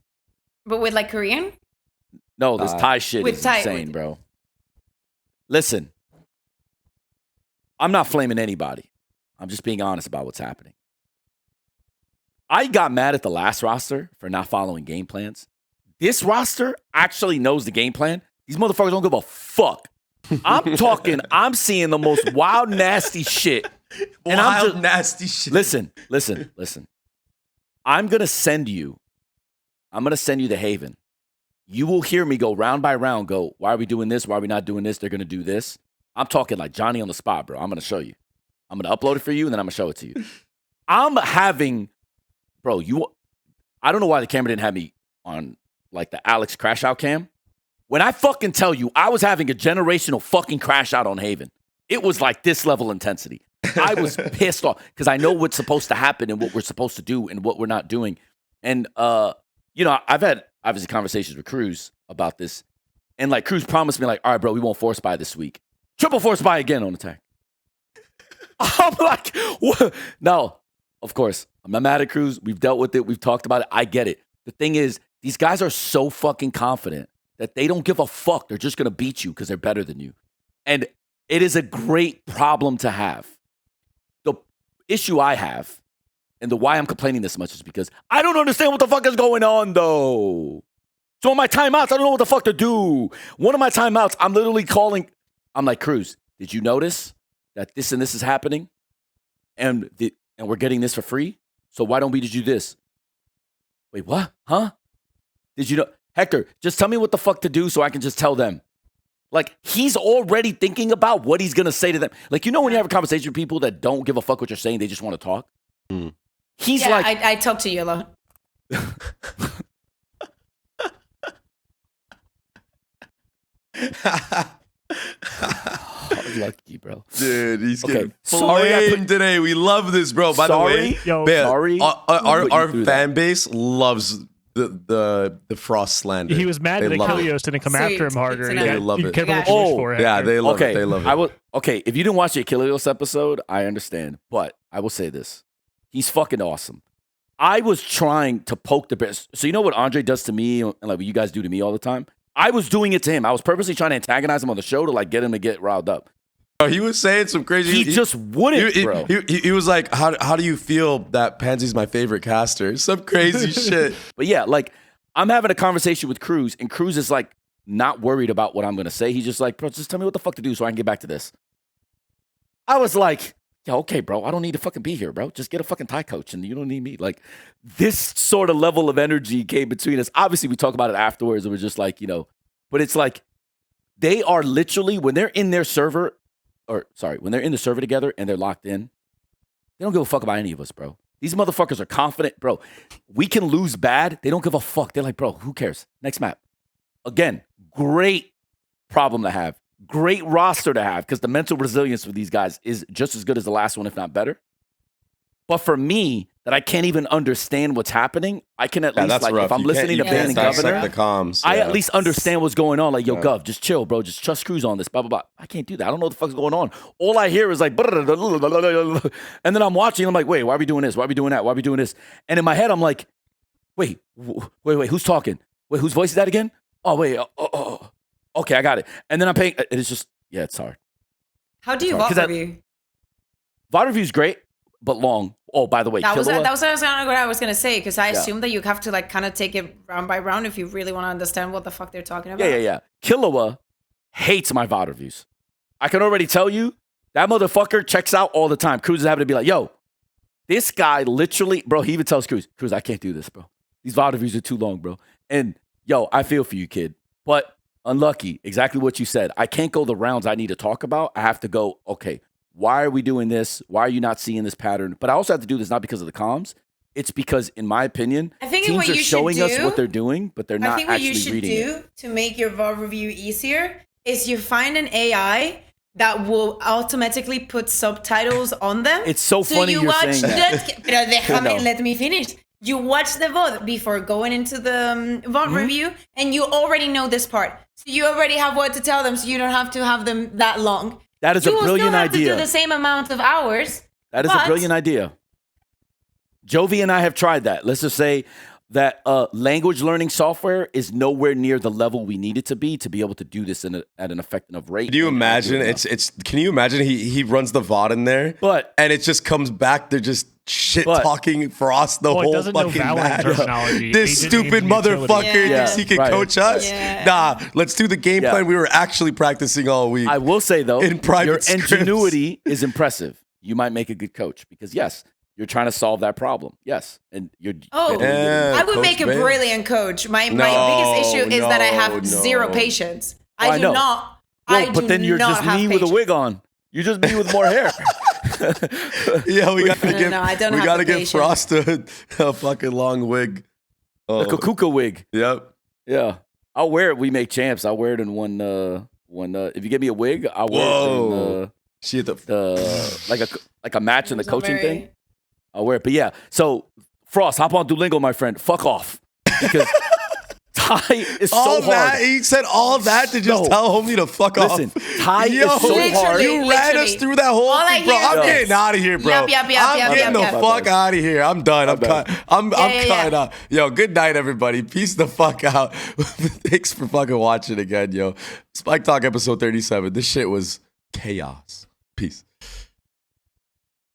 But with like Korean? No, this Thai shit is insane, bro. Listen, I'm not flaming anybody. I'm just being honest about what's happening. I got mad at the last roster for not following game plans. This roster actually knows the game plan. These motherfuckers don't give a fuck. I'm seeing the most wild, nasty shit. And nasty shit. Listen. I'm going to send you the Haven. You will hear me go round by round, why are we doing this? Why are we not doing this? They're going to do this. I'm talking like Johnny on the spot, bro. I'm going to show you. I'm going to upload it for you, and then I'm going to show it to you. I don't know why the camera didn't have me on like the Alex crash out cam. When I fucking tell you, I was having a generational fucking crash out on Haven. It was like this level intensity. I was pissed off because I know what's supposed to happen and what we're supposed to do and what we're not doing. And, I've had obviously conversations with Cruz about this. And like Cruz promised me like, all right, bro, we won't force buy this week. Triple force buy again on attack. I'm like, what? No, of course. I'm not mad at Cruz. We've dealt with it. We've talked about it. I get it. The thing is, these guys are so fucking confident that they don't give a fuck. They're just going to beat you because they're better than you. And it is a great problem to have. The issue I have and the why I'm complaining this much is because I don't understand what the fuck is going on, though. So on my timeouts, I don't know what the fuck to do. One of my timeouts, I'm literally calling. I'm like, Cruz, did you notice that this and this is happening? And we're getting this for free? So why don't we do this? Wait, what? Huh? Did you know? Hector, just tell me what the fuck to do so I can just tell them. Like, he's already thinking about what he's going to say to them. Like, when you have a conversation with people that don't give a fuck what you're saying, they just want to talk? Mm. He's like... I talk to you a lot. Lucky, bro. Dude, he's getting flamed today. We love this, bro. By the way, sorry. Our fan base loves the Frost slander. He was mad that Achilleos didn't come after him harder. They love it. They love it. They love it. Okay, if you didn't watch the Achilleos episode, I understand. But I will say this. He's fucking awesome. I was trying to poke the bear. So you know what Andre does to me and like what you guys do to me all the time? I was doing it to him. I was purposely trying to antagonize him on the show to like get him to get riled up. Oh, he was saying some crazy. He just wouldn't, bro. He was like, "How do you feel that Pansy's my favorite caster?" Some crazy shit. But yeah, like I'm having a conversation with Cruz, and Cruz is like not worried about what I'm gonna say. He's just like, bro, just tell me what the fuck to do so I can get back to this. I was like, yeah, okay, bro. I don't need to fucking be here, bro. Just get a fucking Thai coach, and you don't need me. Like, this sort of level of energy came between us. Obviously, we talk about it afterwards, and we're just like, but it's like they are literally when they're in their server, when they're in the server together and they're locked in, they don't give a fuck about any of us, bro. These motherfuckers are confident, bro. We can lose bad. They don't give a fuck. They're like, bro, who cares? Next map. Again, great problem to have. Great roster to have because the mental resilience for these guys is just as good as the last one, if not better. But for me, that I can't even understand what's happening, I can at least, like, rough. if I'm listening to Ban and Governor, the comms, I at least understand what's going on. Like, yo, Gov, just chill, bro. Just trust Cruz on this, blah, blah, blah. I can't do that. I don't know what the fuck's going on. All I hear is like, and then I'm watching, I'm like, wait, why are we doing this? Why are we doing that? Why are we doing this? And in my head, I'm like, wait, who's talking? Wait, whose voice is that again? Oh, wait, okay, I got it. And then I'm paying, it's just, yeah, it's hard. How do you VOD review? VOD review is great, but long. Oh, by the way, that was what I was gonna say, because I assume that you have to like kind of take it round by round if you really want to understand what the fuck they're talking about. Yeah. Killua hates my VOD reviews. I can already tell you that motherfucker checks out all the time. Cruz is having to be like, yo, this guy literally, bro. He even tells Cruz, I can't do this, bro. These VOD reviews are too long, bro. And yo, I feel for you, kid, but unlucky. Exactly what you said. I can't go the rounds I need to talk about. I have to go, okay, why are we doing this? Why are you not seeing this pattern? But I also have to do this not because of the comms. It's because, in my opinion, teams are showing us what they're doing, but they're not actually reading it. I think what you should do to make your VOD review easier is you find an AI that will automatically put subtitles on them. It's so funny you're saying that. Pero let me finish. You watch the VOD before going into the VOD review, and you already know this part. So you already have what to tell them, so you don't have to have them that long. That is a brilliant idea. You will still have to do the same amount of hours. That is a brilliant idea. Jovi and I have tried that. Let's just say that language learning software is nowhere near the level we need it to be able to do this at an effective enough rate. Can you imagine? Can you imagine he runs the VOD in there, and it just comes back? They're just shit talking Frost the whole fucking match. This stupid motherfucker thinks he can coach us. Yeah. Nah, let's do the game plan we were actually practicing all week. I will say though, in private your scripts. Ingenuity is impressive. You might make a good coach because yes, you're trying to solve that problem. Yes, and you're. I would make a brilliant coach. My biggest issue is that I have zero patience. I do not. But then you're just me with a wig on. You're just me with more hair. Yeah, we gotta give Frost a fucking long wig. The Kaquka wig. Yep. Yeah. I'll wear it. We make champs. I'll wear it in one. If you give me a wig, I'll wear it in like a match in the coaching thing. I'll wear it. But yeah. So Frost, hop on Duolingo, my friend. Fuck off. Because Thai is so hard. He said all that to just tell homie to fuck off. Listen, Thai is so hard. You ran us through that whole thing, bro. I'm getting out of here, bro. I'm getting the fuck out of here. I'm done. I'm cutting out. Yo, good night, everybody. Peace the fuck out. Thanks for fucking watching again, yo. SpikeTalk episode 37. This shit was chaos. Peace.